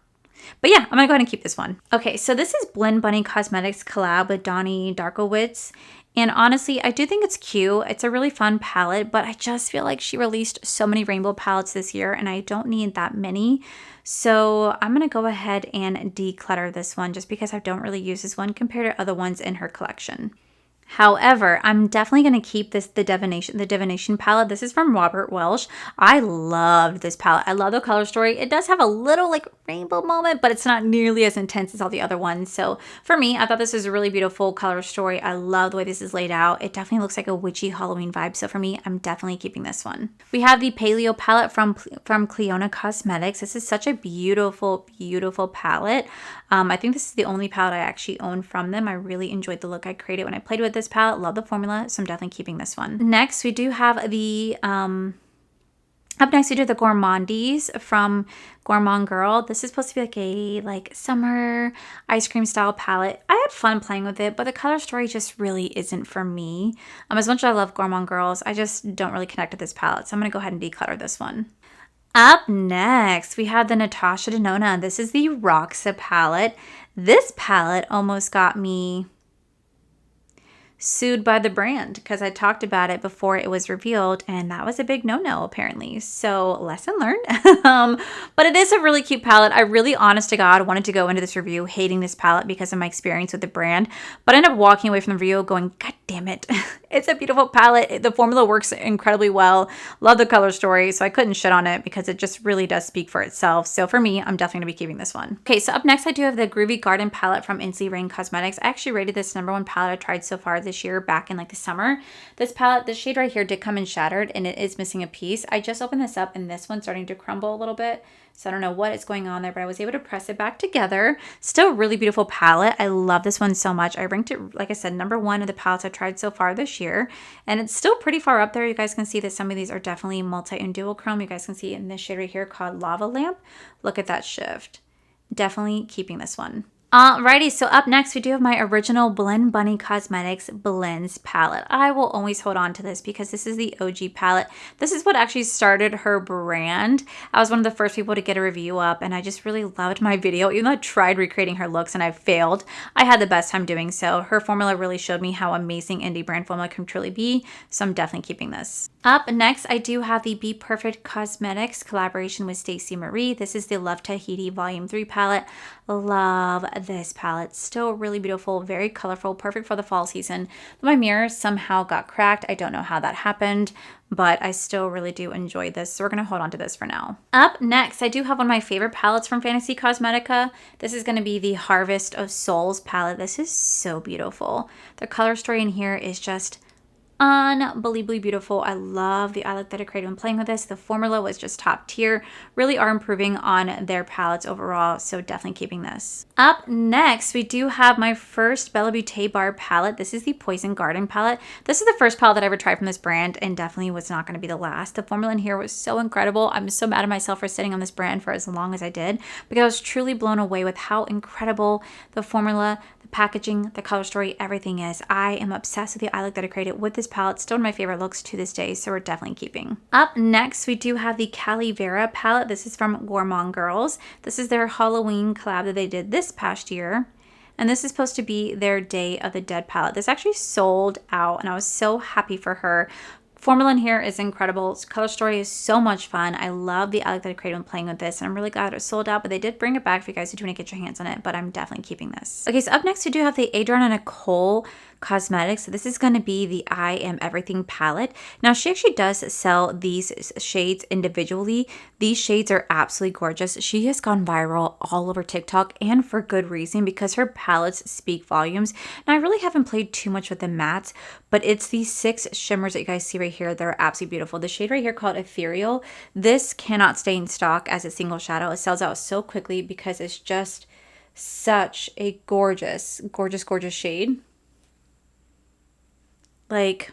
But yeah, I'm gonna go ahead and keep this one. Okay, so this is Blend Bunny Cosmetics collab with Donnie Darkowitz. And honestly, I do think it's cute. It's a really fun palette, but I just feel like she released so many rainbow palettes this year and I don't need that many. So I'm going to go ahead and declutter this one just because I don't really use this one compared to other ones in her collection. However, I'm definitely going to keep this, the Divination palette. This is from Robert Welsh. I loved this palette. I love the color story. It does have a little like rainbow moment, but it's not nearly as intense as all the other ones. So for me, I thought this was a really beautiful color story. I love the way this is laid out. It definitely looks like a witchy Halloween vibe. So for me, I'm definitely keeping this one. We have the Paleo palette from Cleona Cosmetics. This is such a beautiful, beautiful palette. I think this is the only palette I actually own from them. I really enjoyed the look I created when I played with this palette. Love the formula, so I'm definitely keeping this one. Next, we do have the up next we do the Gourmandies from Gourmand Girl. This is supposed to be like a summer ice cream style palette. I had fun playing with it, but the color story just really isn't for me. As much as I love Gourmand Girls, I just don't really connect with this palette, so I'm gonna go ahead and declutter this one. Up next, we have the Natasha Denona. This is the Roxa palette. This palette almost got me sued by the brand because I talked about it before it was revealed, and that was a big no-no apparently. So lesson learned. But it is a really cute palette. I really, honest to God, wanted to go into this review hating this palette because of my experience with the brand, but I ended up walking away from the review going, God damn it. It's a beautiful palette. The formula works incredibly well. Love the color story, so I couldn't shit on it because it just really does speak for itself. So for me, I'm definitely gonna be keeping this one. Okay, so up next I do have the Groovy Garden palette from Inslee Rain Cosmetics. I actually rated this #1 palette I tried so far this year back in like the summer. This palette, the shade right here did come in shattered and it is missing a piece. I just opened this up and this one's starting to crumble a little bit. So I don't know what is going on there, but I was able to press it back together. Still really beautiful palette. I love this one so much. I ranked it, like I said, #1 of the palettes I've tried so far this year. And it's still pretty far up there. You guys can see that some of these are definitely multi and dual chrome. You guys can see in this shade right here called Lava Lamp. Look at that shift. Definitely keeping this one. Alrighty, so up next we do have my original Blend Bunny Cosmetics Blends palette. I will always hold on to this because this is the OG palette. This is what actually started her brand. I was one of the first people to get a review up and I just really loved my video. Even though I tried recreating her looks and I failed, I had the best time doing so. Her formula really showed me how amazing indie brand formula can truly be, so I'm definitely keeping this. Up next, I do have the Be Perfect Cosmetics collaboration with Stacey Marie. This is the Love Tahiti Volume 3 palette. Love this palette. Still really beautiful, very colorful, perfect for the fall season. My mirror somehow got cracked. I don't know how that happened, but I still really do enjoy this. So we're going to hold on to this for now. Up next, I do have one of my favorite palettes from Fantasy Cosmetica. This is going to be the Harvest of Souls palette. This is so beautiful. The color story in here is just unbelievably beautiful. I love the eye look that I created when playing with this. The formula was just top tier. Really are improving on their palettes overall, so definitely keeping this. Up next, we do have my first Bella Beauté bar palette. This is the Poison Garden palette. This is the first palette that I ever tried from this brand and definitely was not going to be the last. The formula in here was so incredible. I'm so mad at myself for sitting on this brand for as long as I did because I was truly blown away with how incredible the formula, packaging, the color story, everything is. I am obsessed with the eye look that I created with this palette. Still one of my favorite looks to this day, so we're definitely keeping. Up next, we do have the Cali Vera palette. This is from Gourmand Girls. This is their Halloween collab that they did this past year. And this is supposed to be their Day of the Dead palette. This actually sold out, and I was so happy for her. Formula in here is incredible. Color story is so much fun. I love the eye look that I created when playing with this, and I'm really glad it was sold out, but they did bring it back for you guys who do want to get your hands on it, but I'm definitely keeping this. Okay, so up next we do have the Adriana Nicole Cosmetics. So this is going to be the I Am Everything palette. Now she actually does sell these shades individually. These shades are absolutely gorgeous. She has gone viral all over TikTok and for good reason because her palettes speak volumes. Now I really haven't played too much with the mattes, but it's these 6 shimmers that you guys see right here. They're absolutely beautiful. The shade right here called Ethereal. This cannot stay in stock as a single shadow. It sells out so quickly because it's just such a gorgeous, gorgeous, gorgeous shade. Like,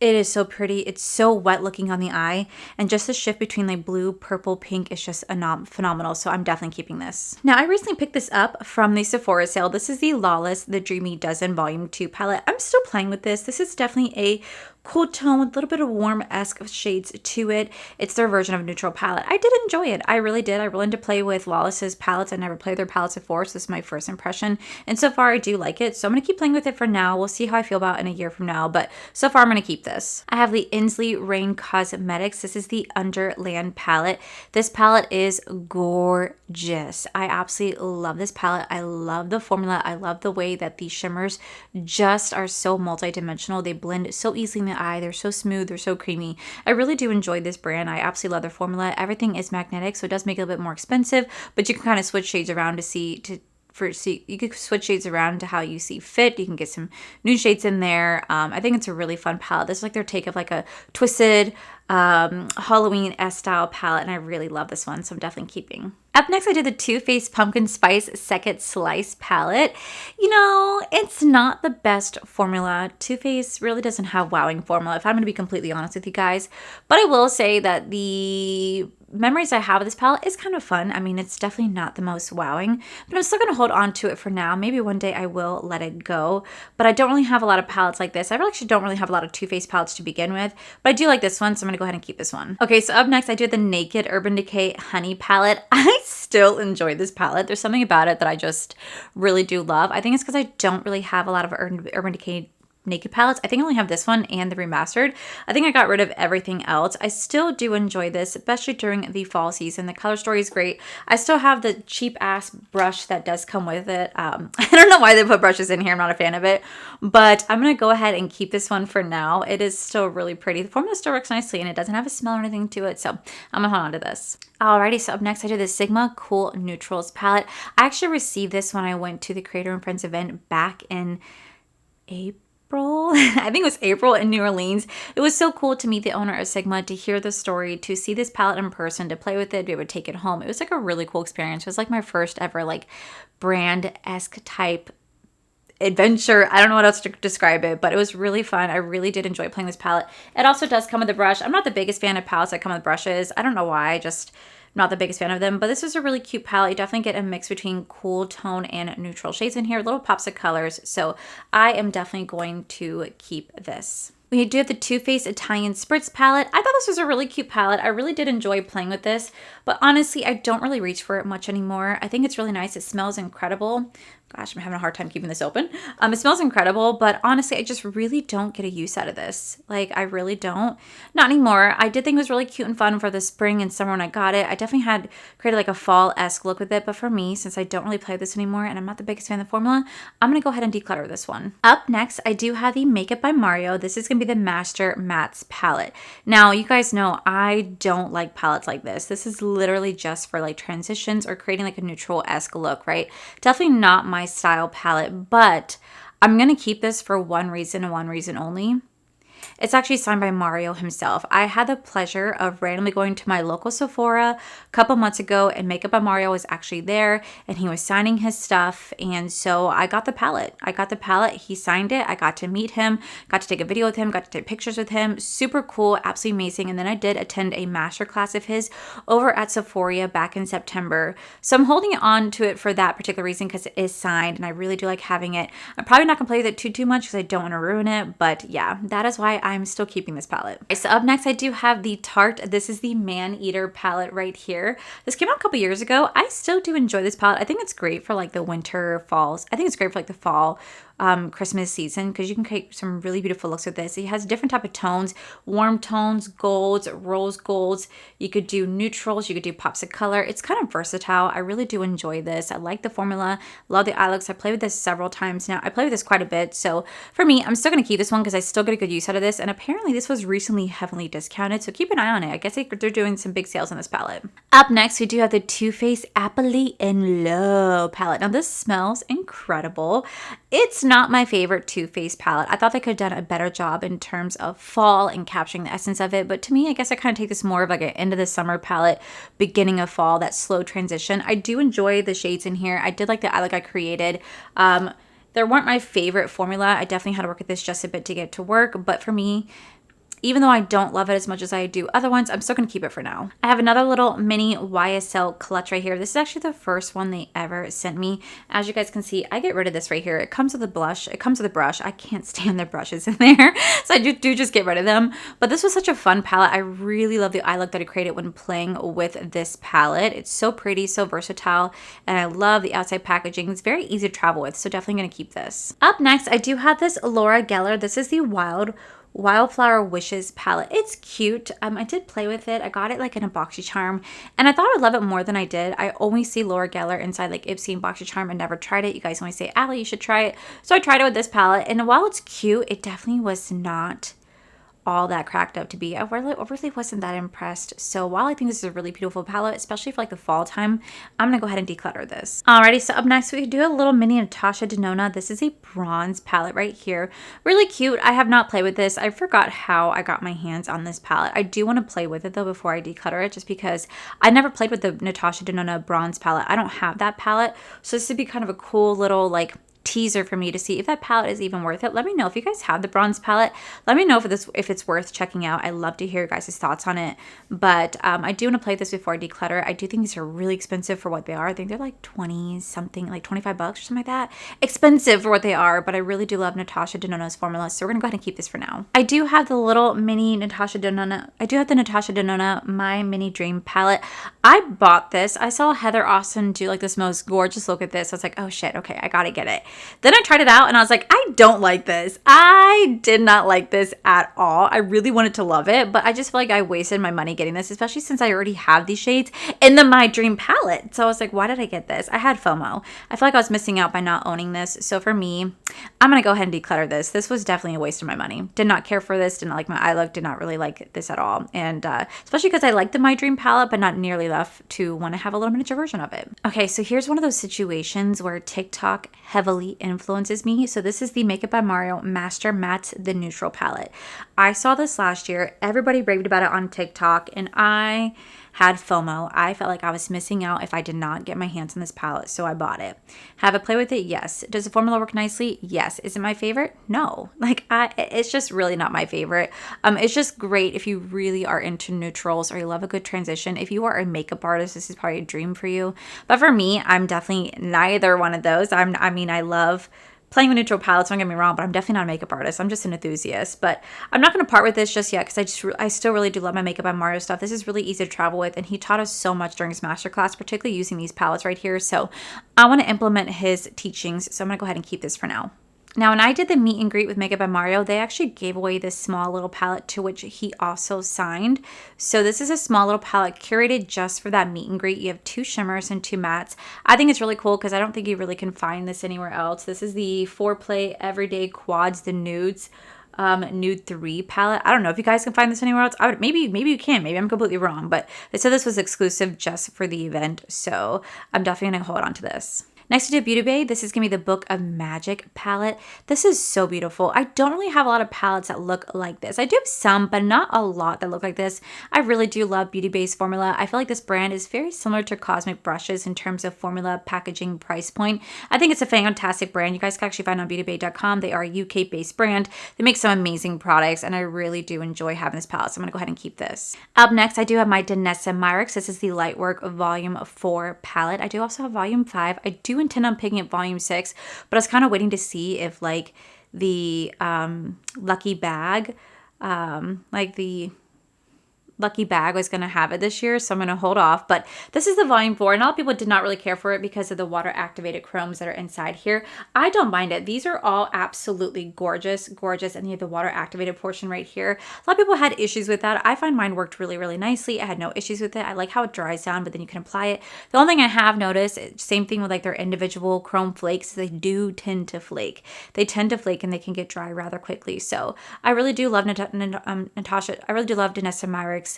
it is so pretty. It's so wet looking on the eye. And just the shift between like blue, purple, pink is just phenomenal. So I'm definitely keeping this. Now, I recently picked this up from the Sephora sale. This is the Lawless, the Dreamy Dozen Volume 2 palette. I'm still playing with this. This is definitely a cool tone with a little bit of warm-esque shades to it. It's their version of a neutral palette. I did enjoy it. I really did. I really wanted to play with Lawless's palettes. I never played their palettes before, so this is my first impression. And so far, I do like it. So I'm going to keep playing with it for now. We'll see how I feel about it in a year from now. But so far, I'm going to keep this. I have the Inslee Rain Cosmetics. This is the Underland palette. This palette is gorgeous. I absolutely love this palette. I love the formula. I love the way that these shimmers just are so multi-dimensional. They blend so easily in the eye. They're so smooth. They're so creamy. I really do enjoy this brand. I absolutely love their formula. Everything is magnetic, so it does make it a bit more expensive, but you can kind of switch shades around you could switch shades around to how you see fit. You can get some new shades in there. I think it's a really fun palette. This is like their take of like a twisted Halloween-esque style palette, and I really love this one, so I'm definitely keeping. Up next, I did the Too Faced Pumpkin Spice Second Slice palette. You know, it's not the best formula. Too Faced really doesn't have wowing formula, if I'm going to be completely honest with you guys. But I will say that the memories I have of this palette is kind of fun. I mean, it's definitely not the most wowing, but I'm still going to hold on to it for now. Maybe one day I will let it go, but I don't really have a lot of palettes like this. I actually don't really have a lot of Too Faced palettes to begin with, but I do like this one, so I'm going to go ahead and keep this one. Okay, so up next, I did the Naked Urban Decay Honey palette. I still enjoy this palette. There's something about it that I just really do love. I think it's because I don't really have a lot of Urban Decay Naked palettes. I think I only have this one and the remastered. I think I got rid of everything else. I still do enjoy this, especially during the fall season. The color story is great. I still have the cheap ass brush that does come with it. I don't know why they put brushes in here. I'm not a fan of it, but I'm going to go ahead and keep this one for now. It is still really pretty. The formula still works nicely and it doesn't have a smell or anything to it. So I'm going to hold on to this. Alrighty, so up next I do the Sigma Cool Neutrals palette. I actually received this when I went to the Creator and Friends event back in April. I think it was April in New Orleans. It was so cool to meet the owner of Sigma, to hear the story, to see this palette in person, to play with it, be able to take it home. It was like a really cool experience. It was like my first ever like brand-esque type adventure. I don't know what else to describe it, but it was really fun. I really did enjoy playing this palette. It also does come with a brush. I'm not the biggest fan of palettes that come with brushes. I don't know why. I just not the biggest fan of them, but this is a really cute palette. You definitely get a mix between cool tone and neutral shades in here, little pops of colors. So I am definitely going to keep this. We do have the Too Faced Italian Spritz palette. I thought this was a really cute palette. I really did enjoy playing with this, but honestly, I don't really reach for it much anymore. I think it's really nice. It smells incredible. Gosh, I'm having a hard time keeping this open. It smells incredible, but honestly, I just really don't get a use out of this. Like, I really don't. Not anymore. I did think it was really cute and fun for the spring and summer when I got it. I definitely had created like a fall-esque look with it, but for me, since I don't really play this anymore and I'm not the biggest fan of the formula, I'm going to go ahead and declutter this one. Up next, I do have the Makeup by Mario. This is going to be the Master Mattes palette. Now, you guys know I don't like palettes like this. This is literally just for like transitions or creating like a neutral-esque look, right? Definitely not my style palette, but I'm going to keep this for one reason and one reason only. It's actually signed by Mario himself. I had the pleasure of randomly going to my local Sephora a couple months ago, and Makeup by Mario was actually there and he was signing his stuff, and so I got the palette. He signed it. I got to meet him, got to take a video with him, got to take pictures with him. Super cool, absolutely amazing. And then I did attend a masterclass of his over at Sephora back in September. So I'm holding on to it for that particular reason because it is signed and I really do like having it. I'm probably not gonna play with it too much because I don't want to ruin it, but yeah, that is why I'm still keeping this palette. Okay, so up next I do have the Tarte. This is the Man Eater palette right here. This came out a couple years ago. I still do enjoy this palette. I think it's great for like the winter, falls. I think it's great for like the fall, Christmas season because you can create some really beautiful looks with this. It has different type of tones, warm tones, golds, rose golds. You could do neutrals, you could do pops of color. It's kind of versatile. I really do enjoy this. I like the formula, love the eye looks. I played with this several times now. I play with this quite a bit. So for me, I'm still going to keep this one because I still get a good use out of this. And apparently this was recently heavily discounted. So keep an eye on it. I guess they're doing some big sales on this palette. Up next, we do have the Too Faced Happily in Love palette. Now this smells incredible. It's not my favorite Too Faced palette. I thought they could have done a better job in terms of fall and capturing the essence of it. But to me, I guess I kind of take this more of like an end of the summer palette, beginning of fall, that slow transition. I do enjoy the shades in here. I did like the eye look I created. They weren't my favorite formula. I definitely had to work with this just a bit to get it to work. But for me, even though I don't love it as much as I do other ones, I'm still going to keep it for now. I have another little mini YSL clutch right here. This is actually the first one they ever sent me. As you guys can see, I get rid of this right here. It comes with a blush. It comes with a brush. I can't stand the brushes in there, so I do just get rid of them. But this was such a fun palette. I really love the eye look that I created when playing with this palette. It's so pretty, so versatile, and I love the outside packaging. It's very easy to travel with, so definitely going to keep this. Up next, I do have this Laura Geller. This is the Wildflower Wishes palette. It's cute. I did play with it. I got it like in a BoxyCharm, and I thought I'd love it more than I did. I always see Laura Geller inside like Ipsy and BoxyCharm and never tried it. You guys always say, Allie, you should try it. So I tried it with this palette, and while it's cute, it definitely was not all that cracked up to be. I really wasn't that impressed. So while I think this is a really beautiful palette, especially for like the fall time, I'm gonna go ahead and declutter this. Alrighty, so up next we do a little mini Natasha Denona. This is a bronze palette right here. Really cute. I have not played with this. I forgot how I got my hands on this palette. I do want to play with it though before I declutter it, just because I never played with the Natasha Denona bronze palette. I don't have that palette, so this would be kind of a cool little like teaser for me to see if that palette is even worth it. Let me know if you guys have the bronze palette. Let me know if it's worth checking out. I love to hear your guys' thoughts on it. But I do want to play this before I declutter. I do think these are really expensive for what they are. I think they're like 20 something, like 25 bucks or something like that. Expensive for what they are, but I really do love Natasha Denona's formula, so we're gonna go ahead and keep this for now. I do have the little mini Natasha Denona. I do have the Natasha Denona My Mini Dream palette. I bought this. I saw Heather Austin do like this most gorgeous look at this. I was like, oh shit, okay, I gotta get it. Then I tried it out and I was like, I don't like this. I did not like this at all. I really wanted to love it, but I just feel like I wasted my money getting this, especially since I already have these shades in the My Dream palette. So I was like, why did I get this? I had FOMO. I feel like I was missing out by not owning this. So for me, I'm going to go ahead and declutter this. This was definitely a waste of my money. Did not care for this. Did not like my eye look. Did not really like this at all. And especially because I like the My Dream palette, but not nearly enough to want to have a little miniature version of it. Okay, so here's one of those situations where TikTok heavily influences me. So this is the Makeup by Mario Master Matte the Neutral palette. I saw this last year. Everybody raved about it on TikTok, and I had FOMO. I felt like I was missing out if I did not get my hands on this palette, so I bought it. Have a play with it? Yes. Does the formula work nicely? Yes. Is it my favorite? No. Like, it's just really not my favorite. It's just great if you really are into neutrals or you love a good transition. If you are a makeup artist, this is probably a dream for you. But for me, I'm definitely neither one of those. I love playing with neutral palettes, don't get me wrong, but I'm definitely not a makeup artist. I'm just an enthusiast. But I'm not going to part with this just yet because I still really do love my Makeup by Mario stuff. This is really easy to travel with, and he taught us so much during his masterclass, particularly using these palettes right here. So I want to implement his teachings, so I'm going to go ahead and keep this for now. Now, when I did the meet and greet with Makeup by Mario, they actually gave away this small little palette to which he also signed. So this is a small little palette curated just for that meet and greet. You have 2 shimmers and 2 mattes. I think it's really cool because I don't think you really can find this anywhere else. This is the 4Play Everyday Quads, the Nudes. Nude 3 palette. I don't know if you guys can find this anywhere else. Maybe you can. Maybe I'm completely wrong, but they said this was exclusive just for the event. So I'm definitely going to hold on to this. Next, we do Beauty Bay. This is going to be the Book of Magic palette. This is so beautiful. I don't really have a lot of palettes that look like this. I do have some, but not a lot that look like this. I really do love Beauty Bay's formula. I feel like this brand is very similar to Cosmic Brushes in terms of formula, packaging, price point. I think it's a fantastic brand. You guys can actually find it on beautybay.com. They are a UK-based brand. They make some amazing products, and I really do enjoy having this palette, so I'm going to go ahead and keep this. Up next, I do have my Danessa Myricks. This is the Lightwork Volume 4 palette. I do also have Volume 5. I do intend on picking up Volume 6, but I was kind of waiting to see if like the lucky bag was going to have it this year, so I'm going to hold off. But this is the Volume 4, and a lot of people did not really care for it because of the water activated chromes that are inside here. I don't mind it. These are all absolutely gorgeous, and you have the water activated portion right here. A lot of people had issues with that. I find mine worked really, really nicely. I had no issues with it. I like how it dries down, but then you can apply it. The only thing I have noticed, same thing with like their individual chrome flakes, they do tend to flake. They tend to flake and they can get dry rather quickly. So I really do love Natasha. I really do love Danessa Myricks.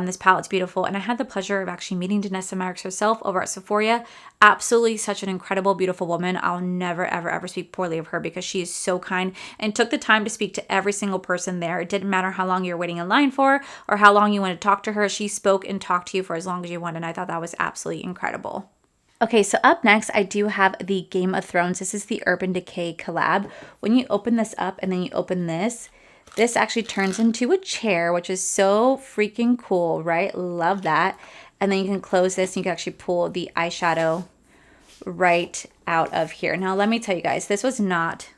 This palette's beautiful, and I had the pleasure of actually meeting Danessa Myricks herself over at Sephora. Absolutely such an incredible, beautiful woman. I'll never, ever, ever speak poorly of her because she is so kind and took the time to speak to every single person there. It didn't matter how long you were waiting in line for or how long you wanted to talk to her. She spoke and talked to you for as long as you wanted, and I thought that was absolutely incredible. Okay, so up next, I do have the Game of Thrones. This is the Urban Decay collab. When you open this up and then you open this actually turns into a chair, which is so freaking cool, right? Love that. And then you can close this and you can actually pull the eyeshadow right out of here. Now, let me tell you guys, this was not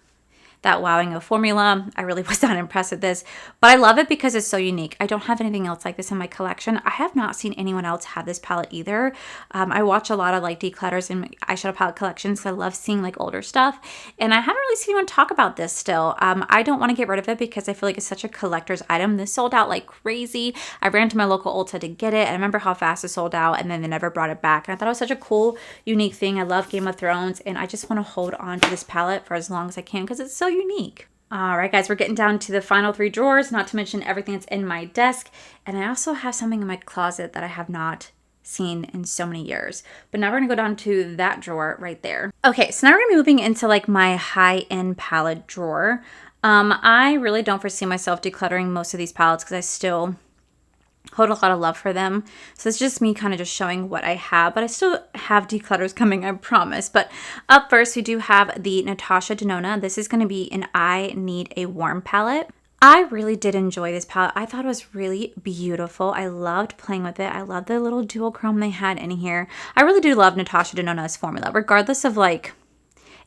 that wowing of formula. I really was not impressed with this, but I love it because it's so unique. I don't have anything else like this in my collection. I have not seen anyone else have this palette either. I watch a lot of like declutters and eyeshadow palette collections, so I love seeing like older stuff, and I haven't really seen anyone talk about this still. I don't want to get rid of it because I feel like it's such a collector's item. This sold out like crazy. I ran to my local Ulta to get it. I remember how fast it sold out, and then they never brought it back, and I thought it was such a cool, unique thing. I love Game of Thrones, and I just want to hold on to this palette for as long as I can because it's so unique. All right, guys, we're getting down to the final 3 drawers, not to mention everything that's in my desk. And I also have something in my closet that I have not seen in so many years. But now we're gonna go down to that drawer right there. Okay, so now we're gonna be moving into like my high-end palette drawer. I really don't foresee myself decluttering most of these palettes because I still hold a lot of love for them. So it's just me kind of just showing what I have, but I still have declutters coming, I promise. But up first, we do have the Natasha Denona. This is going to be an I Need a Warm palette. I really did enjoy this palette. I thought it was really beautiful. I loved playing with it. I love the little dual chrome they had in here. I really do love Natasha Denona's formula, regardless of like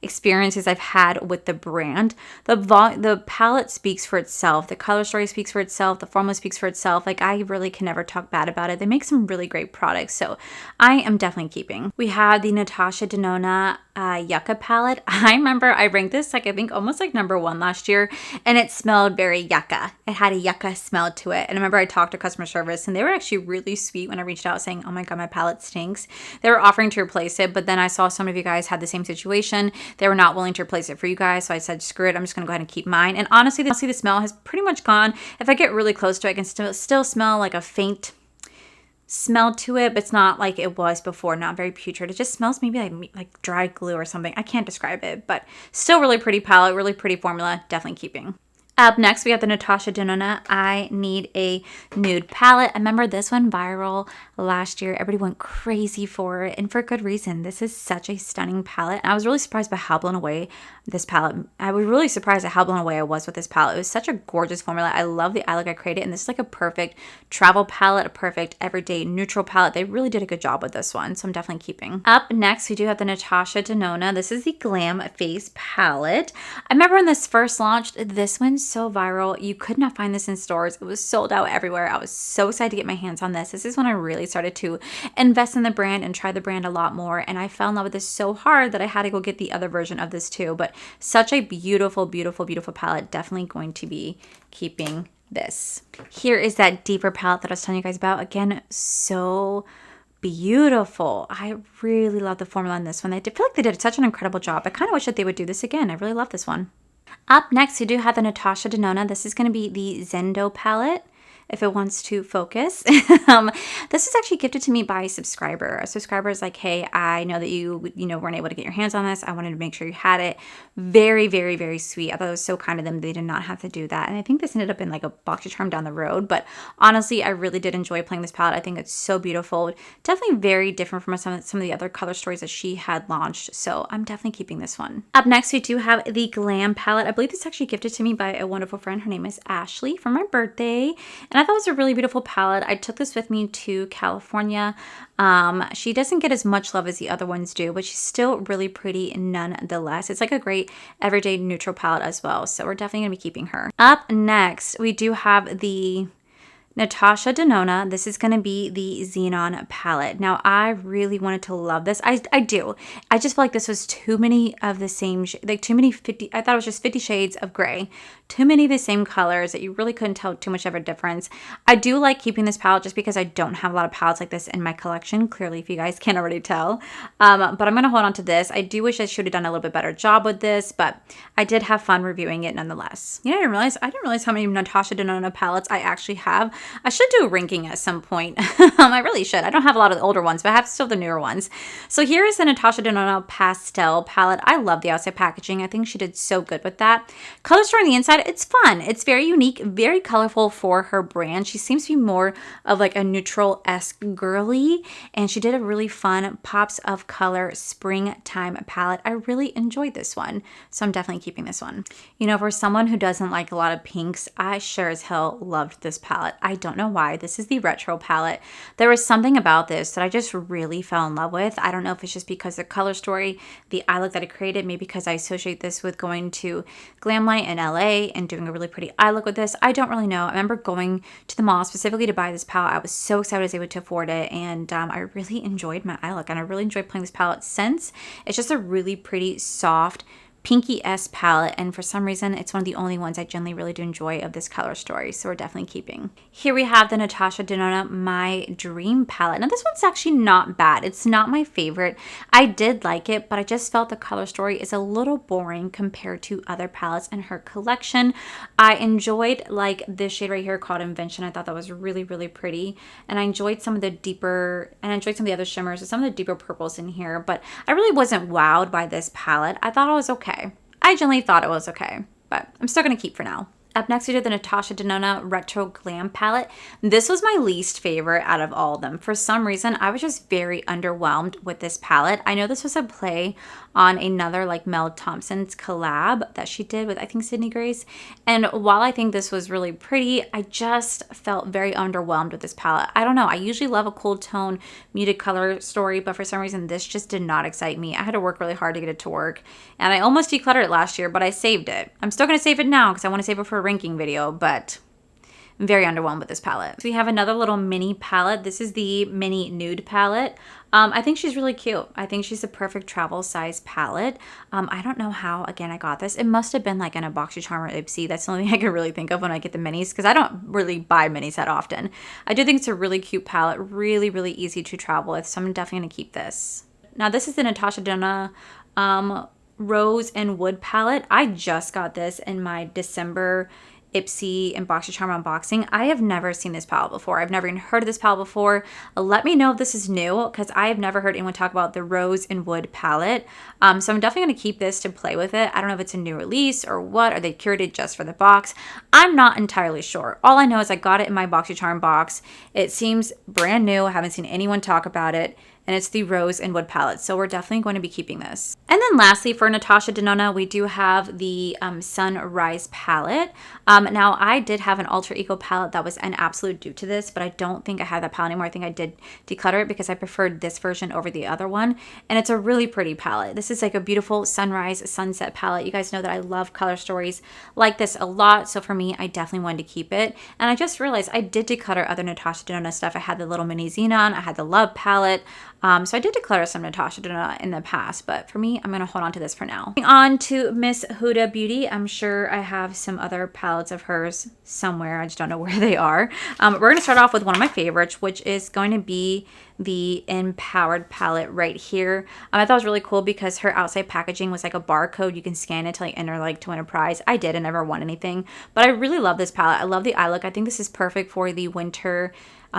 experiences I've had with the brand. The palette speaks for itself. The color story speaks for itself. The formula speaks for itself. Like, I really can never talk bad about it. They make some really great products, so I am definitely keeping. We have the Natasha Denona Yucca palette. I remember I ranked this like I think almost like #1 last year, and it smelled very yucca. It had a yucca smell to it. And I remember I talked to customer service and they were actually really sweet when I reached out saying, oh my God, my palette stinks. They were offering to replace it, but then I saw some of you guys had the same situation. They were not willing to replace it for you guys. So I said, screw it, I'm just gonna go ahead and keep mine. And honestly, the smell has pretty much gone. If I get really close to it, I can still smell like a faint smell to it, but it's not like it was before, not very putrid. It just smells maybe like dry glue or something. I can't describe it, but still really pretty palette, really pretty formula, definitely keeping. Up next, we have the Natasha Denona I Need a Nude palette. I remember this one viral last year. Everybody went crazy for it, and for good reason. This is such a stunning palette. And I was really surprised by how blown away this palette. I was really surprised at how blown away I was with this palette. It was such a gorgeous formula. I love the eye look I created, and this is like a perfect travel palette, a perfect everyday neutral palette. They really did a good job with this one, so I'm definitely keeping. Up next, we do have the Natasha Denona. This is the Glam Face palette. I remember when this first launched, this one's so viral. You could not find this in stores. It was sold out everywhere. I was so excited to get my hands on this. This is when I really started to invest in the brand and try the brand a lot more. And I fell in love with this so hard that I had to go get the other version of this too. But such a beautiful, beautiful, beautiful palette. Definitely going to be keeping this. Here is that deeper palette that I was telling you guys about. Again, so beautiful. I really love the formula on this one. I feel like they did such an incredible job. I kind of wish that they would do this again. I really love this one. Up next, we do have the Natasha Denona. This is going to be the Zendo palette, if it wants to focus. This was actually gifted to me by a subscriber. A subscriber is like, hey, I know that you weren't able to get your hands on this. I wanted to make sure you had it. Very, very, very sweet. I thought it was so kind of them. They did not have to do that. And I think this ended up in like a box of charm down the road. But honestly, I really did enjoy playing this palette. I think it's so beautiful. Definitely very different from some of the other color stories that she had launched. So I'm definitely keeping this one. Up next, we do have the Glam palette. I believe this is actually gifted to me by a wonderful friend. Her name is Ashley, for my birthday. And I thought it was a really beautiful palette. I took this with me to California. She doesn't get as much love as the other ones do, but she's still really pretty nonetheless. It's like a great everyday neutral palette as well. So we're definitely going to be keeping her. Up next, we do have the Natasha Denona. This is going to be the Xenon palette. Now, I really wanted to love this. I do. I just feel like this was too many of the same, like too many 50, I thought it was just 50 shades of gray. Too many of the same colors that you really couldn't tell too much of a difference. I do like keeping this palette just because I don't have a lot of palettes like this in my collection, clearly, if you guys can't already tell. But I'm going to hold on to this. I do wish I should have done a little bit better job with this, but I did have fun reviewing it nonetheless. You know, I didn't realize how many Natasha Denona palettes I actually have. I should do a ranking at some point. I really should. I don't have a lot of the older ones, but I have still the newer ones. So here is the Natasha Denona Pastel palette. I love the outside packaging. I think she did so good with that. Color story on the inside, it's fun. It's very unique, very colorful for her brand. She seems to be more of like a neutral-esque girly, and she did a really fun pops of color springtime palette. I really enjoyed this one, so I'm definitely keeping this one. You know, for someone who doesn't like a lot of pinks, I sure as hell loved this palette. I don't know why. This is the retro palette. There was something about this that I just really fell in love with. I don't know if it's just because the color story, the eye look that I created, maybe because I associate this with going to Glam in LA and doing a really pretty eye look with this. I don't really know. I remember going to the mall specifically to buy this palette. I was so excited I was able to afford it, and I really enjoyed my eye look, and I really enjoyed playing this palette since. It's just a really pretty, soft, pinky-esque palette, and for some reason it's one of the only ones I generally really do enjoy of this color story, so we're definitely keeping. Here we have the Natasha Denona My Dream palette. Now this one's actually not bad. It's not my favorite. I did like it, but I just felt the color story is a little boring compared to other palettes in her collection. I enjoyed like this shade right here called Invention. I thought that was really, really pretty, and I enjoyed some of the deeper, and I enjoyed some of the other shimmers and some of the deeper purples in here, but I really wasn't wowed by this palette. I thought it was okay. I generally thought it was okay, but I'm still going to keep for now. Up next, we did the Natasha Denona Retro Glam palette. This was my least favorite out of all of them. For some reason, I was just very underwhelmed with this palette. I know this was a play on another like Mel Thompson's collab that she did with, I think, Sydney Grace. And while I think this was really pretty, I just felt very underwhelmed with this palette. I don't know. I usually love a cool tone, muted color story, but for some reason, this just did not excite me. I had to work really hard to get it to work. And I almost decluttered it last year, but I saved it. I'm still going to save it now because I want to save it for a ranking video, but very underwhelmed with this palette. So we have another little mini palette. This is the mini nude palette. I think she's really cute. I think she's a perfect travel size palette. I don't know how, again, I got this. It must have been like in a BoxyCharm or Ipsy. That's the only thing I can really think of when I get the minis, because I don't really buy minis that often. I do think it's a really cute palette, really, really easy to travel with. So I'm definitely going to keep this. Now this is the Natasha Denona Rose and Wood palette. I just got this in my December Ipsy and BoxyCharm unboxing. I have never seen this palette before. I've never even heard of this palette before. Let me know if this is new, because I have never heard anyone talk about the Rose and Wood palette. So I'm definitely going to keep this to play with it. I don't know if it's a new release or what. Are they curated just for the box? I'm not entirely sure. All I know is I got it in my BoxyCharm box. It seems brand new. I haven't seen anyone talk about it. And it's the Rose and Wood palette. So we're definitely going to be keeping this. And then lastly, for Natasha Denona, we do have the Sunrise palette. Now, I did have an Alter Ego palette that was an absolute dupe to this, but I don't think I have that palette anymore. I think I did declutter it because I preferred this version over the other one. And it's a really pretty palette. This is like a beautiful sunrise sunset palette. You guys know that I love color stories like this a lot. So for me, I definitely wanted to keep it. And I just realized I did declutter other Natasha Denona stuff. I had the little mini Xenon. I had the Love palette. So I did declutter some Natasha Denona in the past, but for me, I'm going to hold on to this for now. Moving on to Miss Huda Beauty. I'm sure I have some other palettes of hers somewhere. I just don't know where they are. We're going to start off with one of my favorites, which is going to be the Empowered palette right here. I thought it was really cool because her outside packaging was like a barcode. You can scan it till you enter like to win a prize. I did. I never won anything, but I really love this palette. I love the eye look. I think this is perfect for the winter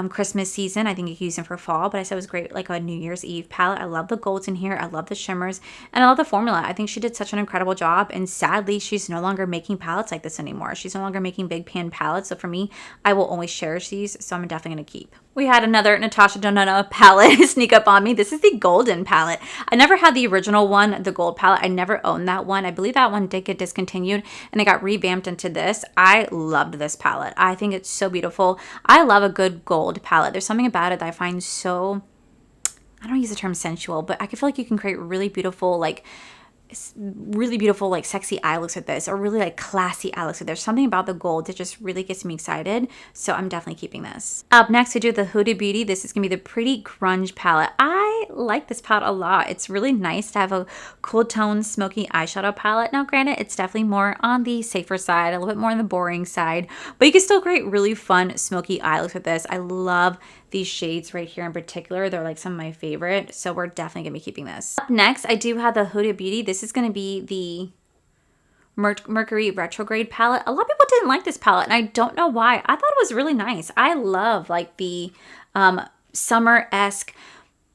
Christmas season. I think you can use them for fall, but I said it was great like a New Year's Eve palette. I love the golds in here. I love the shimmers, and I love the formula. I think she did such an incredible job, and sadly, she's no longer making palettes like this anymore. She's no longer making big pan palettes, so for me, I will always cherish these, so I'm definitely going to keep. We had another Natasha Denona palette sneak up on me. This is the Golden palette. I never had the original one, the gold palette. I never owned that one. I believe that one did get discontinued and it got revamped into this. I loved this palette. I think it's so beautiful. I love a good gold palette. There's something about it that I find so, I don't use the term sensual, but I feel like you can create really beautiful, like sexy eye looks with this, or really like classy eye looks with this. There's something about the gold that just really gets me excited, so I'm definitely keeping this. Up next, we do the Huda Beauty. This is gonna be the Pretty Grunge palette. I like this palette a lot. It's really nice to have a cool tone smoky eyeshadow palette. Now granted, it's definitely more on the safer side, a little bit more on the boring side, but you can still create really fun smoky eye looks with this. I love these shades right here in particular. They're like some of my favorite, so we're definitely gonna be keeping this. Up next, I do have the Huda Beauty. This is gonna be the Mercury Retrograde palette. A lot of people didn't like this palette, and I don't know why. I thought it was really nice. I love like the summer-esque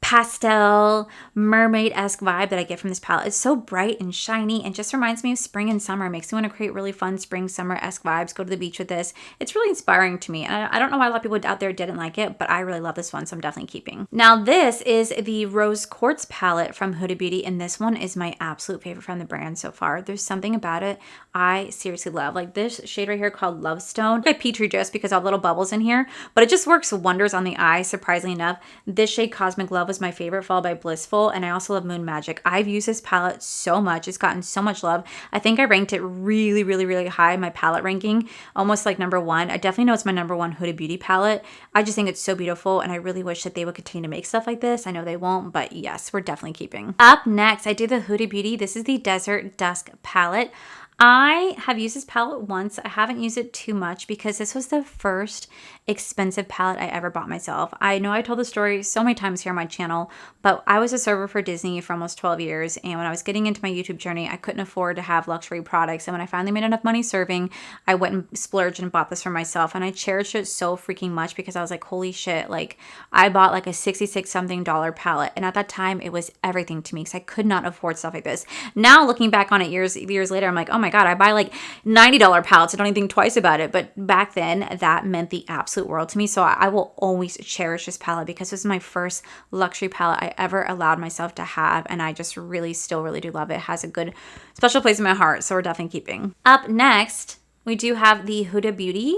pastel mermaid-esque vibe that I get from this palette. It's so bright and shiny and just reminds me of spring and summer. It makes me want to create really fun spring summer-esque vibes, go to the beach with this. It's really inspiring to me, and I don't know why a lot of people out there didn't like it, but I really love this one, so I'm definitely keeping. Now this is the Rose Quartz palette from Huda Beauty, and this one is my absolute favorite from the brand so far. There's something about it I seriously love. Like this shade right here called Love Stone. I Petri just because I have little bubbles in here, but it just works wonders on the eye, surprisingly enough. This shade Cosmic Love was my favorite, followed by Blissful, and I also love Moon Magic. I've used this palette so much. It's gotten so much love. I think I ranked it really, really, really high in my palette ranking, almost like #1. I definitely know it's my #1 Huda Beauty palette. I just think it's so beautiful, and I really wish that they would continue to make stuff like this. I know they won't, but yes, we're definitely keeping. Up next, I do the Huda Beauty. This is the Desert Dusk palette. I have used this palette once. I haven't used it too much because this was the first expensive palette I ever bought myself. I know I told the story so many times here on my channel, but I was a server for Disney for almost 12 years. And when I was getting into my YouTube journey, I couldn't afford to have luxury products. And when I finally made enough money serving, I went and splurged and bought this for myself. And I cherished it so freaking much because I was like, holy shit, like I bought like a $66 something palette. And at that time it was everything to me because I could not afford stuff like this. Now looking back on it years later, I'm like, oh my God, I buy like $90 palettes. I don't even think twice about it. But back then that meant the absolute world to me. So I will always cherish this palette because this is my first luxury palette I ever allowed myself to have. And I just still really do love it. It has a good special place in my heart. So we're definitely keeping. Up next, we do have the Huda Beauty.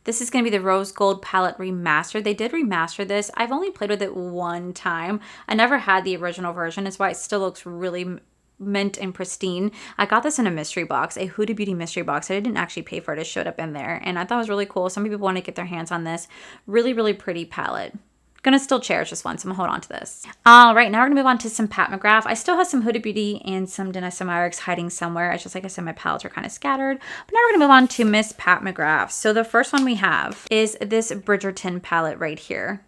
This is going to be the Rose Gold Palette Remastered. They did remaster this. I've only played with it one time. I never had the original version. That's why it still looks really mint and pristine. I got this in a mystery box, a Huda Beauty mystery box. I didn't actually pay for it. It showed up in there, and I thought it was really cool. Some people want to get their hands on this. Really, really pretty palette. Gonna still cherish this one, so I'm gonna hold on to this. All right, now we're gonna move on to some Pat McGrath. I still have some Huda Beauty and some Dennis Myricks hiding somewhere. It's just like I said, my palettes are kind of scattered. But now we're gonna move on to Miss Pat McGrath. So the first one we have is this Bridgerton palette right here.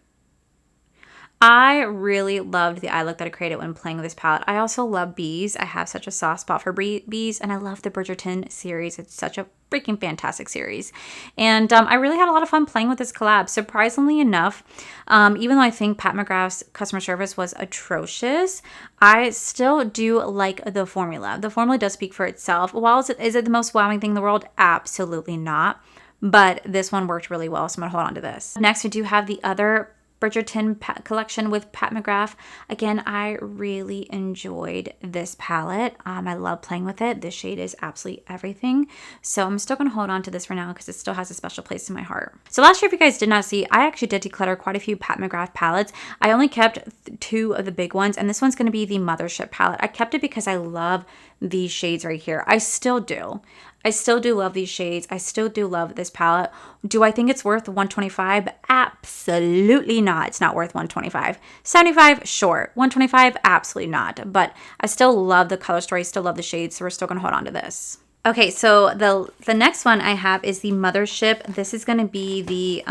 I really loved the eye look that I created when playing with this palette. I also love bees. I have such a soft spot for bees, and I love the Bridgerton series. It's such a freaking fantastic series. And I really had a lot of fun playing with this collab. Surprisingly enough, even though I think Pat McGrath's customer service was atrocious, I still do like the formula. The formula does speak for itself. While is it the most wowing thing in the world? Absolutely not. But this one worked really well, so I'm going to hold on to this. Next, we do have the other Bridgerton collection with Pat McGrath. Again, I really enjoyed this palette. I love playing with it. This shade is absolutely everything. So I'm still going to hold on to this for now because it still has a special place in my heart. So last year, if you guys did not see, I actually did declutter quite a few Pat McGrath palettes. I only kept 2 of the big ones, and this one's going to be the Mothership palette. I kept it because I love these shades right here. I still do. I still do love these shades. I still do love this palette. Do I think it's worth $125? Absolutely not. It's not worth $125. $75? Sure. $125? Absolutely not. But I still love the color story, still love the shades, so we're still going to hold on to this. Okay, so the next one I have is the Mothership. This is going to be the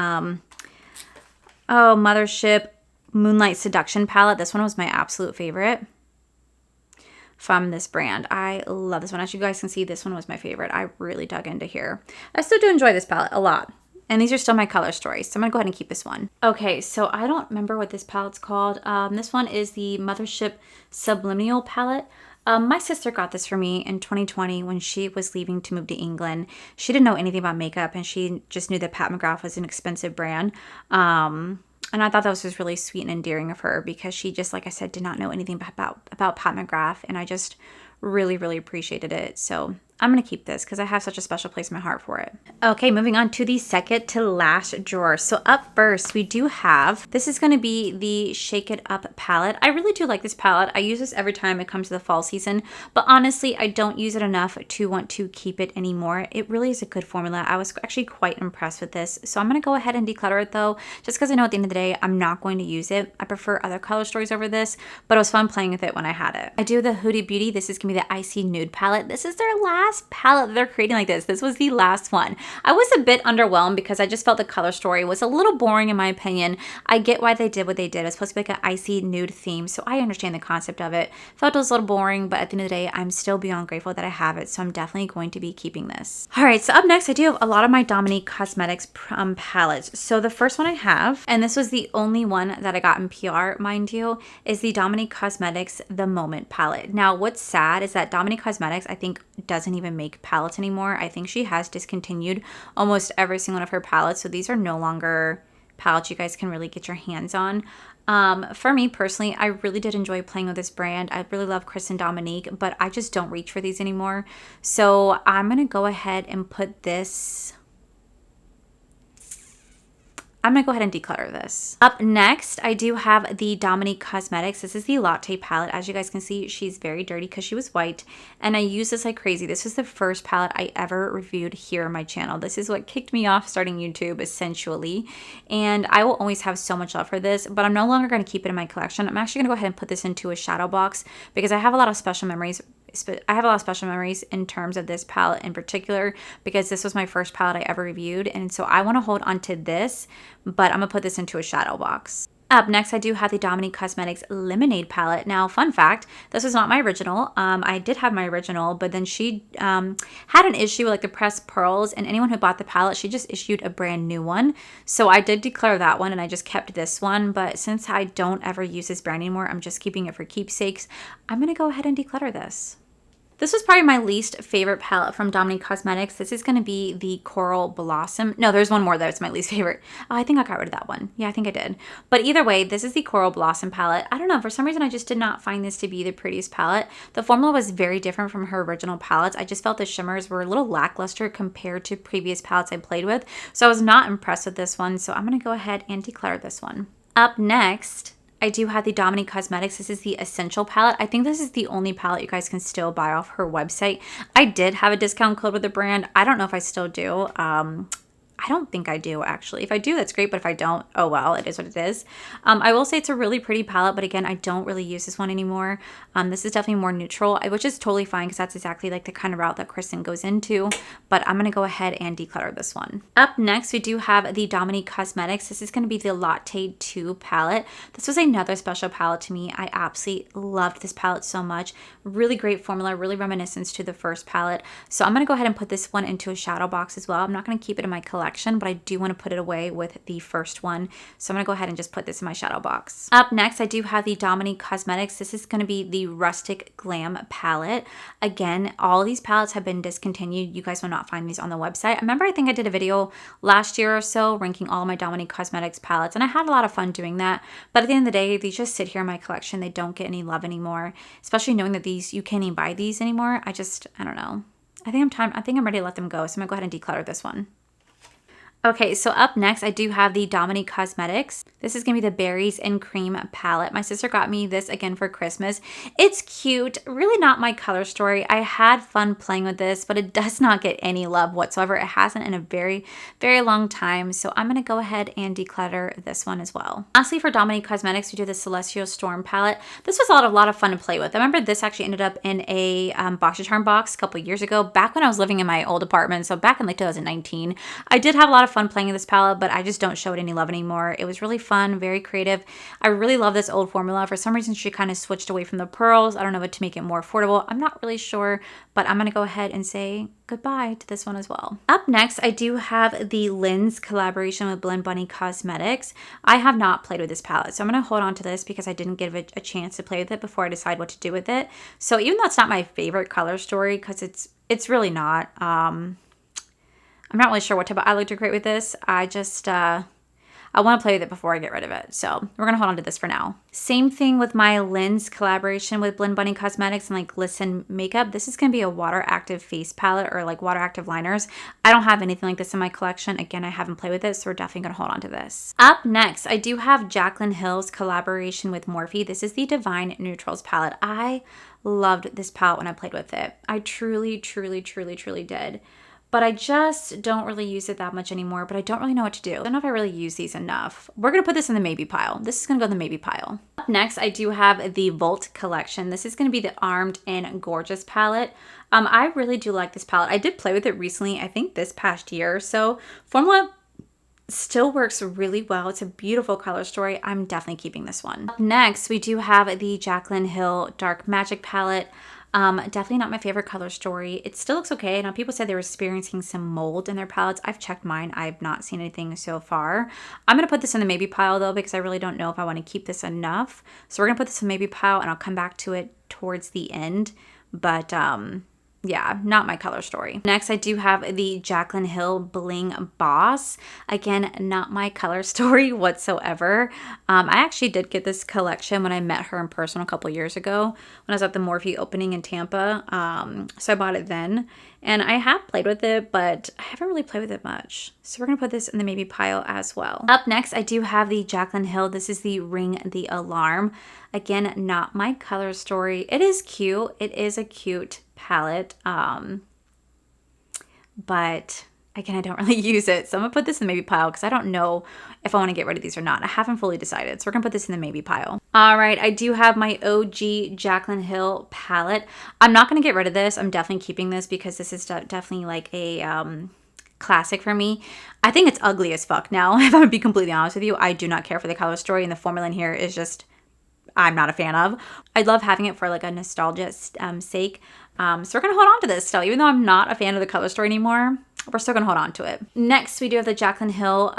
Mothership Moonlight Seduction palette. This one was my absolute favorite from this brand. I love this one. As you guys can see, this one was my favorite. I really dug into here. I still do enjoy this palette a lot. And these are still my color stories. So I'm going to go ahead and keep this one. Okay, so I don't remember what this palette's called. This one is the Mothership Subliminal palette. My sister got this for me in 2020 when she was leaving to move to England. She didn't know anything about makeup, and she just knew that Pat McGrath was an expensive brand. And I thought that was just really sweet and endearing of her because she just, like I said, did not know anything about Pat McGrath. And I just really, really appreciated it. So I'm going to keep this because I have such a special place in my heart for it. Okay, moving on to the second to last drawer. So up first, we do have, this is going to be the Shake It Up palette. I really do like this palette. I use this every time it comes to the fall season, but honestly, I don't use it enough to want to keep it anymore. It really is a good formula. I was actually quite impressed with this. So I'm going to go ahead and declutter it though, just because I know at the end of the day, I'm not going to use it. I prefer other color stories over this, but it was fun playing with it when I had it. I do the Huda Beauty. This is going to be the Icy Nude palette. This is their last palette that they're creating like this. This was the last one. I was a bit underwhelmed because I just felt the color story was a little boring in my opinion. I get why they did what they did. It's supposed to be like an icy nude theme, so I understand the concept of it. Felt it was a little boring, but at the end of the day, I'm still beyond grateful that I have it, so I'm definitely going to be keeping this. All right, so up next, I do have a lot of my Dominique Cosmetics palettes. So the first one I have, and this was the only one that I got in PR, mind you, is the Dominique Cosmetics The Moment palette. Now, what's sad is that Dominique Cosmetics, I think, doesn't even make palettes anymore. I think she has discontinued almost every single one of her palettes, so these are no longer palettes you guys can really get your hands on. For me personally, I really did enjoy playing with this brand. I really love Chris and Dominique, but I just don't reach for these anymore. So I'm gonna go ahead and put this, I'm going to go ahead and declutter this. Up next, I do have the Dominique Cosmetics. This is the Latte palette. As you guys can see, she's very dirty because she was white, and I use this like crazy. This was the first palette I ever reviewed here on my channel. This is what kicked me off starting YouTube, essentially, and I will always have so much love for this, but I'm no longer going to keep it in my collection. I'm actually going to go ahead and put this into a shadow box because I have a lot of special memories. In terms of this palette in particular because this was my first palette I ever reviewed, and so I want to hold on to this, but I'm gonna put this into a shadow box. Up next, I do have the Dominique Cosmetics Lemonade palette. Now, fun fact, this was not my original. I did have my original, but then she had an issue with like the pressed pearls, and anyone who bought the palette, she just issued a brand new one. So I did declare that one, and I just kept this one. But since I don't ever use this brand anymore, I'm just keeping it for keepsakes. I'm going to go ahead and declutter this. This was probably my least favorite palette from Dominique Cosmetics. This is going to be the Coral Blossom. No, there's one more that's my least favorite. Oh, I think I got rid of that one. Yeah, I think I did. But either way, this is the Coral Blossom palette. I don't know. For some reason, I just did not find this to be the prettiest palette. The formula was very different from her original palettes. I just felt the shimmers were a little lackluster compared to previous palettes I played with. So I was not impressed with this one. So I'm going to go ahead and declare this one. Up next, I do have the Dominique Cosmetics. This is the Essential palette. I think this is the only palette you guys can still buy off her website. I did have a discount code with the brand. I don't know if I still do. I don't think I do, actually. If I do, that's great, but if I don't, oh well, it is what it is. I will say it's a really pretty palette, but again, I don't really use this one anymore. This is definitely more neutral, which is totally fine because that's exactly like the kind of route that Kristen goes into, but I'm going to go ahead and declutter this one. Up next, we do have the Dominique Cosmetics. This is going to be the Latte 2 palette. This was another special palette to me. I absolutely loved this palette so much. Really great formula, really reminiscent to the first palette. So I'm going to go ahead and put this one into a shadow box as well. I'm not going to keep it in my collection, but I do want to put it away with the first one. So I'm going to go ahead and just put this in my shadow box. Up next, I do have the Dominique Cosmetics. This is going to be the Rustic Glam palette. Again, all these palettes have been discontinued. You guys will not find these on the website. I think I did a video last year or so ranking all my Dominique Cosmetics palettes, and I had a lot of fun doing that. But at the end of the day, these just sit here in my collection. They don't get any love anymore, especially knowing that these, you can't even buy these anymore. I don't know. I think I'm ready to let them go. So I'm going to go ahead and declutter this one. Okay, so up next, I do have the Dominique Cosmetics. This is going to be the Berries and Cream palette. My sister got me this again for Christmas. It's cute. Really not my color story. I had fun playing with this, but it does not get any love whatsoever. It hasn't in a very, very long time. So I'm going to go ahead and declutter this one as well. Lastly, for Dominique Cosmetics, we do the Celestial Storm palette. This was a lot of fun to play with. I remember this actually ended up in a Box to Charm box a couple years ago, back when I was living in my old apartment. So back in like 2019, I did have a lot of fun playing with this palette, but I just don't show it any love anymore. It was really fun, very creative. I really love this old formula. For some reason, she kind of switched away from the pearls. I don't know, but to make it more affordable, I'm not really sure, but I'm going to go ahead and say goodbye to this one as well. Up next, I do have the Lens collaboration with Blend Bunny Cosmetics. I have not played with this palette, so I'm going to hold on to this because I didn't give it a chance to play with it before I decide what to do with it. So even though it's not my favorite color story, because it's really not, I'm not really sure what type of eye look to create with this. I just, I want to play with it before I get rid of it. So we're going to hold on to this for now. Same thing with my Lens collaboration with Blend Bunny Cosmetics and like Glisten Makeup. This is going to be a water active face palette or like water active liners. I don't have anything like this in my collection. Again, I haven't played with it, so we're definitely going to hold on to this. Up next, I do have Jaclyn Hill's collaboration with Morphe. This is the Divine Neutrals palette. I loved this palette when I played with it. I truly, truly, truly, truly did. But I just don't really use it that much anymore, but I don't really know what to do. I don't know if I really use these enough. We're going to put this in the maybe pile. This is going to go in the maybe pile. Up next, I do have the Volt collection. This is going to be the Armed and Gorgeous palette. I really do like this palette. I did play with it recently, I think this past year or so. Formula still works really well. It's a beautiful color story. I'm definitely keeping this one. Up next, we do have the Jaclyn Hill Dark Magic palette. Definitely not my favorite color story. It still looks okay. Now people said they were experiencing some mold in their palettes. I've checked mine. I've not seen anything so far. I'm going to put this in the maybe pile though, because I really don't know if I want to keep this enough. So we're going to put this in maybe pile and I'll come back to it towards the end. But, yeah, not my color story. Next, I do have the Jaclyn Hill Bling Boss. Again, not my color story whatsoever. I actually did get this collection when I met her in person a couple years ago when I was at the Morphe opening in Tampa. So I bought it then. And I have played with it, but I haven't really played with it much. So we're going to put this in the maybe pile as well. Up next, I do have the Jaclyn Hill. This is the Ring the Alarm. Again, not my color story. It is cute. It is a cute palette. But again, I don't really use it. So I'm going to put this in the maybe pile because I don't know if I want to get rid of these or not. I haven't fully decided. So we're going to put this in the maybe pile. All right, I do have my OG Jaclyn Hill palette. I'm not going to get rid of this. I'm definitely keeping this because this is definitely like a classic for me. I think it's ugly as fuck now. If I'm going to be completely honest with you, I do not care for the color story, and the formula in here is just, I'm not a fan of. I love having it for like a nostalgia sake. So we're going to hold on to this still, even though I'm not a fan of the color story anymore. We're still going to hold on to it. Next, we do have the Jaclyn Hill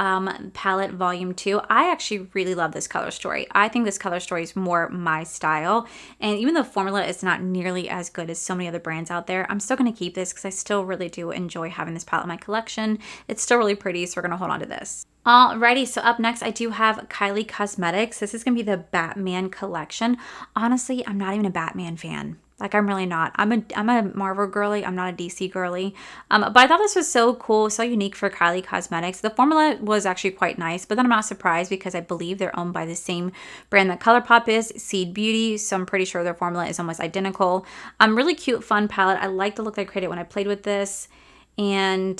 palette volume 2. I actually really love this color story. I think this color story is more my style. And even though the formula is not nearly as good as so many other brands out there, I'm still going to keep this because I still really do enjoy having this palette in my collection. It's still really pretty, so we're going to hold on to this. Alrighty, so up next, I do have Kylie Cosmetics. This is going to be the Batman collection. Honestly, I'm not even a Batman fan. Like, I'm really not. I'm a Marvel girly. I'm not a DC girly. But I thought this was so cool, so unique for Kylie Cosmetics. The formula was actually quite nice, but then I'm not surprised because I believe they're owned by the same brand that Colourpop is, Seed Beauty. So I'm pretty sure their formula is almost identical. Really cute, fun palette. I like the look I created when I played with this. And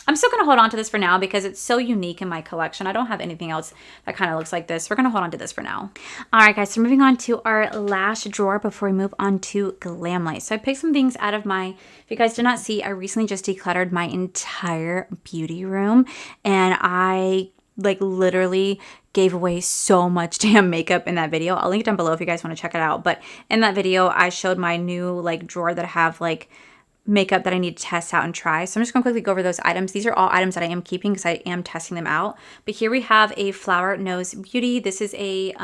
I'm still going to hold on to this for now because it's so unique in my collection. I don't have anything else that kind of looks like this. We're going to hold on to this for now. All right, guys, so moving on to our last drawer before we move on to Glam Light. So I picked some things out of my, if you guys did not see, I recently just decluttered my entire beauty room, and I like literally gave away so much damn makeup in that video. I'll link it down below if you guys want to check it out. But in that video, I showed my new like drawer that I have like makeup that I need to test out and try. So I'm just gonna quickly go over those items. These are all items that I am keeping because I am testing them out. But here we have a Flower Nose Beauty. This is a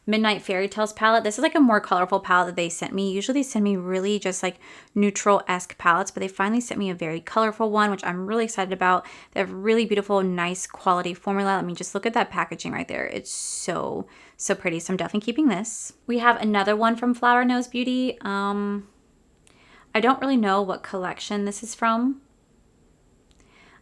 Midnight Fairy Tales palette. This is like a more colorful palette that they sent me. Usually they send me really just like neutral-esque palettes, but they finally sent me a very colorful one, which I'm really excited about. They have really beautiful, nice quality formula. I mean, just look at that packaging right there. It's so pretty. So I'm definitely keeping this. We have another one from Flower Nose Beauty. I don't really know what collection this is from.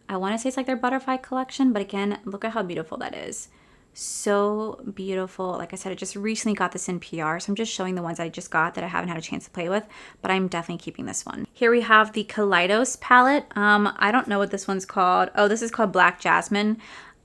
I want to say it's like their butterfly collection, but again, look at how beautiful that is. So beautiful. Like I said, I just recently got this in PR, so I'm just showing the ones I just got that I haven't had a chance to play with, but I'm definitely keeping this one. Here we have the Kaleidos palette. I don't know what this one's called. Oh, this is called Black Jasmine.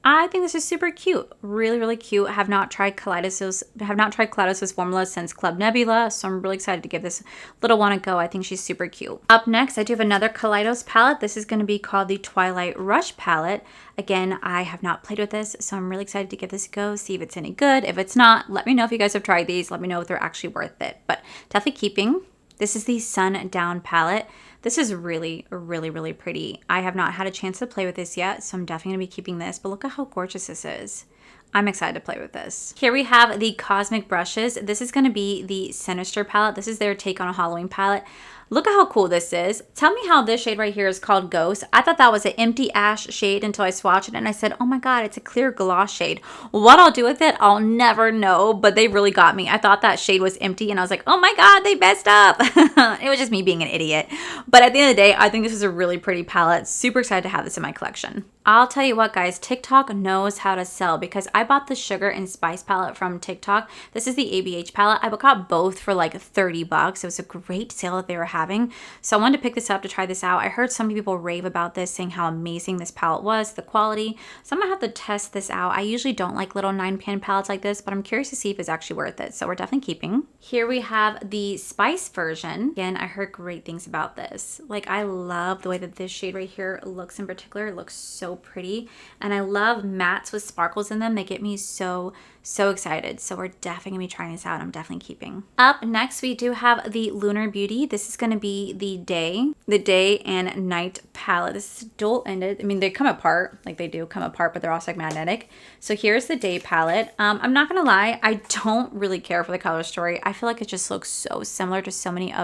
I think this is super cute. Really, really cute. I have not tried Kaleidos' formula since Club Nebula, so I'm really excited to give this little one a go. I think she's super cute. Up next, I do have another Kaleidos palette. This is going to be called the Twilight Rush palette. Again, I have not played with this, so I'm really excited to give this a go, see if it's any good. If it's not, let me know if you guys have tried these. Let me know if they're actually worth it, but definitely keeping. This is the Sundown palette. This is really, really, really pretty. I have not had a chance to play with this yet, so I'm definitely gonna be keeping this, but look at how gorgeous this is. I'm excited to play with this. Here we have the Cosmic Brushes. This is gonna be the Sinister palette. This is their take on a Halloween palette. Look at how cool this is. Tell me how this shade right here is called Ghost. I thought that was an empty ash shade until I swatched it and I said, oh my God, it's a clear gloss shade. What I'll do with it, I'll never know, but they really got me. I thought that shade was empty and I was like, oh my God, they messed up. It was just me being an idiot. But at the end of the day, I think this is a really pretty palette. Super excited to have this in my collection. I'll tell you what, guys, TikTok knows how to sell because I bought the Sugar and Spice palette from TikTok. This is the ABH palette. I got both for like 30 bucks. It was a great sale that they were having. So I wanted to pick this up to try this out. I heard some people rave about this, saying how amazing this palette was, the quality. So I'm gonna have to test this out. I usually don't like little 9-pan palettes like this, but I'm curious to see if it's actually worth it. So we're definitely keeping. Here we have the Spice version. Again, I heard great things about this. Like, I love the way that this shade right here looks in particular. It looks so pretty. And I love mattes with sparkles in them. They get me so excited. So we're definitely gonna be trying this out. I'm definitely keeping. Up next, we do have the Lunar Beauty. This is gonna be the day and night palette. This is dual-ended. I mean, they come apart, like they do come apart, but they're also like magnetic. So here's the day palette. I'm not gonna lie, I don't really care for the color story. I feel like it just looks so similar to so many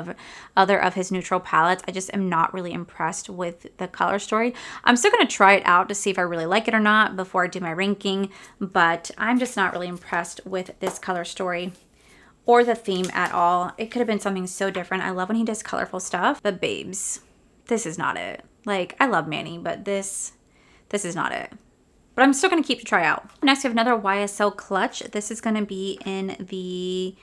other of his neutral palettes. I just am not really impressed with the color story. I'm still gonna try it out to see if I really like it or not before I do my ranking, but I'm just not really impressed with this color story or the theme at all. It could have been something so different. I love when he does colorful stuff, but babes, this is not it. Like, I love Manny, but this is not it. But I'm still gonna keep to try out. Next, we have another YSL clutch. This is gonna be in the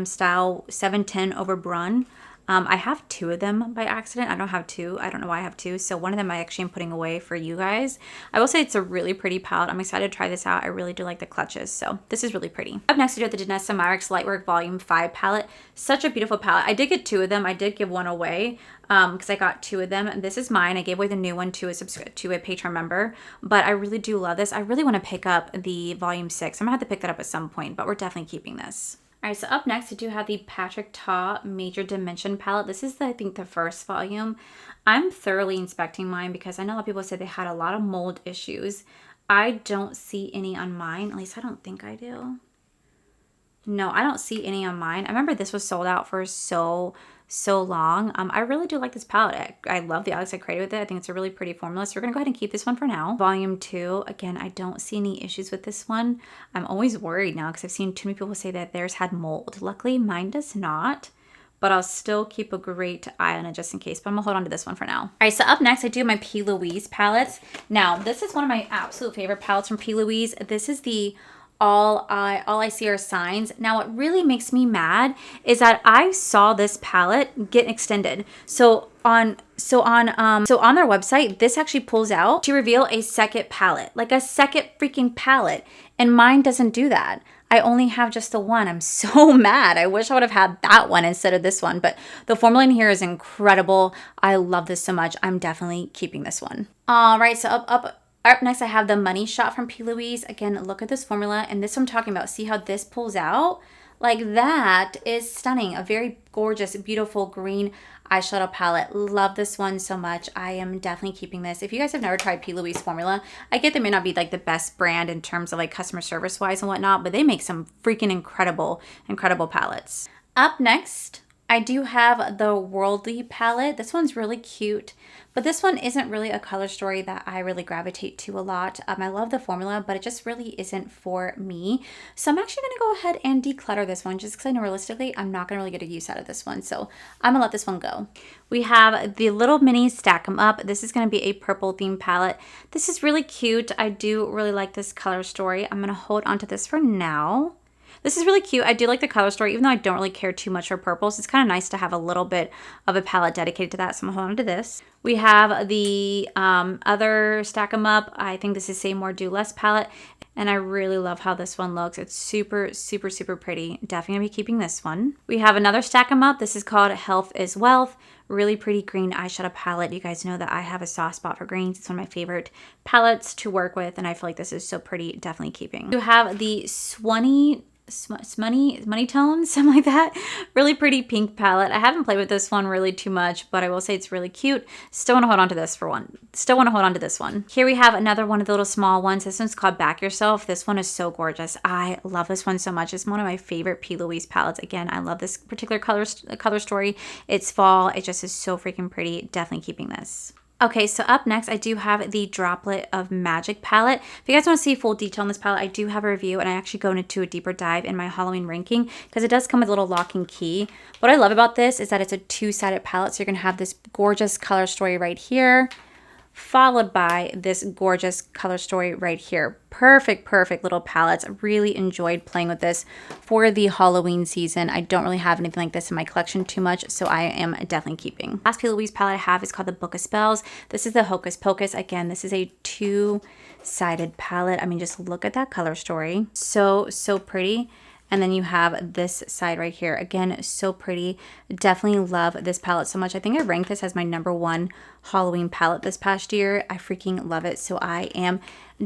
style 710 over Brun. I have two of them by accident. I don't have two. I don't know why I have two. So one of them I actually am putting away for you guys. I will say it's a really pretty palette. I'm excited to try this out. I really do like the clutches. So this is really pretty. Up next, we do have the Danessa Myricks Lightwork Volume 5 palette. Such a beautiful palette. I did get two of them. I did give one away because I got two of them. This is mine. I gave away the new one to a Patreon member. But I really do love this. I really want to pick up the Volume 6. I'm going to have to pick that up at some point. But we're definitely keeping this. All right, so up next, I do have the Patrick Ta Major Dimension palette. This is, I think, the first volume. I'm thoroughly inspecting mine because I know a lot of people said they had a lot of mold issues. I don't see any on mine. At least I don't think I do. No, I don't see any on mine. I remember this was sold out for so so long. I really do like this palette. I love the Alex I created with it. I think it's a really pretty formula. So we're gonna go ahead and keep this one for now. Volume 2, again, I don't see any issues with this one. I'm always worried now because I've seen too many people say that theirs had mold. Luckily, mine does not, but I'll still keep a great eye on it just in case. But I'm gonna hold on to this one for now. All right, so up next, I do my P. Louise palettes. Now, this is one of my absolute favorite palettes from P. Louise. This is the all I see are signs. Now, what really makes me mad is that I saw this palette get extended. So on their website, this actually pulls out to reveal a second palette, like a second freaking palette, and mine doesn't do that. I only have just the one. I'm so mad. I wish I would have had that one instead of this one, but the formula in here is incredible. I love this so much. I'm definitely keeping this one. All right, so up next, I have the Money Shot from P. Louise. Again, look at this formula, and this I'm talking about. See how this pulls out? Like, that is stunning. A very gorgeous, beautiful green eyeshadow palette. Love this one so much. I am definitely keeping this. If you guys have never tried P. Louise formula, I get they may not be like the best brand in terms of like customer service wise and whatnot, but they make some freaking incredible palettes. Up next, I do have the Worldly palette. This one's really cute, but this one isn't really a color story that I really gravitate to a lot. I love the formula, but it just really isn't for me. So I'm actually gonna go ahead and declutter this one just because I know realistically I'm not gonna really get a use out of this one. So I'm gonna let this one go. We have the Little Mini Stack 'em Up. This is gonna be a purple theme palette. This is really cute. I do really like this color story. I'm gonna hold on to this for now. This is really cute. I do like the color story, even though I don't really care too much for purples. It's kind of nice to have a little bit of a palette dedicated to that, so I'm going to hold on to this. We have the other Stack 'em Up. I think this is Say More, Do Less palette, and I really love how this one looks. It's super, super, super pretty. Definitely going to be keeping this one. We have another Stack 'em Up. This is called Health is Wealth. Really pretty green eyeshadow palette. You guys know that I have a soft spot for greens. It's one of my favorite palettes to work with, and I feel like this is so pretty. Definitely keeping. You have the Money Tones, something like that. Really pretty pink palette. I haven't played with this one really too much, but I will say it's really cute. Still want to hold on to this for one. Still want to hold on to this one. Here we have another one of the little small ones. This one's called Back Yourself. This one is so gorgeous. I love this one so much. It's one of my favorite P. Louise palettes. Again, I love this particular color story. It's fall. It just is so freaking pretty. Definitely keeping this. Okay, so up next, I do have the Droplet of Magic palette. If you guys want to see full detail on this palette, I do have a review, and I actually go into a deeper dive in my Halloween ranking because it does come with a little locking key. What I love about this is that it's a two-sided palette, so you're going to have this gorgeous color story right here, followed by this gorgeous color story right here. Perfect little palettes. Really enjoyed playing with this for the Halloween season. I don't really have anything like this in my collection too much, so I am definitely keeping. Last P. Louise palette I have is called the Book of Spells. This is the Hocus Pocus. Again, this is a two-sided palette. I mean, just look at that color story. So pretty. And then you have this side right here. Again, so pretty. Definitely love this palette so much. I think I ranked this as my #1 Halloween palette this past year. I freaking love it. So I am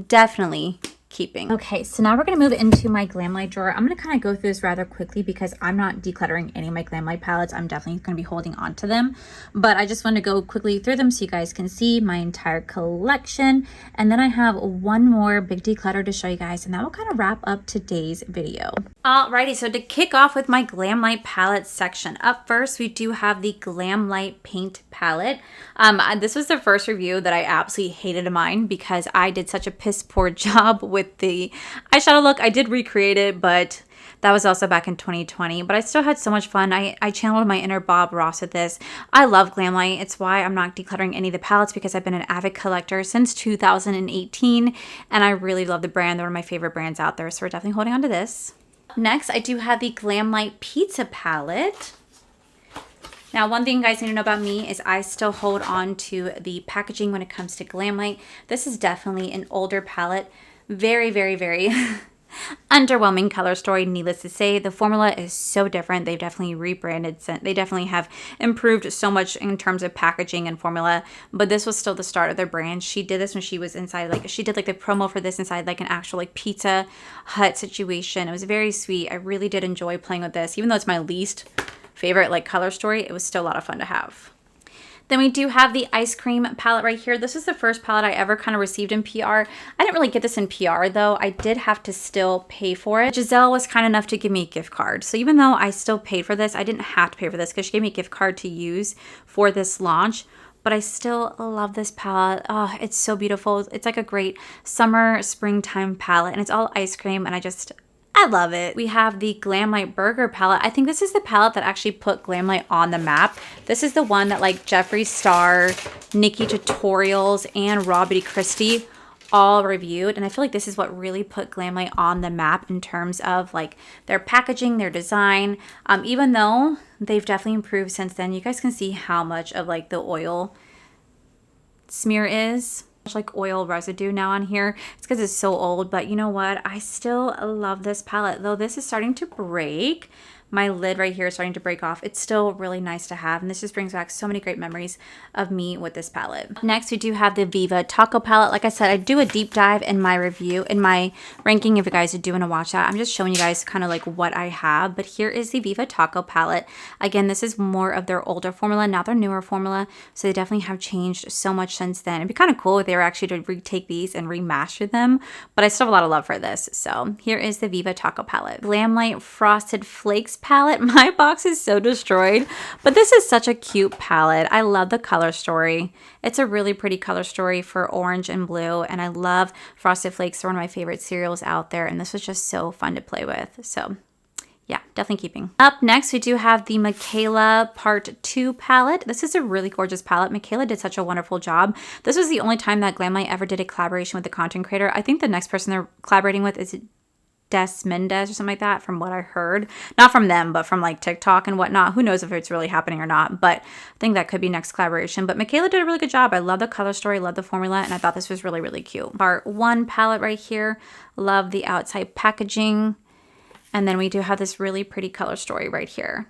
definitely keeping. Okay, so now we're going to move into my Glam Light drawer. I'm going to kind of go through this rather quickly because I'm not decluttering any of my Glam Light palettes. I'm definitely going to be holding on to them, but I just want to go quickly through them so you guys can see my entire collection. And then I have one more big declutter to show you guys, and that will kind of wrap up today's video. Alrighty, so to kick off with my Glam Light palette section, up first we do have the Glam Light Paint palette. This was the first review that I absolutely hated of mine because I did such a piss poor job with the eyeshadow look. I did recreate it, but that was also back in 2020, but I still had so much fun. I channeled my inner Bob Ross with this. I love Glam Light. It's why I'm not decluttering any of the palettes because I've been an avid collector since 2018, and I really love the brand. They're one of my favorite brands out there, so we're definitely holding on to this. Next, I do have the Glam Light Pizza palette. Now, one thing you guys need to know about me is I still hold on to the packaging when it comes to Glam Light. This is definitely an older palette. Very underwhelming color story, needless to say. The formula is so different. They've definitely rebranded. They definitely have improved so much in terms of packaging and formula, but this was still the start of their brand. She did this when she was inside, like, she did like the promo for this inside like an actual like Pizza Hut situation. It was very sweet. I really did enjoy playing with this. Even though it's my least favorite like color story, it was still a lot of fun to have. Then we do have the Ice Cream palette right here. This is the first palette I ever kind of received in PR. I didn't really get this in PR though. I did have to still pay for it. Giselle was kind enough to give me a gift card. So even though I still paid for this, I didn't have to pay for this because she gave me a gift card to use for this launch. But I still love this palette. Oh, it's so beautiful. It's like a great summer, springtime palette, and it's all ice cream, and I love it. We have the Glamlight Burger palette. I think this is the palette that actually put Glamlight on the map. This is the one that like Jeffree Star, Nikki Tutorials, and Robbie Christie all reviewed, and I feel like this is what really put Glamlight on the map in terms of like their packaging, their design. Even though they've definitely improved since then, you guys can see how much of like the oil smear is. Much like oil residue now on here. It's because it's so old, but you know what? I still love this palette, though this is starting to break. My lid right here is starting to break off. It's still really nice to have, and this just brings back so many great memories of me with this palette. Next, we do have the Viva Taco palette. Like I said, I do a deep dive in my review, in my ranking, if you guys do want to watch that. I'm just showing you guys kind of like what I have, but here is the Viva Taco palette. Again, this is more of their older formula, not their newer formula, so they definitely have changed so much since then. It'd be kind of cool if they were actually to retake these and remaster them, but I still have a lot of love for this. So here is the Viva Taco palette. Glamlight Frosted Flakes palette. My box is so destroyed, but this is such a cute palette. I love the color story. It's a really pretty color story for orange and blue, and I love Frosted Flakes. They're one of my favorite cereals out there, and this was just so fun to play with. So yeah, definitely keeping. Up next, we do have the Michaela Part 2 palette. This is a really gorgeous palette. Michaela did such a wonderful job. This was the only time that Glamlight ever did a collaboration with a content creator. I think the next person they're collaborating with is Des Mendez or something like that, from what I heard. Not from them, but from like TikTok and whatnot. Who knows if it's really happening or not, but I think that could be next collaboration. But Michaela did a really good job. I love the color story, love the formula, and I thought this was really, really cute. Part 1 palette right here. Love the outside packaging. And then we do have this really pretty color story right here.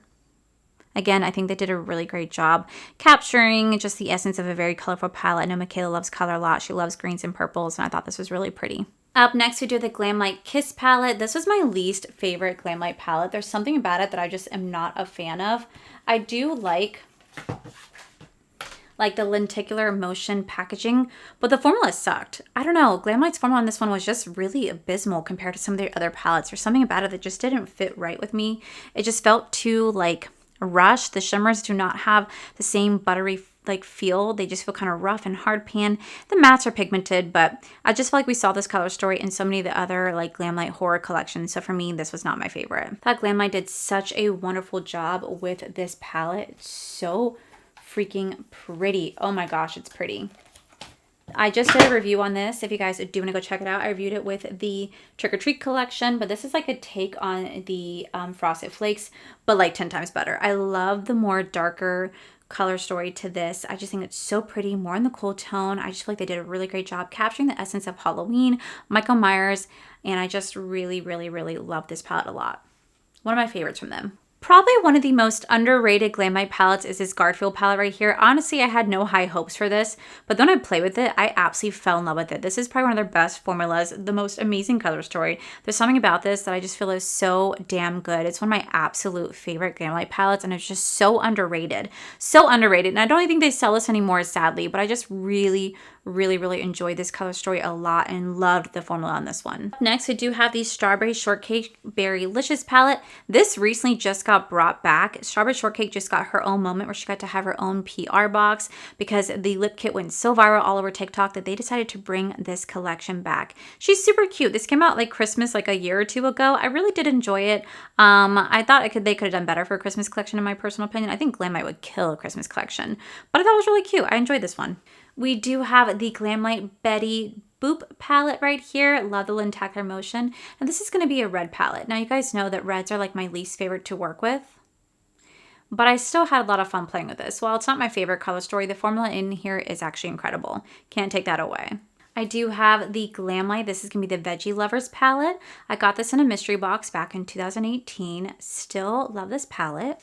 Again, I think they did a really great job capturing just the essence of a very colorful palette. I know Michaela loves color a lot. She loves greens and purples, and I thought this was really pretty. Up next, we do the Glamlight Kiss palette. This was my least favorite Glamlight palette. There's something about it that I just am not a fan of. I do like the lenticular motion packaging, but the formula sucked. I don't know. Glamlight's formula on this one was just really abysmal compared to some of their other palettes. There's something about it that just didn't fit right with me. It just felt too like rushed. The shimmers do not have the same buttery like feel. They just feel kind of rough and hard pan. The mattes are pigmented, but I just feel like we saw this color story in so many of the other like Glamlight horror collections. So for me, this was not my favorite. I thought Glamlight did such a wonderful job with this palette. It's so freaking pretty. Oh my gosh, it's pretty. I just did a review on this. If you guys do want to go check it out, I reviewed it with the Trick or Treat collection, but this is like a take on the Frosted Flakes, but like 10 times better. I love the more darker color story to this. I just think it's so pretty, more in the cool tone. I just feel like they did a really great job capturing the essence of Halloween, Michael Myers, and I just really, really, really love this palette a lot. One of my favorites from them. Probably one of the most underrated Glamlight palettes is this Garfield palette right here. Honestly, I had no high hopes for this, but then I played with it, I absolutely fell in love with it. This is probably one of their best formulas, the most amazing color story. There's something about this that I just feel is so damn good. It's one of my absolute favorite Glamlight palettes, and it's just so underrated. So underrated, and I don't even think they sell this anymore, sadly, but I just really, really, really enjoyed this color story a lot and loved the formula on this one. Next, we do have the Strawberry Shortcake Berry-licious palette. This recently just got brought back. Strawberry Shortcake just got her own moment where she got to have her own PR box because the lip kit went so viral all over TikTok that they decided to bring this collection back. She's super cute. This came out like Christmas like a year or two ago. I really did enjoy it. I thought they could have done better for a Christmas collection in my personal opinion. I think Glamlight would kill a Christmas collection, but I thought it was really cute. I enjoyed this one. We do have the Glamlight Betty Boop palette right here. Love the lenticular motion. And this is going to be a red palette. Now, you guys know that reds are like my least favorite to work with, but I still had a lot of fun playing with this. While it's not my favorite color story, the formula in here is actually incredible. Can't take that away. I do have the Glamlight. This is going to be the Veggie Lovers palette. I got this in a mystery box back in 2018. Still love this palette.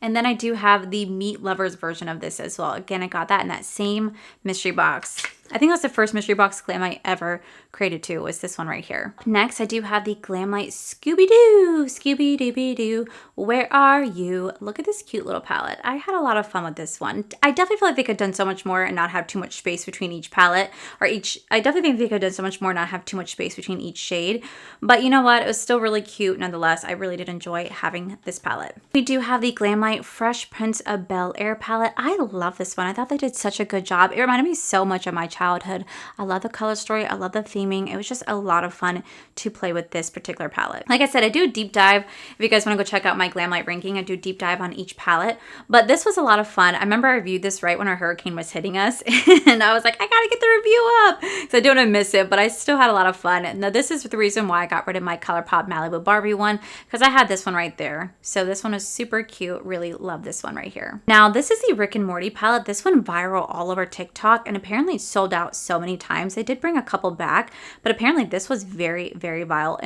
And then I do have the Meat Lovers version of this as well. Again, I got that in that same mystery box. I think that's the first mystery box glam I ever created too, was this one right here. Next, I do have the Glamlight Scooby-Doo. Scooby-Dooby-Doo, where are you? Look at this cute little palette. I had a lot of fun with this one. I definitely feel like they could have done so much more and not have too much space between each palette, or I definitely think they could have done so much more and not have too much space between each shade. But you know what? It was still really cute nonetheless. I really did enjoy having this palette. We do have the Glamlight Fresh Prince of Bel-Air palette. I love this one. I thought they did such a good job. It reminded me so much of my childhood. I love the color story. I love the theming. It was just a lot of fun to play with this particular palette. Like I said, I do a deep dive. If you guys want to go check out my Glamlight ranking, I do a deep dive on each palette. But this was a lot of fun. I remember I reviewed this right when our hurricane was hitting us. And I was like, I gotta get the review up. So I don't want to miss it, but I still had a lot of fun. Now this is the reason why I got rid of my Colourpop Malibu Barbie one, because I had this one right there. So this one is super cute. Really love this one right here. Now this is the Rick and Morty palette. This one viral all over TikTok and apparently sold out so many times. They did bring a couple back, but apparently this was very, very viral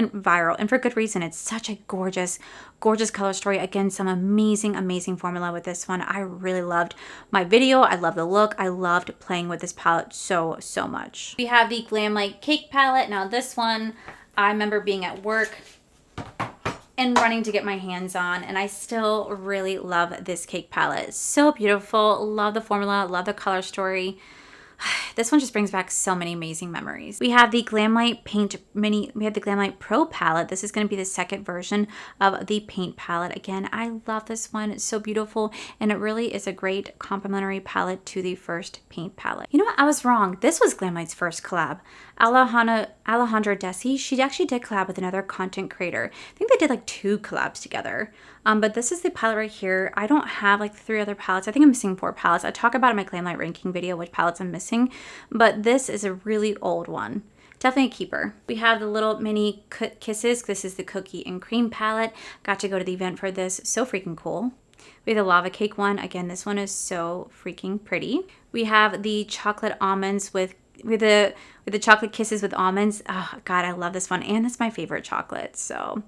and for good reason. It's such a gorgeous, gorgeous color story. Again, some amazing, amazing formula with this one. I really loved my video. I love the look. I loved playing with this palette so, so much. We have the Glamlight Cake palette. Now this one, I remember being at work and running to get my hands on, and I still really love this cake palette. It's so beautiful. Love the formula, love the color story. This one just brings back so many amazing memories. We have the Glamlight Paint Mini, we have the Glamlight Pro palette. This is going to be the second version of the paint palette. Again, I love this one. It's so beautiful, and it really is a great complementary palette to the first paint palette. You know what? I was wrong. This was Glamlight's first collab. Alejandra Desi, she actually did collab with another content creator. I think they did like 2 collabs together. But this is the palette right here. I don't have like 3 other palettes. I think I'm missing 4 palettes. I talk about in my Glamlight ranking video which palettes I'm missing, but this is a really old one. Definitely a keeper. We have the little mini kisses. This is the cookie and cream palette. Got to go to the event for this. So freaking cool. We have the lava cake one. Again, this one is so freaking pretty. We have the chocolate almonds with the chocolate kisses with almonds. Oh God, I love this one. And it's my favorite chocolate. So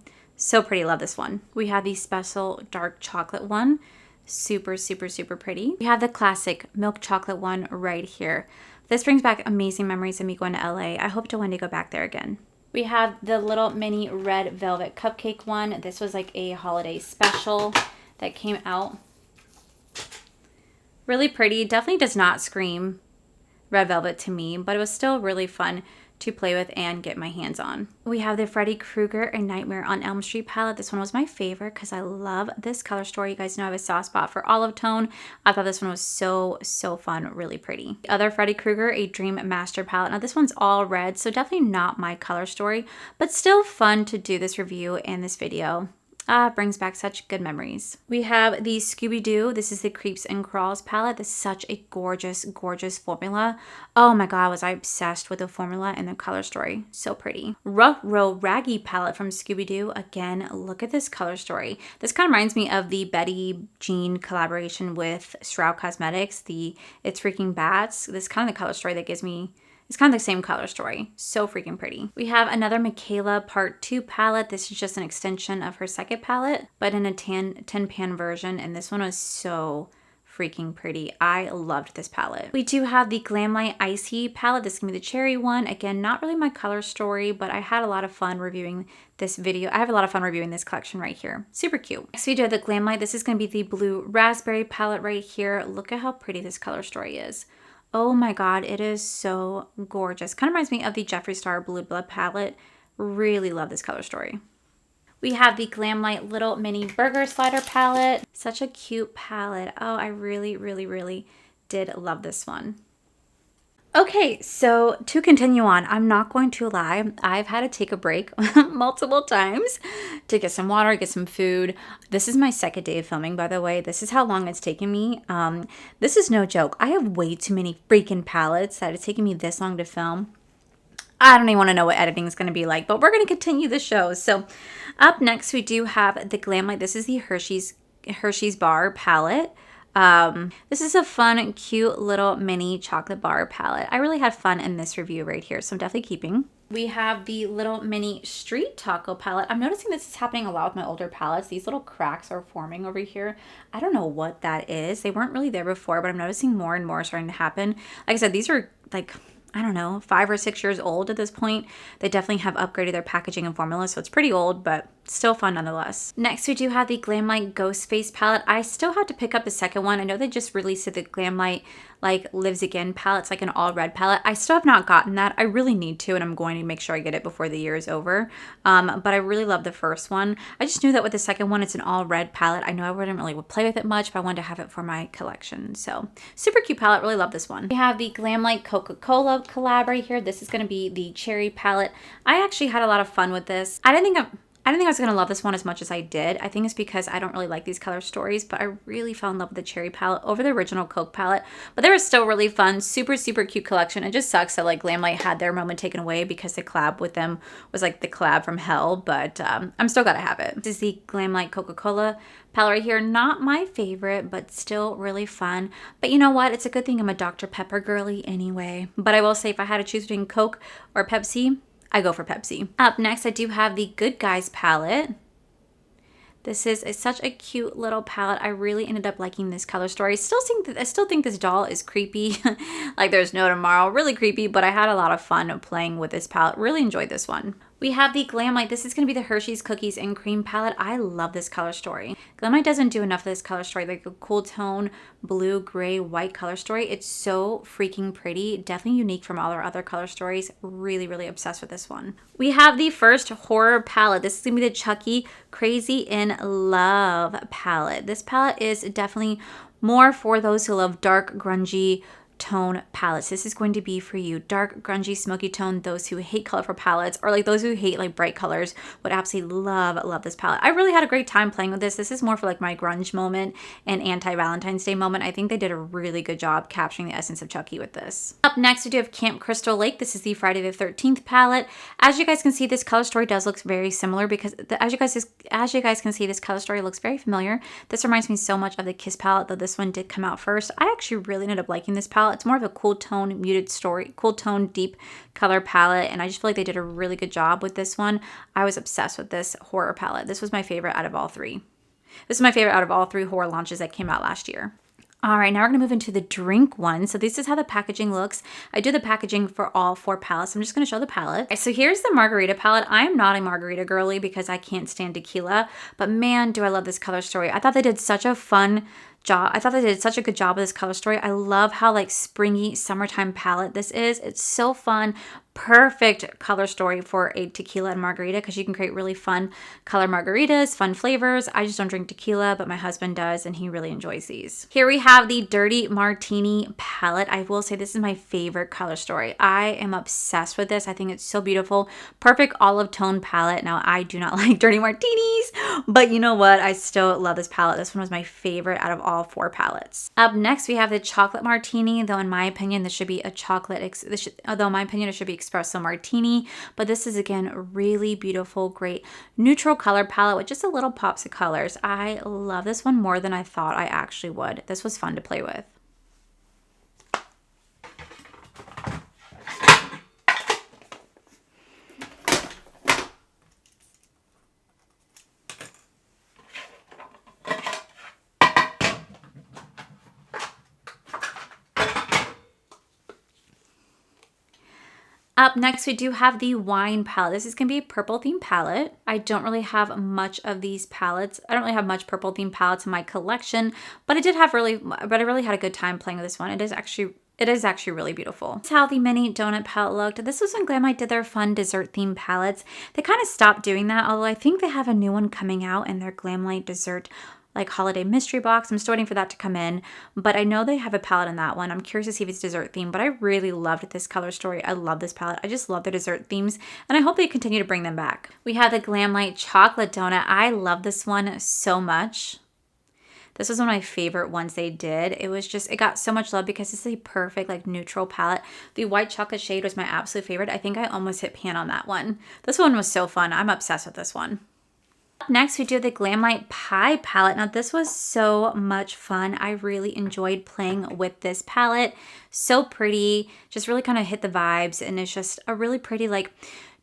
pretty. Love this one. We have the special dark chocolate one. Super, super, super pretty. We have the classic milk chocolate one right here. This brings back amazing memories of me going to LA. I hope to one day go back there again. We have the little mini red velvet cupcake one. This was like a holiday special that came out. Really pretty. Definitely does not scream red velvet to me, but it was still really fun to play with and get my hands on. We have the Freddy Krueger and Nightmare on Elm Street palette. This one was my favorite because I love this color story. You guys know I have a soft spot for olive tone. I thought this one was so, so fun, really pretty. The other Freddy Krueger, a Dream Master palette. Now this one's all red, so definitely not my color story, but still fun to do this review and this video. Brings back such good memories. We have the Scooby-Doo. This is the Creeps and Crawls palette. This is such a gorgeous, gorgeous formula. Oh my God, was I obsessed with the formula and the color story. So pretty. Ruh-Roh Raggy palette from Scooby-Doo. Again, look at this color story. This kind of reminds me of the Betty Jean collaboration with Stroud Cosmetics, the It's Freaking Bats. This is kind of the color story that gives me, it's kind of the same color story. So freaking pretty. We have another Michaela Part 2 palette. This is just an extension of her second palette, but in a tin pan version. And this one was so freaking pretty. I loved this palette. We do have the Glamlight Icy palette. This is going to be the cherry one. Again, not really my color story, but I had a lot of fun reviewing this video. I have a lot of fun reviewing this collection right here. Super cute. Next we do have the Glamlight. This is going to be the blue raspberry palette right here. Look at how pretty this color story is. Oh my God, it is so gorgeous. Kind of reminds me of the Jeffree Star Blue Blood palette. Really love this color story. We have the Glamlight Little Mini Burger Slider palette. Such a cute palette. Oh, I really, really, really did love this one. Okay, so to continue on, I'm not going to lie. I've had to take a break multiple times to get some water, get some food. This is my second day of filming, by the way. This is how long it's taken me. This is no joke. I have way too many freaking palettes that it's taken me this long to film. I don't even want to know what editing is going to be like, but we're going to continue the show. So up next, we do have the Glamlight. This is the Hershey's Bar palette. This is a fun, cute little mini chocolate bar palette. I really had fun in this review right here, so I'm definitely keeping. We have the little mini street taco palette. I'm noticing this is happening a lot with my older palettes. These little cracks are forming over here. I don't know what that is. They weren't really there before, but I'm noticing more and more starting to happen. Like I said, these are like, I don't know, 5 or 6 years old at this point. They definitely have upgraded their packaging and formula, so it's pretty old, but still fun nonetheless. Next, we do have the Glam Light Ghost Face palette. I still have to pick up the second one. I know they just released the Glam Light like Lives Again palette. It's like an all red palette. I still have not gotten that. I really need to, and I'm going to make sure I get it before the year is over. But I really love the first one. I just knew that with the second one, it's an all red palette. I know I wouldn't really play with it much, but I wanted to have it for my collection. So super cute palette. Really love this one. We have the Glam Light Coca-Cola collab right here. This is going to be the cherry palette. I actually had a lot of fun with this. I didn't think I was going to love this one as much as I did. I think it's because I don't really like these color stories, but I really fell in love with the cherry palette over the original Coke palette. But they were still really fun. Super, super cute collection. It just sucks that like Glam Light had their moment taken away because the collab with them was like the collab from hell, but I'm still gotta have it. This is the Glam Light Coca-Cola palette right here. Not my favorite, but still really fun. But you know what? It's a good thing I'm a Dr. Pepper girly anyway. But I will say if I had to choose between Coke or Pepsi, I go for Pepsi. Up next, I do have the Good Guys palette. This is such a cute little palette. I really ended up liking this color story. I still think this doll is creepy. Like there's no tomorrow. Really creepy, but I had a lot of fun playing with this palette. Really enjoyed this one. We have the Glam Light. This is going to be the Hershey's Cookies and Cream palette. I love this color story. Glam Light doesn't do enough of this color story, like a cool tone, blue, gray, white color story. It's so freaking pretty. Definitely unique from all our other color stories. Really, really obsessed with this one. We have the first horror palette. This is going to be the Chucky Crazy in Love palette. This palette is definitely more for those who love dark, grungy, tone palettes. This is going to be for you. Dark, grungy, smoky tone. Those who hate colorful palettes or like those who hate like bright colors would absolutely love this palette. I really had a great time playing with this. This is more for like my grunge moment and anti-Valentine's Day moment. I think they did a really good job capturing the essence of Chucky with this. Up next, we do have Camp Crystal Lake. This is the Friday the 13th palette. As you guys can see, this color story does look very similar because as you guys can see, this color story looks very familiar. This reminds me so much of the Kiss palette, though this one did come out first. I actually really ended up liking this palette. It's more of a cool tone, muted story, cool tone, deep color palette, and I just feel like they did a really good job with this one. I was obsessed with this horror palette. This was my favorite out of all three. This is my favorite out of all 3 horror launches that came out last year. All right, now we're gonna move into the drink one. So this is how the packaging looks. I do the packaging for all 4 palettes. I'm just gonna show the palette. Okay, so here's the margarita palette. I am not a margarita girly because I can't stand tequila, but man, do I love this color story. I thought they did such a fun job. I thought they did such a good job with this color story. I love how like springy summertime palette this is. It's so fun. Perfect color story for a tequila and margarita because you can create really fun color margaritas, fun flavors. I just don't drink tequila, but my husband does and he really enjoys these. Here we have the Dirty Martini palette. I will say this is my favorite color story. I am obsessed with this. I think it's so beautiful. Perfect olive tone palette. Now, I do not like dirty martinis, but you know what? I still love this palette. This one was my favorite out of all 4 palettes. Up next, we have the chocolate martini, though in my opinion, this should be a although in my opinion, it should be espresso martini, but this is again a really beautiful, great neutral color palette with just a little pops of colors. I love this one more than I thought I actually would. This was fun to play with. Up next, we do have the wine palette. This is going to be a purple theme palette. I don't really have much of these palettes. I don't really have much purple theme palettes in my collection, but I really had a good time playing with this one. It is actually really beautiful. That's how the mini donut palette looked. This was when Glam Light did their fun dessert theme palettes. They kind of stopped doing that, although I think they have a new one coming out in their Glam Light dessert like holiday mystery box. I'm still waiting for that to come in, but I know they have a palette in that one. I'm curious to see if it's dessert themed, but I really loved this color story. I love this palette. I just love the dessert themes, and I hope they continue to bring them back. We have the Glam Light chocolate donut. I love this one so much. This was one of my favorite ones they did. It got so much love because it's a perfect like neutral palette. The white chocolate shade was my absolute favorite. I think I almost hit pan on that one. This one was so fun. I'm obsessed with this one. Up next, we do the Glam Light Pie palette. Now, this was so much fun. I really enjoyed playing with this palette. So pretty, just really kind of hit the vibes, and it's just a really pretty like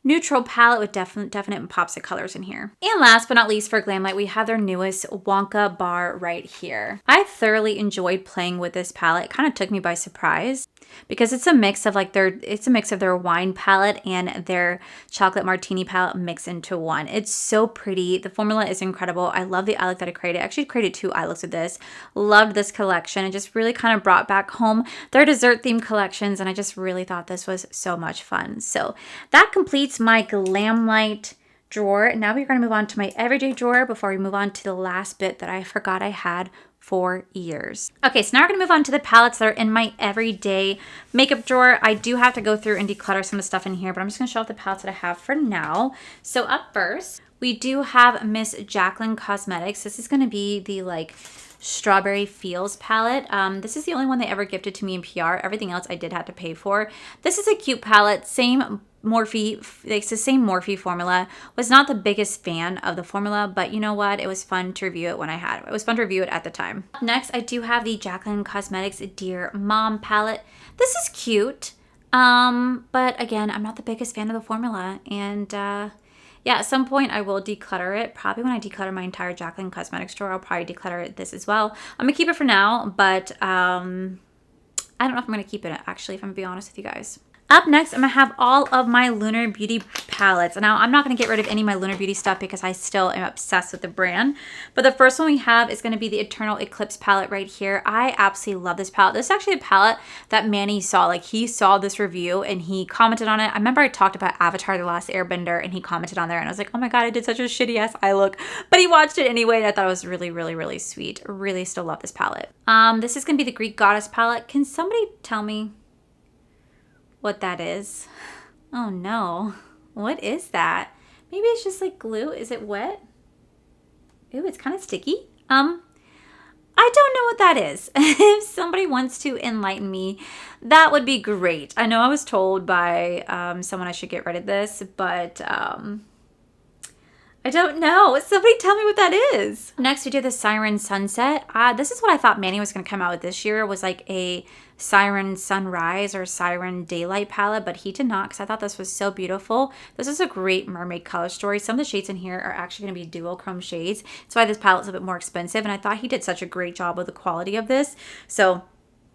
neutral palette with definite pops of colors in here. And last but not least for Glamlight, we have their newest Wonka bar right here. I thoroughly enjoyed playing with this palette. It kind of took me by surprise because it's a mix of like their wine palette and their chocolate martini palette mixed into one. It's so pretty. The formula is incredible. I love the eye look that I created. I actually created 2 eye looks with this. Loved this collection. It just really kind of brought back home their dessert themed collections, and I just really thought this was so much fun. So that completes my Glamlight drawer. Now we're going to move on to my everyday drawer before we move on to the last bit that I forgot I had for years. Okay, so now we're gonna move on to the palettes that are in my everyday makeup drawer. I do have to go through and declutter some of the stuff in here, but I'm just gonna show off the palettes that I have for now. So up first, we do have Miss Jaclyn Cosmetics. This is gonna be the like Strawberry Feels palette. This is the only one they ever gifted to me in PR. Everything else I did have to pay for. This is a cute palette, same Morphe, it's the same Morphe formula. Was not the biggest fan of the formula, but you know what? It was fun to review it when I had it. It was fun to review it at the time. Next, I do have the Jaclyn Cosmetics Dear Mom palette. This is cute, but again, I'm not the biggest fan of the formula, and yeah, at some point I will declutter it. Probably when I declutter my entire Jaclyn Cosmetics drawer, I'll probably declutter this as well. I'm gonna keep it for now, but I don't know if I'm gonna keep it actually, if I'm gonna be honest with you guys. Up next, I'm going to have all of my Lunar Beauty palettes. Now, I'm not going to get rid of any of my Lunar Beauty stuff because I still am obsessed with the brand. But the first one we have is going to be the Eternal Eclipse palette right here. I absolutely love this palette. This is actually a palette that Manny saw. Like, he saw this review and he commented on it. I remember I talked about Avatar: The Last Airbender and he commented on there. And I was like, oh my God, I did such a shitty-ass eye look. But he watched it anyway and I thought it was really, really, really sweet. Really still love this palette. This is going to be the Greek Goddess palette. Can somebody tell me what that is? Oh no, what is that? Maybe it's just like glue. Is it wet? Ooh, it's kind of sticky. I don't know what that is. If somebody wants to enlighten me, that would be great. I know I was told by someone I should get rid of this, but I don't know. Somebody tell me what that is. Next, we do the Siren Sunset. This is what I thought Manny was going to come out with this year, was like a Siren Sunrise or Siren Daylight palette, but he did not, because I thought this was so beautiful. This is a great mermaid color story. Some of the shades in here are actually going to be dual chrome shades. That's why this palette's a bit more expensive, and I thought he did such a great job with the quality of this. So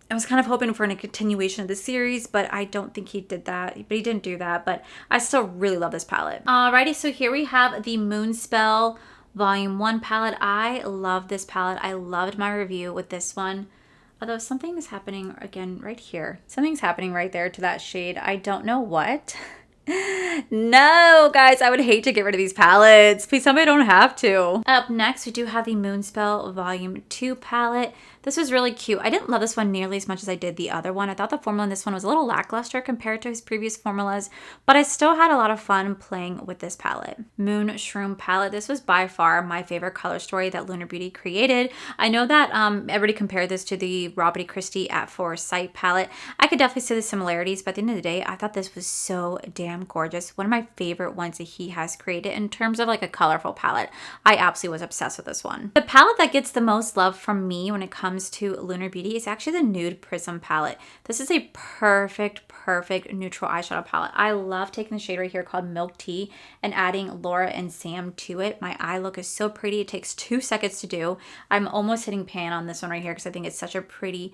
I was kind of hoping for a continuation of the series, but I don't think he did that. But he didn't do that, but I still really love this palette. Alrighty, so here we have the Moonspell Volume 1 palette. I love this palette. I loved my review with this one. Although something is happening again right here. Something's happening right there to that shade. I don't know what. No, guys, I would hate to get rid of these palettes. Please tell me I don't have to. Up next, we do have the Moonspell Volume 2 palette. This was really cute. I didn't love this one nearly as much as I did the other one. I thought the formula in this one was a little lackluster compared to his previous formulas, but I still had a lot of fun playing with this palette. Moon Shroom palette. This was by far my favorite color story that Lunar Beauty created. I know that everybody compared this to the Robert E. Christie At First Sight palette. I could definitely see the similarities, but at the end of the day, I thought this was so damn gorgeous. One of my favorite ones that he has created in terms of like a colorful palette. I absolutely was obsessed with this one. The palette that gets the most love from me when it comes to Lunar Beauty is actually the Nude Prism palette. This is a perfect neutral eyeshadow palette. I love taking the shade right here called Milk Tea and adding Laura and Sam to it. My eye look is so pretty. It takes 2 seconds to do. I'm almost hitting pan on this one right here because I think it's such a pretty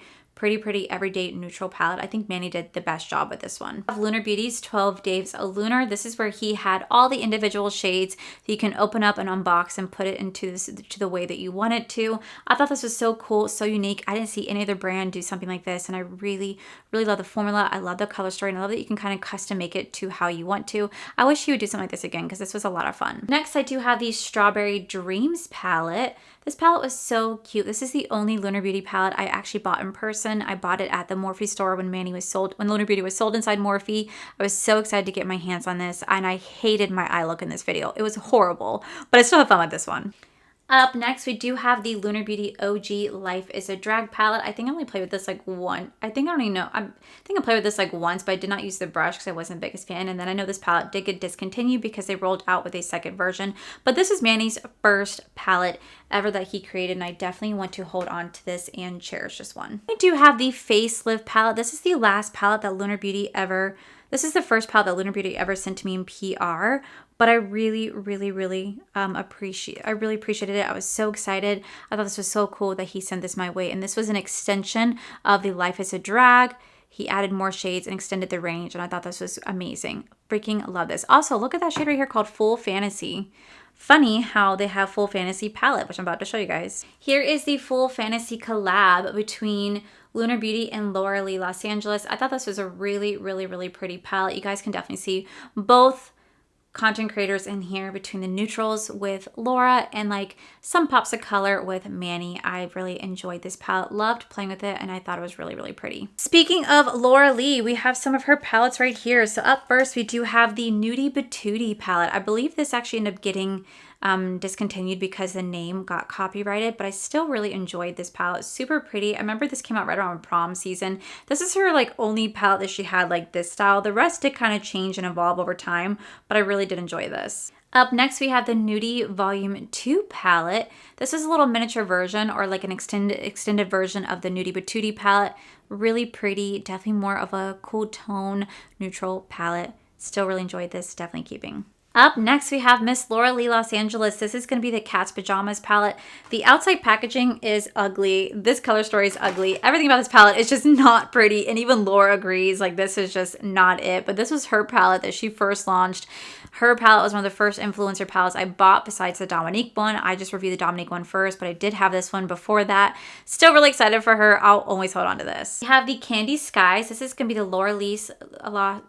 everyday neutral palette. I think Manny did the best job with this one. Lunar Beauty's 12 Days of Lunar. This is where he had all the individual shades that you can open up and unbox and put it into to the way that you want it to. I thought this was so cool, so unique. I didn't see any other brand do something like this, and I really love the formula. I love the color story, and I love that you can kind of custom make it to how you want to. I wish he would do something like this again because this was a lot of fun. Next, I do have the Strawberry Dreams palette. This palette was so cute. This is the only Lunar Beauty palette I actually bought in person. I bought it at the Morphe store when Lunar Beauty was sold inside Morphe. I was so excited to get my hands on this, and I hated my eye look in this video. It was horrible, but I still had fun with this one. Up next, we do have the Lunar Beauty OG Life is a Drag palette. I think I only played with this like once. I think I played with this like once, but I did not use the brush because I wasn't the biggest fan. And then I know this palette did get discontinued because they rolled out with a second version. But this is Manny's first palette ever that he created, and I definitely want to hold on to this and cherish this one. I do have the Facelift palette. This is the last palette that Lunar Beauty ever This is the first palette that Lunar Beauty ever sent to me in PR, but I really appreciated it. I was so excited. I thought this was so cool that he sent this my way, and this was an extension of the Life is a Drag. He added more shades and extended the range, and I thought this was amazing. Freaking love this. Also, look at that shade right here called Full Fantasy. Funny how they have Full Fantasy palette, which I'm about to show you guys. Here is the Full Fantasy collab between Lunar Beauty and Laura Lee Los Angeles. I thought this was a really pretty palette. You guys can definitely see both content creators in here between the neutrals with Laura and like some pops of color with Manny. I really enjoyed this palette, loved playing with it, and I thought it was really pretty. Speaking of Laura Lee, we have some of her palettes right here. So up first, we do have the Nudie Batootie palette. I believe this actually ended up getting discontinued because the name got copyrighted, but I still really enjoyed this palette. Super pretty. I remember this came out right around prom season. This is her like only palette that she had like this style. The rest did kind of change and evolve over time, but I really did enjoy this. Up next, we have the Nudie Volume 2 palette. This is a little miniature version or like an extended version of the Nudie Batootie palette. Really pretty, definitely more of a cool tone, neutral palette. Still really enjoyed this, definitely keeping. Up next, we have Miss Laura Lee Los Angeles. This is going to be the Cat's Pajamas palette. The outside packaging is ugly. This color story is ugly. Everything about this palette is just not pretty. And even Laura agrees, like this is just not it. But this was her palette that she first launched. Her palette was one of the first influencer palettes I bought besides the Dominique one. I just reviewed the Dominique one first, but I did have this one before that. Still really excited for her. I'll always hold on to this. We have the Candy Skies. This is going to be the Laura Lee's,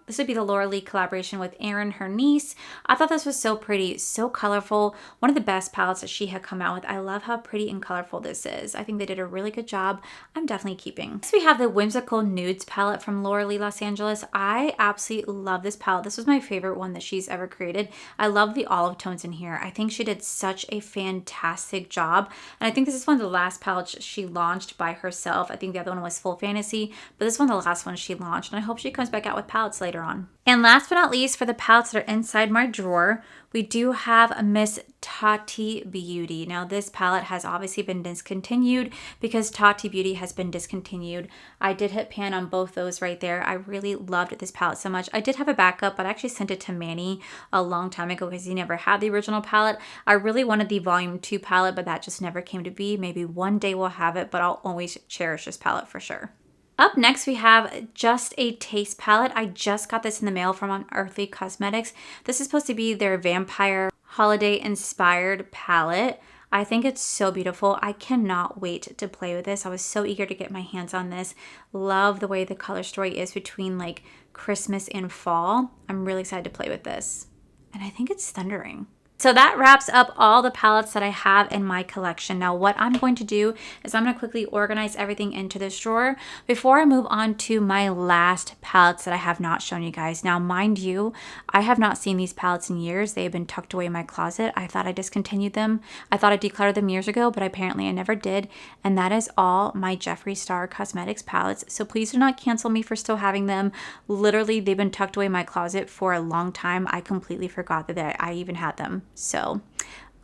this would be the Laura Lee collaboration with Erin, her niece. I thought this was so pretty, so colorful. One of the best palettes that she had come out with. I love how pretty and colorful this is. I think they did a really good job. I'm definitely keeping. Next, we have the Whimsical Nudes palette from Laura Lee Los Angeles. I absolutely love this palette. This was my favorite one that she's ever created. I love the olive tones in here. I think she did such a fantastic job. And I think this is one of the last palettes she launched by herself. I think the other one was Full Fantasy, but this one the last one she launched. And I hope she comes back out with palettes later on. And last but not least, for the palettes that are inside my drawer, we do have Miss Tati Beauty. Now this palette has obviously been discontinued because Tati Beauty has been discontinued. I did hit pan on both those right there. I really loved this palette so much. I did have a backup, but I actually sent it to Manny a long time ago because he never had the original palette. I really wanted the Volume 2 palette, but that just never came to be. Maybe one day we'll have it, but I'll always cherish this palette for sure. Up next, we have Just a Taste palette. I just got this in the mail from Unearthly Cosmetics. This is supposed to be their vampire holiday inspired palette. I think it's so beautiful. I cannot wait to play with this. I was so eager to get my hands on this. Love the way the color story is between like Christmas and fall. I'm really excited to play with this. And I think it's thundering. So that wraps up all the palettes that I have in my collection. Now what I'm going to do is I'm going to quickly organize everything into this drawer before I move on to my last palettes that I have not shown you guys. Now mind you, I have not seen these palettes in years. They have been tucked away in my closet. I thought I discontinued them. I thought I decluttered them years ago, but apparently I never did. And that is all my Jeffree Star Cosmetics palettes. So please do not cancel me for still having them. Literally, they've been tucked away in my closet for a long time. I completely forgot that I even had them. So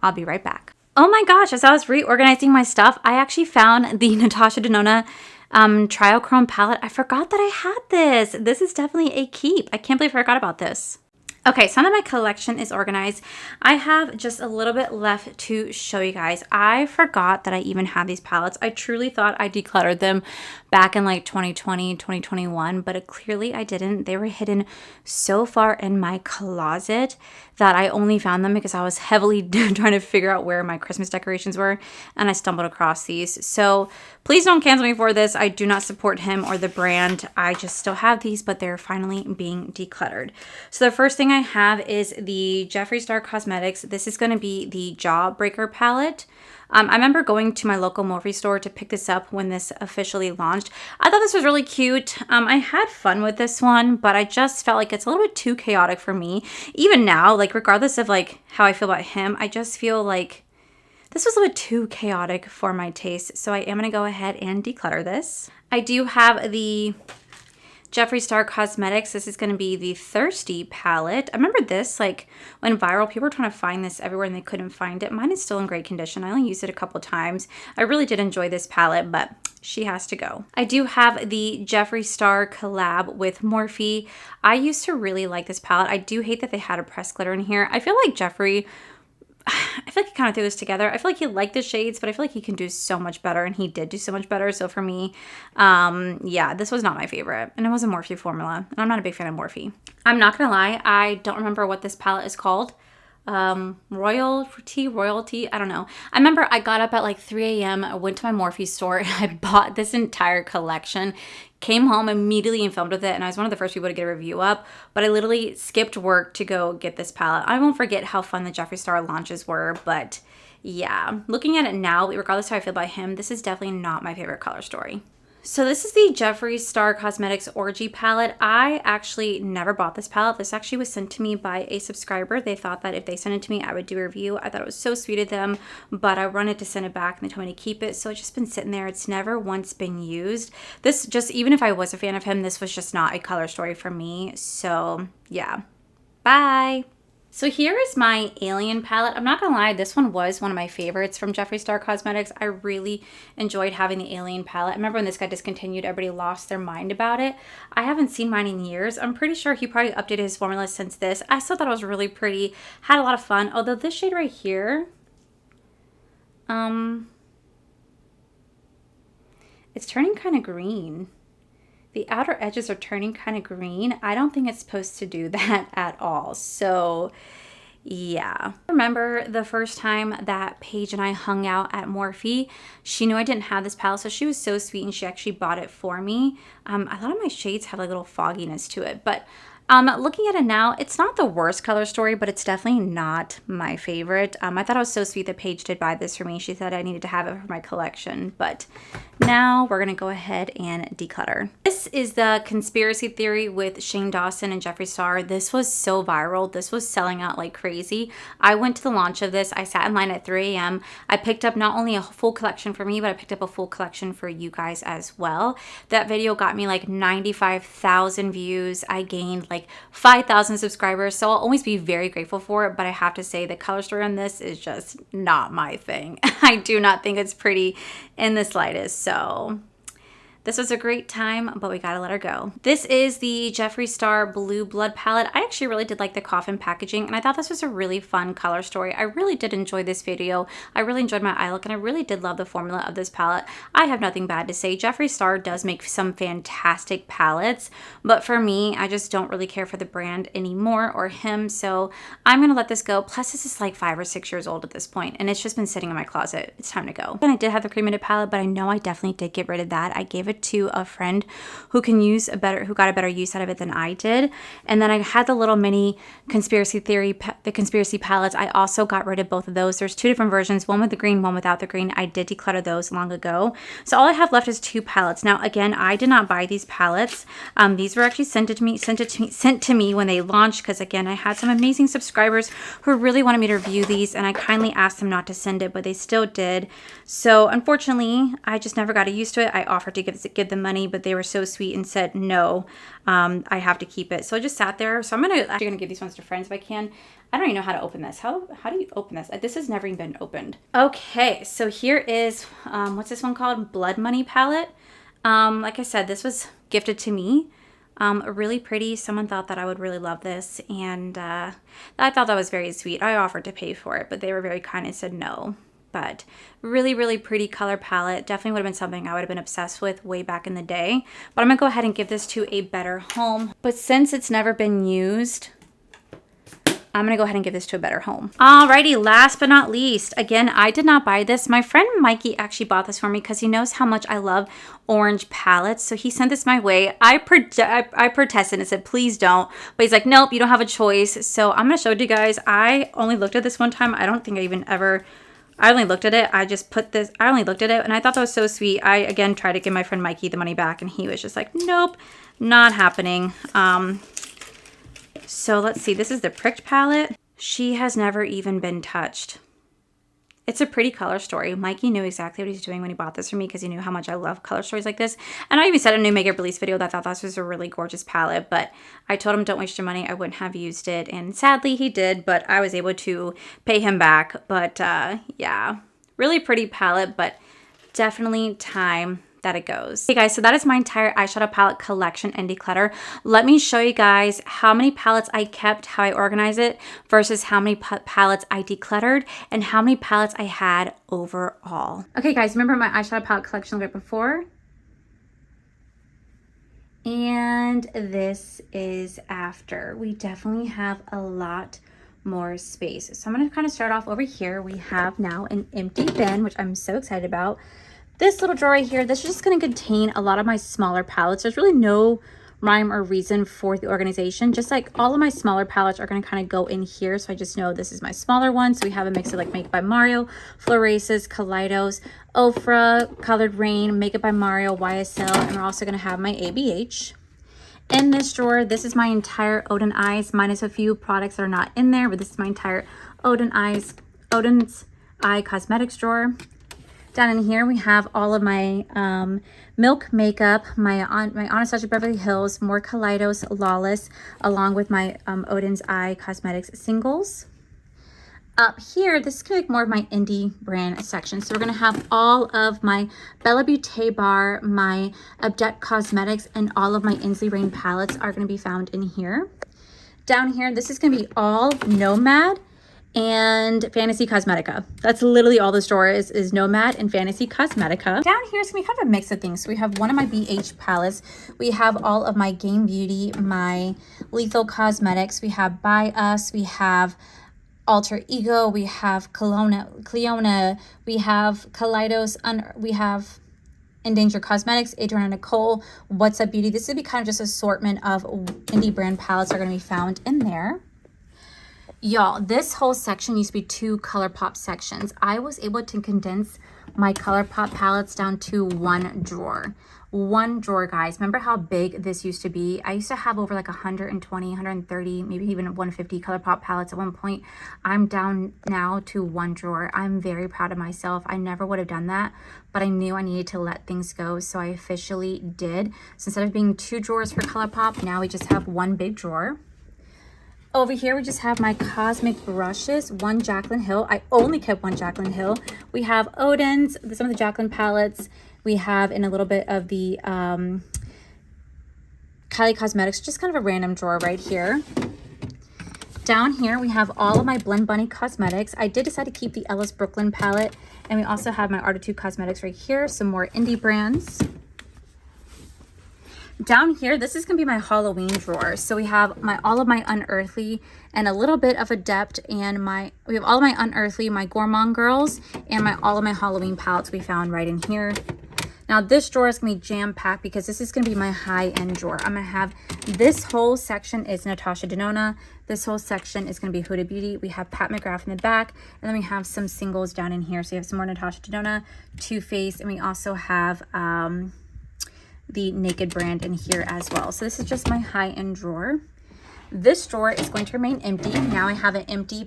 I'll be right back. Oh my gosh, as I was reorganizing my stuff, I actually found the Natasha Denona Triochrome palette. I forgot that I had this. This is definitely a keep. I can't believe I forgot about this. Okay, so now that my collection is organized, I have just a little bit left to show you guys. I forgot that I even had these palettes. I truly thought I decluttered them back in like 2020, 2021, but clearly I didn't. They were hidden so far in my closet that I only found them because I was heavily trying to figure out where my Christmas decorations were, and I stumbled across these. So please don't cancel me for this. I do not support him or the brand. I just still have these, but they're finally being decluttered. So the first thing I have is the Jeffree Star Cosmetics. This is going to be the Jawbreaker palette. I remember going to my local Morphe store to pick this up when this officially launched. I thought this was really cute. I had fun with this one, but I just felt like it's a little bit too chaotic for me. Even now, like regardless of like how I feel about him, I just feel like this was a little bit too chaotic for my taste. So I am going to go ahead and declutter this. I do have the Jeffree Star Cosmetics. This is going to be the Thirsty palette. I remember this, like, went viral. People were trying to find this everywhere and they couldn't find it. Mine is still in great condition. I only used it a couple times. I really did enjoy this palette, but she has to go. I do have the Jeffree Star collab with Morphe. I used to really like this palette. I do hate that they had a pressed glitter in here. I feel like Jeffree, I feel like he kind of threw this together. I feel like he liked the shades, but I feel like he can do so much better, and he did do so much better. So for me, yeah, this was not my favorite, and it was a Morphe formula, and I'm not a big fan of Morphe. I'm not gonna lie, I don't remember what this palette is called. Royalty, I don't know. I remember I got up at like 3 a.m. I went to my Morphe store and I bought this entire collection, came home immediately and filmed with it, and I was one of the first people to get a review up, but I literally skipped work to go get this palette. I won't forget how fun the Jeffree Star launches were, but yeah, looking at it now, regardless of how I feel about him, this is definitely not my favorite color story. So this is the Jeffree Star Cosmetics Orgy palette. I actually never bought this palette. This actually was sent to me by a subscriber. They thought that if they sent it to me, I would do a review. I thought it was so sweet of them, but I wanted to send it back and they told me to keep it. So it's just been sitting there. It's never once been used. This just, even if I was a fan of him, this was just not a color story for me. So yeah, bye. So here is my Alien palette. I'm not gonna lie, this one was one of my favorites from Jeffree Star Cosmetics. I really enjoyed having the Alien palette. I remember when this got discontinued, everybody lost their mind about it. I haven't seen mine in years. I'm pretty sure he probably updated his formula since this. I still thought it was really pretty, had a lot of fun. Although this shade right here, it's turning kind of green. The outer edges are turning kind of green. I don't think it's supposed to do that at all. So yeah. I remember the first time that Paige and I hung out at Morphe, she knew I didn't have this palette, so she was so sweet and she actually bought it for me. A lot of my shades have a little fogginess to it, but looking at it now, it's not the worst color story, but it's definitely not my favorite. I thought it was so sweet that Paige did buy this for me. She said I needed to have it for my collection, but now we're gonna go ahead and declutter. This is the Conspiracy Theory with Shane Dawson and Jeffree Star. This was so viral. This was selling out like crazy. I went to the launch of this. I sat in line at 3 a.m. I picked up not only a full collection for me, but I picked up a full collection for you guys as well. That video got me like 95,000 views. I gained like 5,000 subscribers, so I'll always be very grateful for it, but I have to say the color story on this is just not my thing. I do not think it's pretty in the slightest, so this was a great time, but we gotta let her go. This is the Jeffree Star Blue Blood palette. I actually really did like the coffin packaging, and I thought this was a really fun color story. I really did enjoy this video. I really enjoyed my eye look, and I really did love the formula of this palette. I have nothing bad to say. Jeffree Star does make some fantastic palettes, but for me, I just don't really care for the brand anymore or him, so I'm gonna let this go. Plus, this is like 5 or 6 years old at this point, and it's just been sitting in my closet. It's time to go. And I did have the cremated palette, but I know I definitely did get rid of that. I gave it to a friend who got a better use out of it than I did. And then I had the little mini Conspiracy Theory, the Conspiracy palettes. I also got rid of both of those. There's 2 different versions, one with the green, one without the green. I did declutter those long ago. So all I have left is 2 palettes. Now, again, I did not buy these palettes. These were actually sent to me when they launched, because again, I had some amazing subscribers who really wanted me to review these, and I kindly asked them not to send it, but they still did. So unfortunately, I just never got used to it. I offered to give them money, but they were so sweet and said no, I have to keep it. So I just sat there. So I'm actually gonna give these ones to friends if I can. I don't even know how to open this. How do you open this? This has never even been opened. Okay, so here is what's this one called? Blood Money palette. Like I said, this was gifted to me. Really pretty. Someone thought that I would really love this, and I thought that was very sweet. I offered to pay for it, but they were very kind and said no. But really, really pretty color palette. Definitely would have been something I would have been obsessed with way back in the day. But I'm gonna go ahead and give this to a better home. But since it's never been used, I'm gonna go ahead and give this to a better home. Alrighty, last but not least, again, I did not buy this. My friend Mikey actually bought this for me because he knows how much I love orange palettes. So he sent this my way. I protested and said, please don't. But he's like, nope, you don't have a choice. So I'm gonna show it to you guys. I only looked at this one time. I don't think I even ever... I only looked at it. I only looked at it, and I thought that was so sweet. I, again, tried to give my friend Mikey the money back, and he was just like, nope, not happening. So let's see. This is the Pricked palette. She has never even been touched. It's a pretty color story. Mikey knew exactly what he's doing when he bought this for me because he knew how much I love color stories like this. And I even said in a new makeup release video that I thought this was a really gorgeous palette, but I told him don't waste your money. I wouldn't have used it. And sadly he did, but I was able to pay him back. But yeah, really pretty palette, but definitely time that it goes. Hey guys, so that is my entire eyeshadow palette collection and declutter. Let me show you guys how many palettes I kept, how I organize it, versus how many palettes I decluttered, and how many palettes I had overall. Okay guys, remember my eyeshadow palette collection right before? And this is after. We definitely have a lot more space. So I'm going to kind of start off over here. We have now an empty bin, which I'm so excited about. This little drawer right here, this is just going to contain a lot of my smaller palettes. There's really no rhyme or reason for the organization. Just like all of my smaller palettes are going to kind of go in here. So I just know this is my smaller one. So we have a mix of like Makeup by Mario, Floraces, Kaleidos, Ofra, Colored Rain, Makeup by Mario, YSL, and we're also going to have my ABH. In this drawer, this is my entire Odin Eyes, minus a few products that are not in there, but this is my entire Odin's Eye Cosmetics drawer. Down in here, we have all of my Milk makeup, my Anastasia Beverly Hills, more Kaleidos, Lawless, along with my Odin's Eye Cosmetics singles. Up here, this is going to be more of my indie brand section. So we're going to have all of my Bella Beauté bar, my Abdet Cosmetics, and all of my Inslee Rain palettes are going to be found in here. Down here, this is going to be all Nomad and Fantasy Cosmetica. That's literally all the store is Nomad and Fantasy Cosmetica. Down here is going to be kind of a mix of things. So we have one of my BH palettes. We have all of my Game Beauty, my Lethal Cosmetics. We have By Us. We have Alter Ego, we have Cleona, we have Kaleidos, we have Endangered Cosmetics, Adriana Nicole, What's Up Beauty. This would be kind of just assortment of indie brand palettes are going to be found in there. Y'all, this whole section used to be 2 Colourpop sections. I was able to condense my Colourpop palettes down to one drawer. One drawer, guys. Remember how big this used to be? I used to have over like 120, 130, maybe even 150 Colourpop palettes at one point. I'm down now to one drawer. I'm very proud of myself. I never would have done that, but I knew I needed to let things go, so I officially did. So instead of being 2 drawers for Colourpop, now we just have one big drawer. Over here, we just have my Cosmic brushes, one Jaclyn Hill. I only kept one Jaclyn Hill. We have Odin's, some of the Jaclyn palettes. We have in a little bit of the Kylie Cosmetics, just kind of a random drawer right here. Down here, we have all of my Blend Bunny Cosmetics. I did decide to keep the Ellis Brooklyn palette. And we also have my Artitude Cosmetics right here, some more indie brands. Down here, this is going to be my Halloween drawer. So we have all of my Unearthly and a little bit of Adept, and we have all of my Unearthly, my Gourmand Girls, and all of my Halloween palettes we found right in here. Now this drawer is going to be jam-packed because this is going to be my high-end drawer. I'm going to have this whole section is Natasha Denona. This whole section is going to be Huda Beauty. We have Pat McGrath in the back, and then we have some singles down in here. So you have some more Natasha Denona, Too Faced, and we also have the Naked brand in here as well. So this is just my high-end drawer. This drawer is going to remain empty. Now I have an empty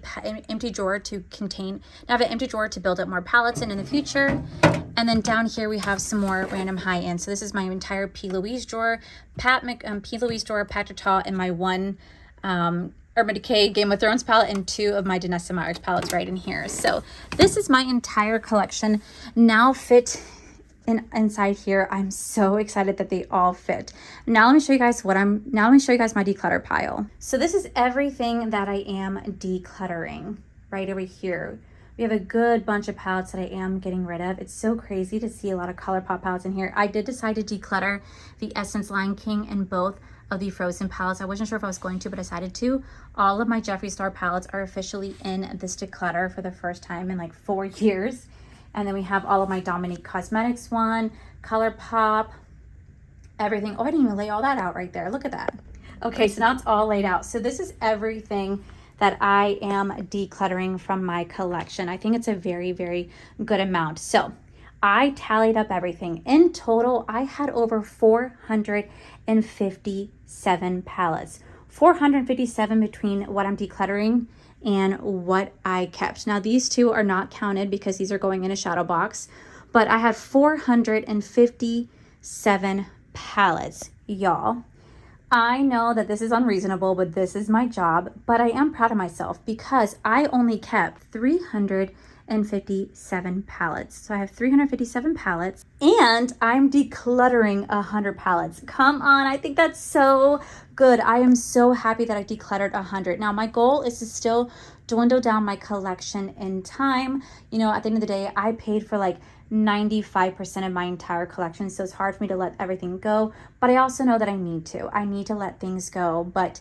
drawer to contain. Now I have an empty drawer to build up more palettes in the future. And then down here we have some more random high-end. So this is my entire P. Louise drawer, P. Louise drawer, Pat Tata, and my one Urban Decay Game of Thrones palette and 2 of my Danessa Meyers palettes right in here. So this is my entire collection now fit inside here. I'm so excited that they all fit. Now let me show you guys my declutter pile. So this is everything that I am decluttering right over here. We have a good bunch of palettes that I am getting rid of. It's so crazy to see a lot of Colourpop palettes in here. I did decide to declutter the Essence Lion King and both of the Frozen palettes. I wasn't sure if I was going to, but I decided to. All of my Jeffree Star palettes are officially in this declutter for the first time in like 4 years. And then we have all of my Dominique Cosmetics one, Colourpop, everything. Oh, I didn't even lay all that out right there. Look at that. Okay, so now it's all laid out. So this is everything that I am decluttering from my collection. I think it's a very, very good amount. So I tallied up everything. In total, I had over 457 palettes. 457 between what I'm decluttering and what I kept. Now these two are not counted because these are going in a shadow box, but I had 457 palettes, y'all. I know that this is unreasonable, but this is my job, but I am proud of myself because I only kept 357 palettes. So I have 357 palettes and I'm decluttering 100 palettes. Come on, I think that's so good. I am so happy that I decluttered 100. Now my goal is to still dwindle down my collection in time. You know, at the end of the day, I paid for like 95% of my entire collection, so it's hard for me to let everything go, but I also know that I need to let things go. But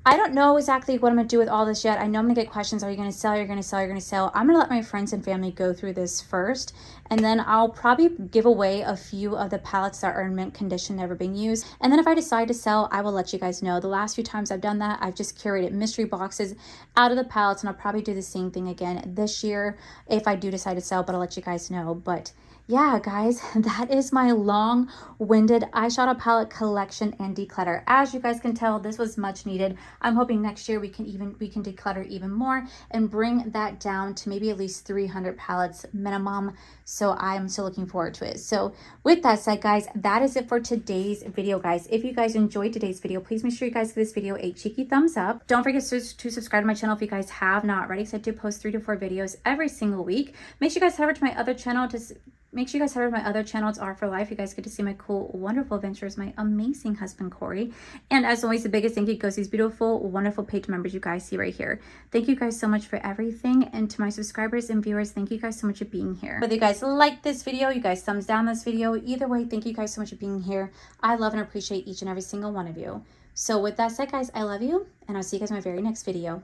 I don't know exactly what I'm gonna do with all this yet. I know I'm gonna get questions. Are you gonna sell? You're gonna sell? You're gonna sell? I'm gonna let my friends and family go through this first, and then I'll probably give away a few of the palettes that are in mint condition, never being used. And then if I decide to sell, I will let you guys know. The last few times I've done that, I've just curated mystery boxes out of the palettes, and I'll probably do the same thing again this year if I do decide to sell, but I'll let you guys know. But yeah, guys, that is my long-winded eyeshadow palette collection and declutter. As you guys can tell, this was much needed. I'm hoping next year we can declutter even more and bring that down to maybe at least 300 palettes minimum. So I'm still looking forward to it. So with that said, guys, that is it for today's video, guys. If you guys enjoyed today's video, please make sure you guys give this video a cheeky thumbs up. Don't forget to subscribe to my channel if you guys have not already, because I do post 3 to 4 videos every single week. Make sure you guys head over to my other channel Make sure you guys head over to my other channel. It's R for Life. You guys get to see my cool, wonderful adventures, my amazing husband, Corey. And as always, the biggest thank you goes to these beautiful, wonderful page members you guys see right here. Thank you guys so much for everything. And to my subscribers and viewers, thank you guys so much for being here. Whether you guys like this video, you guys thumbs down this video, either way, thank you guys so much for being here. I love and appreciate each and every single one of you. So with that said, guys, I love you, and I'll see you guys in my very next video.